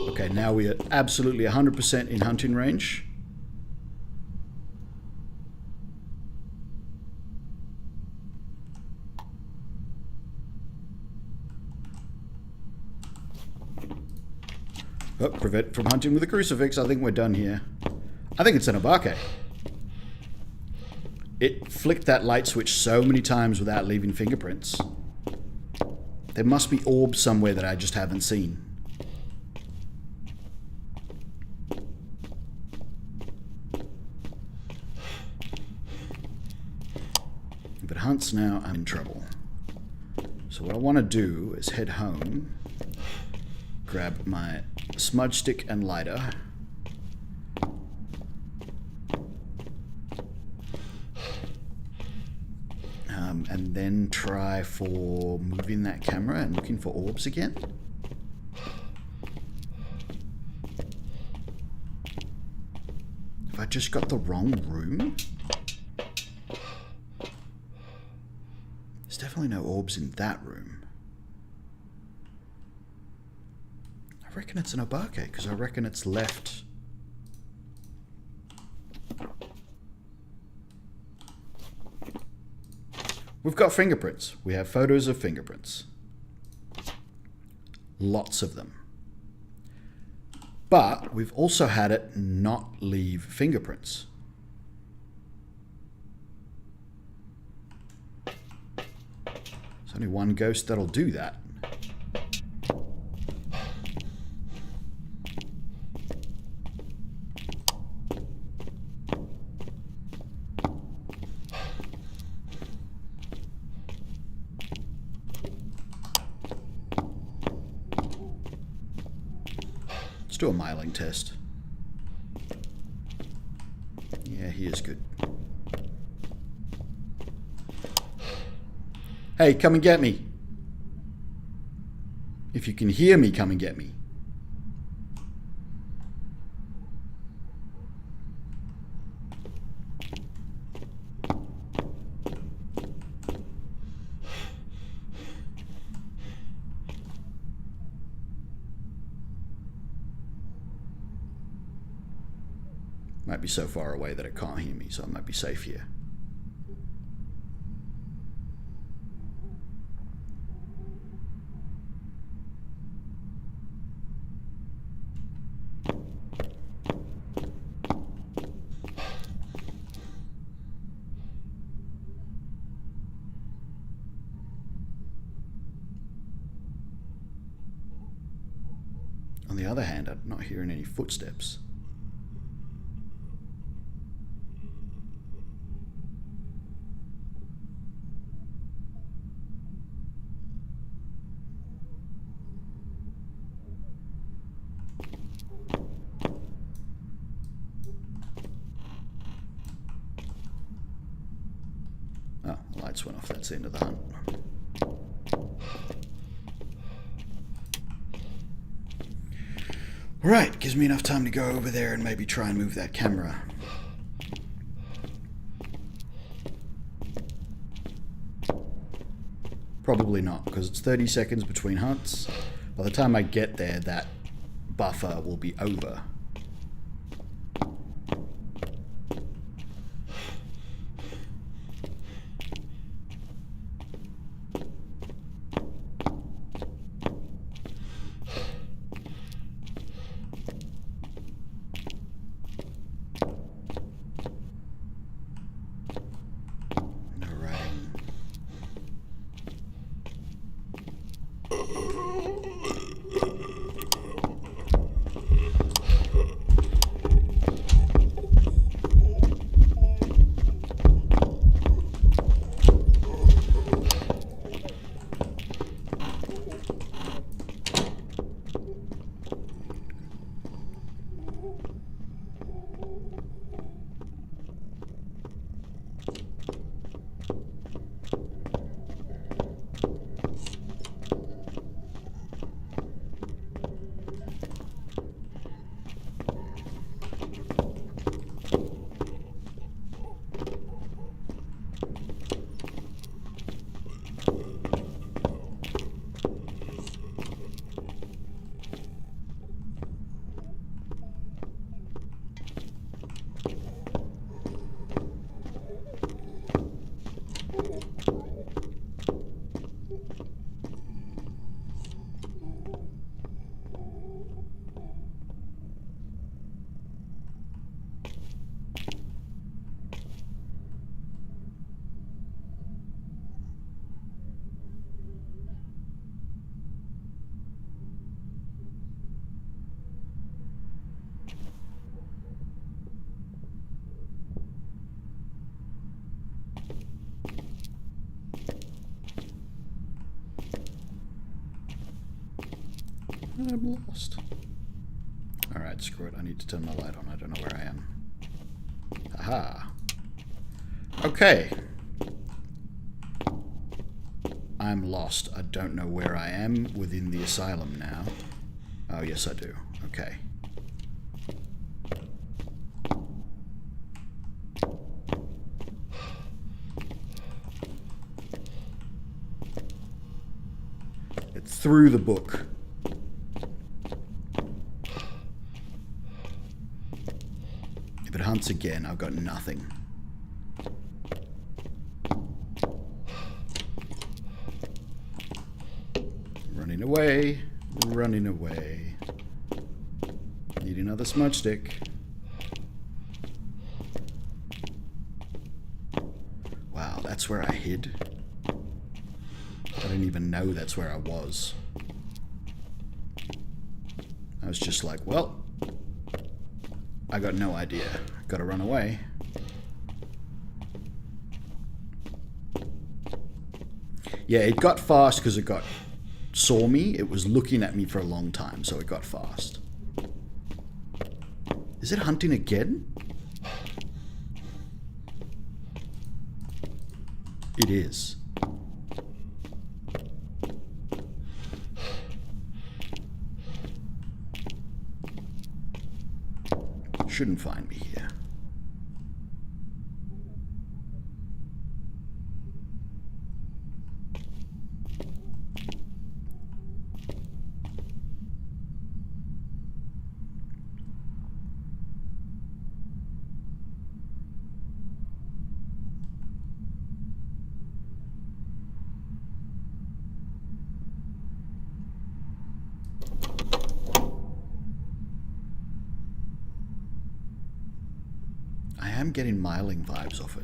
Speaker 1: Okay, now we are absolutely 100% in hunting range. Oh, prevent from hunting with a crucifix. I think we're done here. I think it's an obake. It flicked that light switch so many times without leaving fingerprints. There must be orbs somewhere that I just haven't seen. If it hunts now, I'm in trouble. So what I want to do is head home, grab my smudge stick and lighter, and then try for moving that camera and looking for orbs again. Have I just got the wrong room? There's definitely no orbs in that room. I reckon it's an obake, because I reckon it's left. We've got fingerprints. We have photos of fingerprints. Lots of them. But we've also had it not leave fingerprints. There's only one ghost that'll do that. Let's do a miling test. Yeah, he is good. Hey, come and get me. If you can hear me, come and get me. Might be so far away that it can't hear me, so I might be safe here. On the other hand, I'm not hearing any footsteps. That's the end of the hunt. Right, gives me enough time to go over there and maybe try and move that camera. Probably not, because it's 30 seconds between hunts. By the time I get there, that buffer will be over. I'm lost. Alright, screw it. I need to turn my light on. I don't know where I am. Aha. Okay. I'm lost. I don't know where I am within the asylum now. Oh, yes, I do. Okay. It's through the book. If it hunts again, I've got nothing. Running away, running away. Need another smudge stick. Wow, that's where I hid. I didn't even know that's where I was. I was just like, well, I got no idea. Gotta run away. Yeah, it got fast because it saw me. It was looking at me for a long time, so it got fast. Is it hunting again? It is. Shouldn't find me here. I'm getting Myling vibes off it.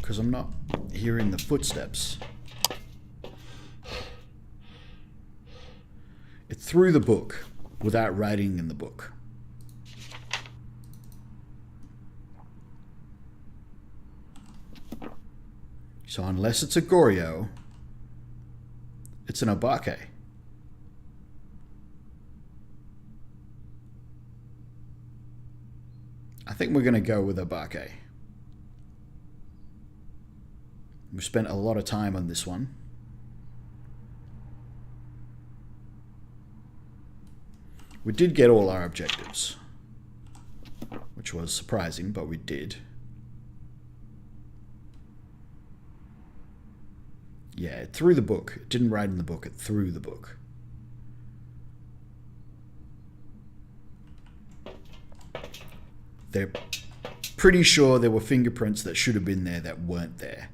Speaker 1: because I'm not hearing the footsteps. It threw the book without writing in the book. So unless it's a Goryo, it's an Obake. I think we're going to go with Obake. We've spent a lot of time on this one. We did get all our objectives, which was surprising, but we did. Yeah, it threw the book. It didn't write in the book, it threw the book. They're pretty sure there were fingerprints that should have been there that weren't there.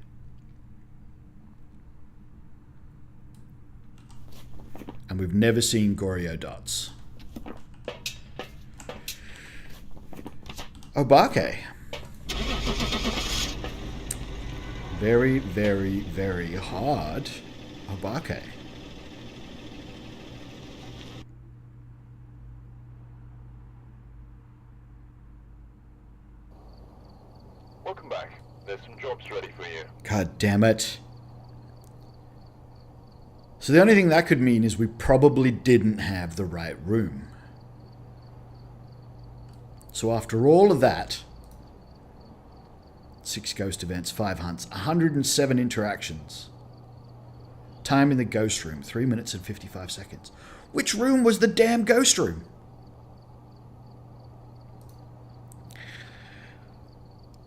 Speaker 1: And we've never seen Goryo dots. Obake. Very, very, very hard. Obake.
Speaker 2: Welcome back. There's some jobs ready for you.
Speaker 1: God damn it. So the only thing that could mean is we probably didn't have the right room. So after all of that, 6 ghost events, 5 hunts, 107 interactions. Time in the ghost room, 3 minutes and 55 seconds. Which room was the damn ghost room?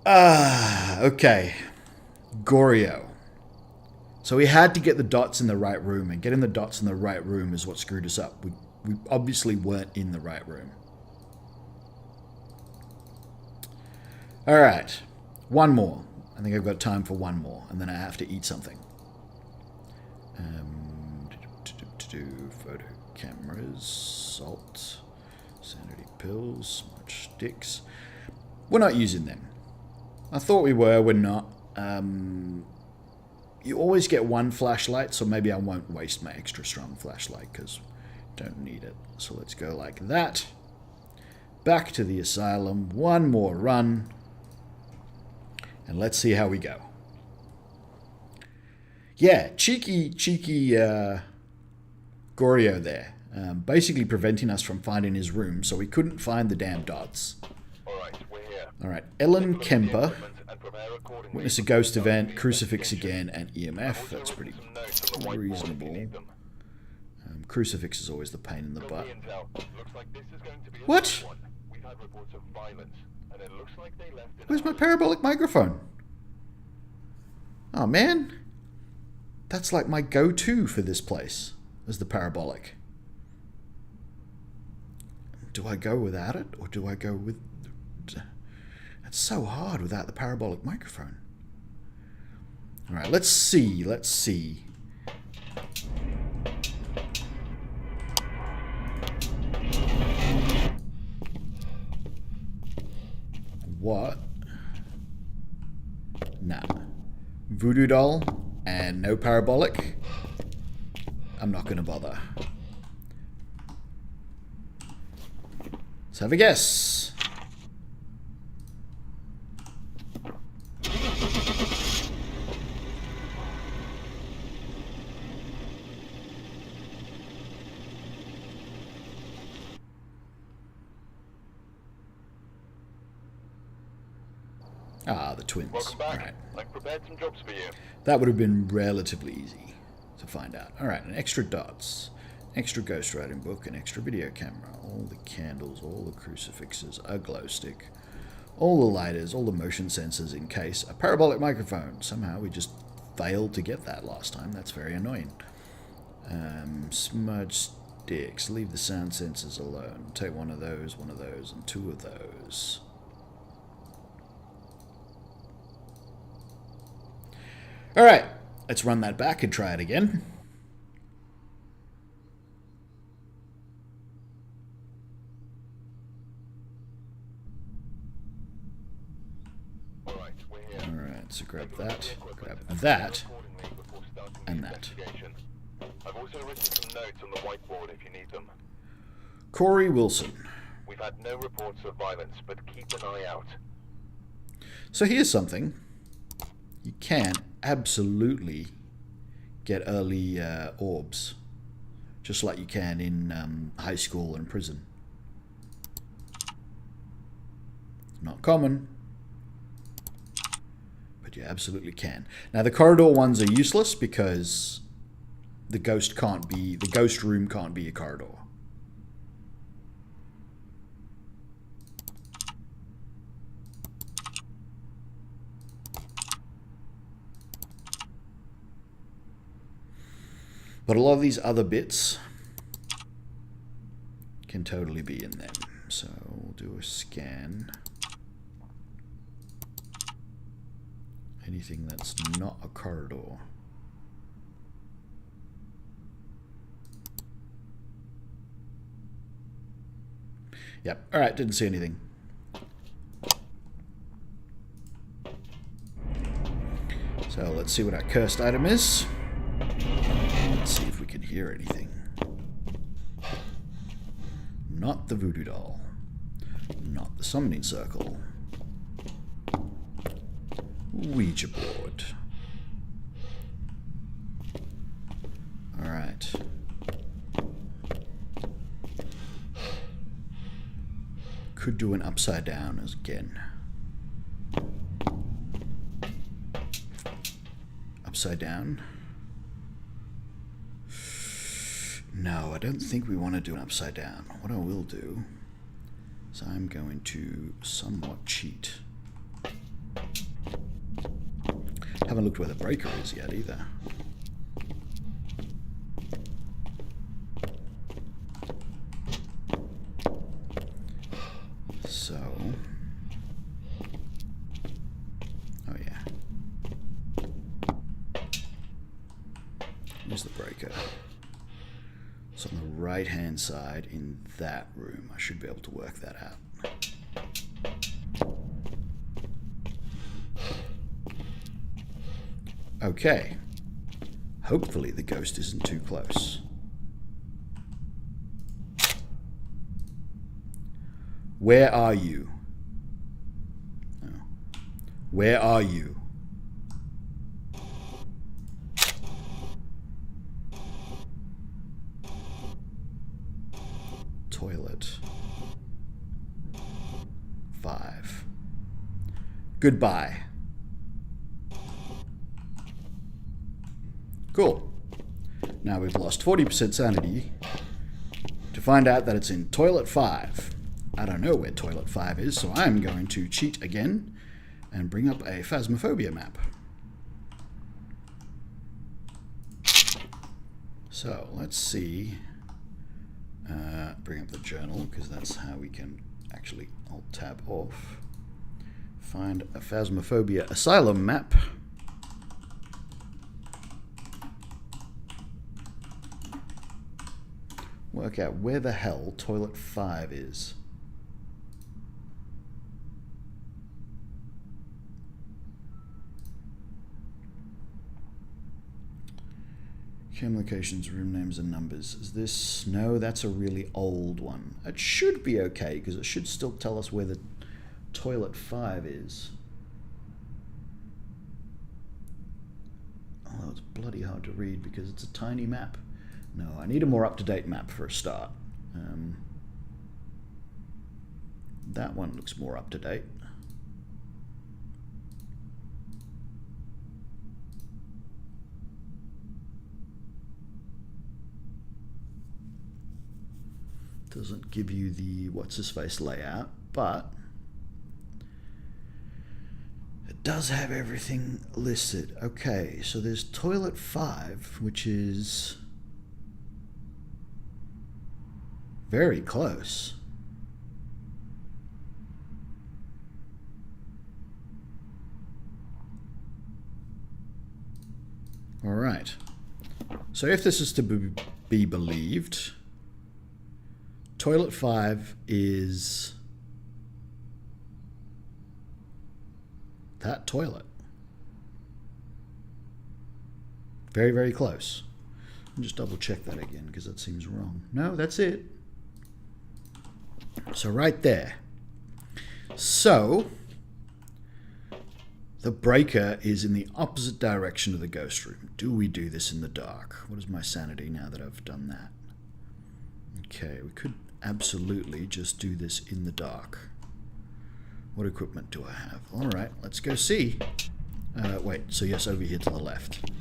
Speaker 1: Okay. Goryo. So we had to get the dots in the right room, and getting the dots in the right room is what screwed us up. We obviously weren't in the right room. Alright. One more. I think I've got time for one more, and then I have to eat something. Photo cameras, salt, sanity pills, smudge sticks. We're not using them. I thought we were, we're not. You always get one flashlight, so maybe I won't waste my extra strong flashlight because I don't need it. So let's go like that. Back to the asylum, one more run. And let's see how we go. Yeah, cheeky Goryo there. Basically preventing us from finding his room, so we couldn't find the damn dots.
Speaker 2: Alright, we're here.
Speaker 1: Alright, Ellen Kemper. Witness a ghost event, crucifix again, and EMF. That's pretty reasonable. Crucifix is always the pain in the butt. What? Where's my parabolic microphone? Oh man. That's like my go-to for this place, is the parabolic. Do I go without it, or do I go with... It's so hard without the parabolic microphone. Alright, let's see. What? Nah. Voodoo doll and no parabolic. I'm not gonna bother. Let's have a guess. Ah, the twins.
Speaker 2: Welcome back.
Speaker 1: All right.
Speaker 2: I've prepared some jobs for you.
Speaker 1: That would have been relatively easy to find out. Alright, an extra dots, extra ghostwriting book, an extra video camera, all the candles, all the crucifixes, a glow stick, all the lighters, all the motion sensors in case, a parabolic microphone. Somehow we just failed to get that last time. That's very annoying. Smudge sticks. Leave the sound sensors alone. Take one of those, and 2 of those. Alright, let's run that back and try it again. Alright, So grab that, and that.
Speaker 2: I've also written some notes on the whiteboard if you need them.
Speaker 1: Corey Wilson.
Speaker 2: We've had no reports of violence, but keep an eye out.
Speaker 1: So here's something. You can absolutely get early orbs, just like you can in high school and prison. Not common, but you absolutely can. Now the corridor ones are useless because the ghost room can't be a corridor. But a lot of these other bits can totally be in them. So we'll do a scan. Anything that's not a corridor. Yep, alright, didn't see anything. So let's see what our cursed item is. Let's see if we can hear anything. Not the voodoo doll. Not the summoning circle. Ouija board. Alright. Could do an upside down again. Upside down. No, I don't think we want to do an upside down. What I will do is I'm going to somewhat cheat. Haven't looked where the breaker is yet either. So, oh yeah. Here's the breaker. It's on the right hand side in that room. I should be able to work that out. Okay. Hopefully the ghost isn't too close. Where are you? Oh. Where are you? Toilet. 5. Goodbye. Cool. Now we've lost 40% sanity to find out that it's in toilet 5. I don't know where toilet 5 is, so I'm going to cheat again and bring up a Phasmophobia map. So let's see. Bring up the journal, because that's how we can actually Alt-tab off. Find a Phasmophobia asylum map. Work out where the hell toilet 5 is. Cam locations, room names, and numbers. Is this? No, that's a really old one. It should be okay, because it should still tell us where the toilet 5 is. Although it's bloody hard to read because it's a tiny map. No, I need a more up-to-date map for a start. That one looks more up-to-date. Doesn't give you the what's-his-face layout, but it does have everything listed. Okay, so there's toilet 5, which is very close. All right. So if this is to be believed, toilet 5 is that toilet. Very, very close. I'll just double check that again because that seems wrong. No, that's it. So right there. So the breaker is in the opposite direction of the ghost room. Do we do this in the dark? What is my sanity now that I've done that? Okay, we could absolutely just do this in the dark. What equipment do I have? Alright, let's go see. Wait, so yes, over here to the left.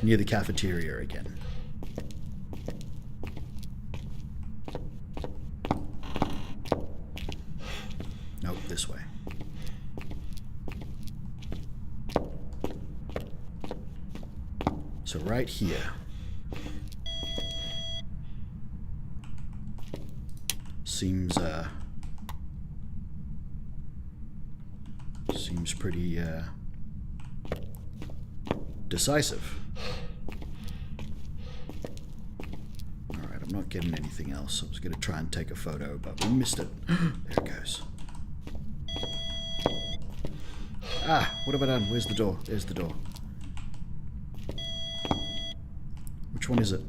Speaker 1: Near the cafeteria again. Nope, this way. So right here. Seems pretty decisive. Alright, I'm not getting anything else. I was going to try and take a photo, but we missed it. There it goes. Ah, what have I done? Where's the door? There's the door. Which one is it?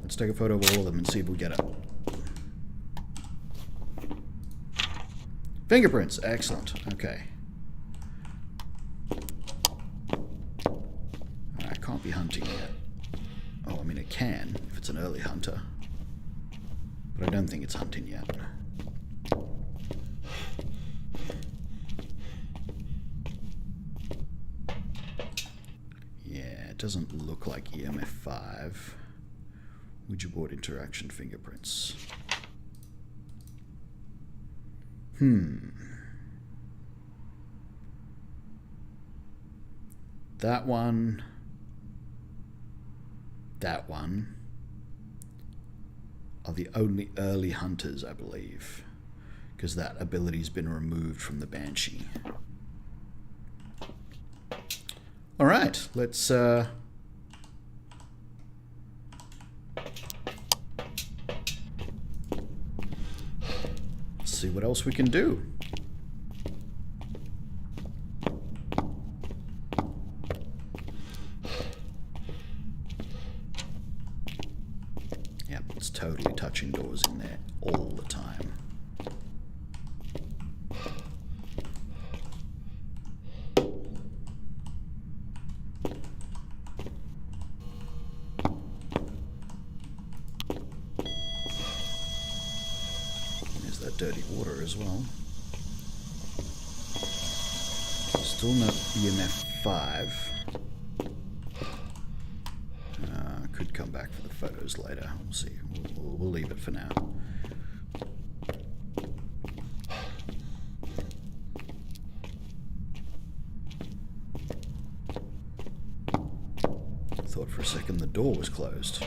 Speaker 1: Let's take a photo of all of them and see if we get it. Fingerprints. Excellent. Okay. I can't be hunting yet. Oh, I mean it can if it's an early hunter. But I don't think it's hunting yet. Yeah, it doesn't look like EMF 5. Ouija board interaction fingerprints. That one are the only early hunters, I believe, because that ability's been removed from the Banshee. All right, let's see what else we can do. Yep, it's totally touching doors in there all the time. Dirty water as well. Still no EMF 5. Could come back for the photos later. We'll see. We'll leave it for now. Thought for a second the door was closed.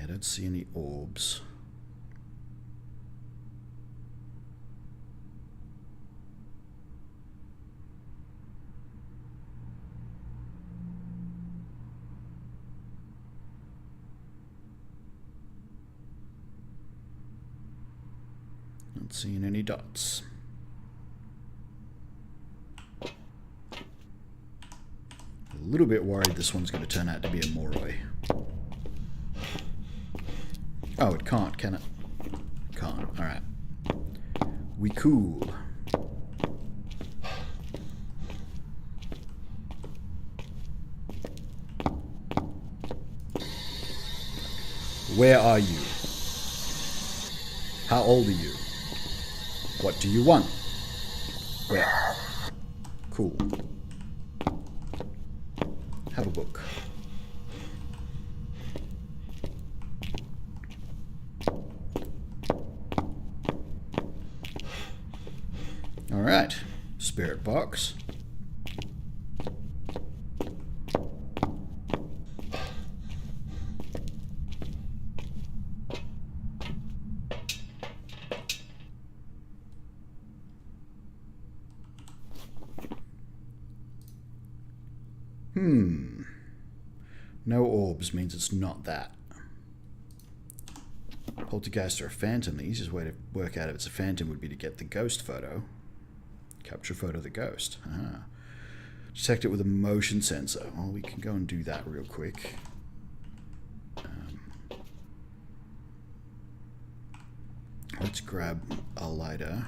Speaker 1: Don't see any orbs. Not seeing any dots. A little bit worried this one's going to turn out to be a Moroi. Oh, it can't, can it? Can't. Alright. We cool. Where are you? How old are you? What do you want? Where? Cool. Have a book. Alright, spirit box. No orbs means it's not that. Poltergeist or a phantom. The easiest way to work out if it's a phantom would be to get the ghost photo. Capture a photo of the ghost. Detect it with a motion sensor. Well, we can go and do that real quick. Let's grab a lighter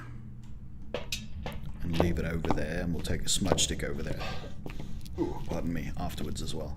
Speaker 1: and leave it over there, and we'll take a smudge stick over there. Ooh, pardon me, afterwards as well.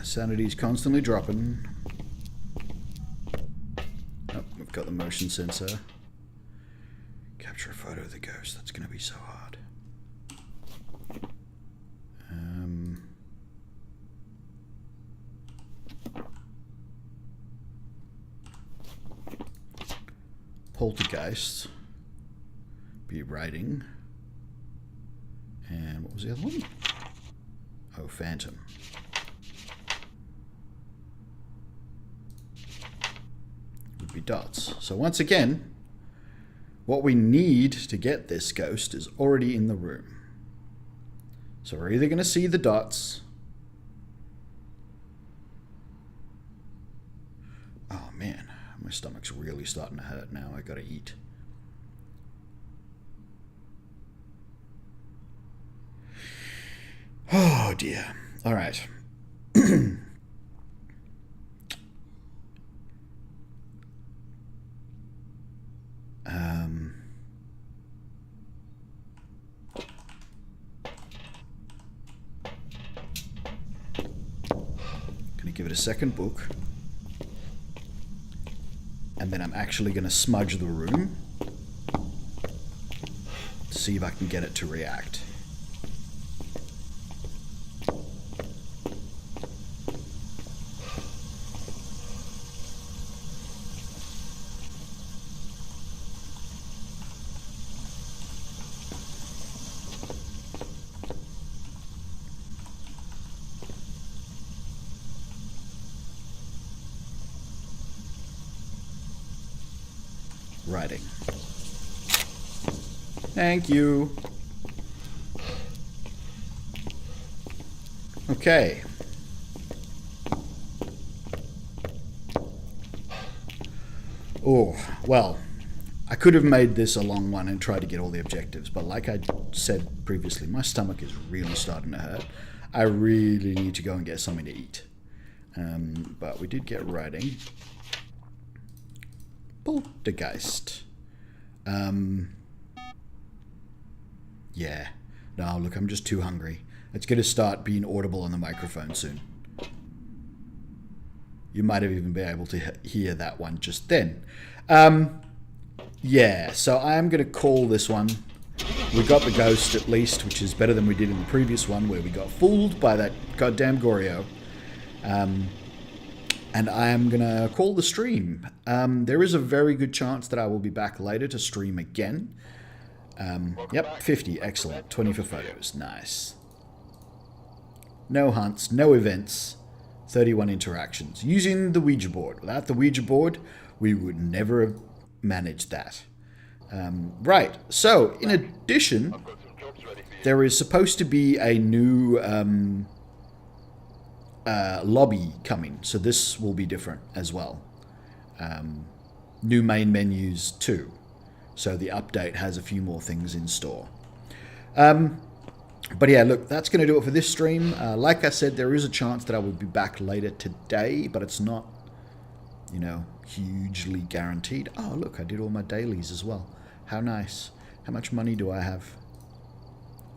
Speaker 1: Sanity's constantly dropping. Oh, we've got the motion sensor. Capture a photo of the ghost. That's going to be so hard. Poltergeist. Be writing. And what was the other one? Oh, Phantom. Be dots. So once again, what we need to get this ghost is already in the room. So we're either going to see the dots. Oh man, my stomach's really starting to hurt now. I gotta eat. Oh dear. All right. Gonna give it a second book, and then I'm actually gonna smudge the room to see if I can get it to react. Writing. Thank you. Okay. Oh, well, I could have made this a long one and tried to get all the objectives, but like I said previously, my stomach is really starting to hurt. I really need to go and get something to eat. But we did get writing. Poltergeist. Yeah. No, look, I'm just too hungry. It's going to start being audible on the microphone soon. You might have even been able to hear that one just then. Yeah, so I'm going to call this one. We got the ghost at least, which is better than we did in the previous one where we got fooled by that goddamn Goryo. And I am going to call the stream. There is a very good chance that I will be back later to stream again. Yep, 50, excellent. 20 for photos, nice. No hunts, no events, 31 interactions. Using the Ouija board. Without the Ouija board, we would never have managed that. Right, so in addition, there is supposed to be a new lobby coming, so this will be different as well. New main menus too, so the update has a few more things in store. But yeah, look, that's going to do it for this stream. Like I said, there is a chance that I will be back later today, but it's not, you know, hugely guaranteed. Oh, look, I did all my dailies as well. How nice. How much money do I have?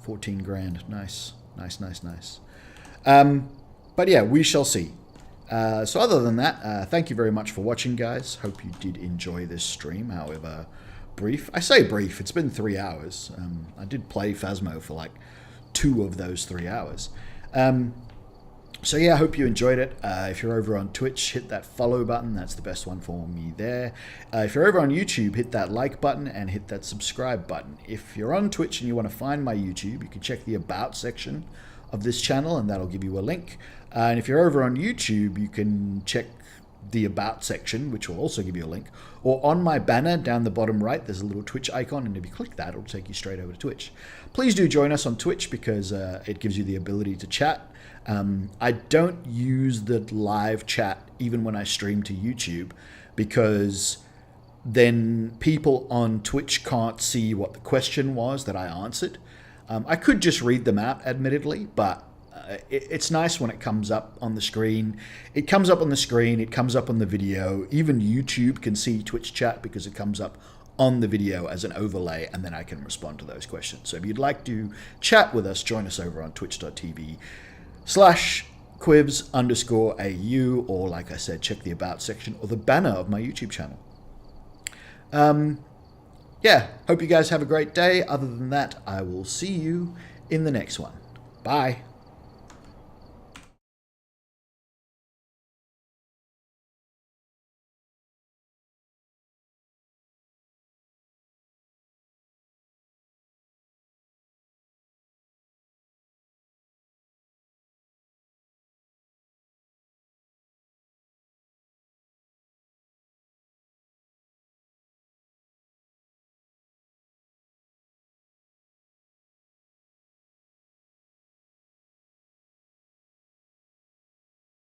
Speaker 1: 14 grand. Nice. Nice, nice, nice. But yeah, we shall see. So other than that, thank you very much for watching, guys. Hope you did enjoy this stream, however brief. I say brief, it's been 3 hours. I did play Phasmo for like 2 of those 3 hours. So yeah, I hope you enjoyed it. If you're over on Twitch, hit that follow button. That's the best one for me there. If you're over on YouTube, hit that like button and hit that subscribe button. If you're on Twitch and you want to find my YouTube, you can check the About section of this channel, and that'll give you a link. And if you're over on YouTube, you can check the About section, which will also give you a link. Or on my banner down the bottom right, there's a little Twitch icon, and if you click that, it'll take you straight over to Twitch. Please do join us on Twitch because it gives you the ability to chat. I don't use the live chat even when I stream to YouTube because then people on Twitch can't see what the question was that I answered. I could just read them out, admittedly, but it's nice when it comes up on the screen. It comes up on the screen, it comes up on the video. Even YouTube can see Twitch chat because it comes up on the video as an overlay, and then I can respond to those questions. So if you'd like to chat with us, join us over on twitch.tv/quivs_AU, or like I said, check the About section or the banner of my YouTube channel. Yeah, hope you guys have a great day. Other than that, I will see you in the next one. Bye.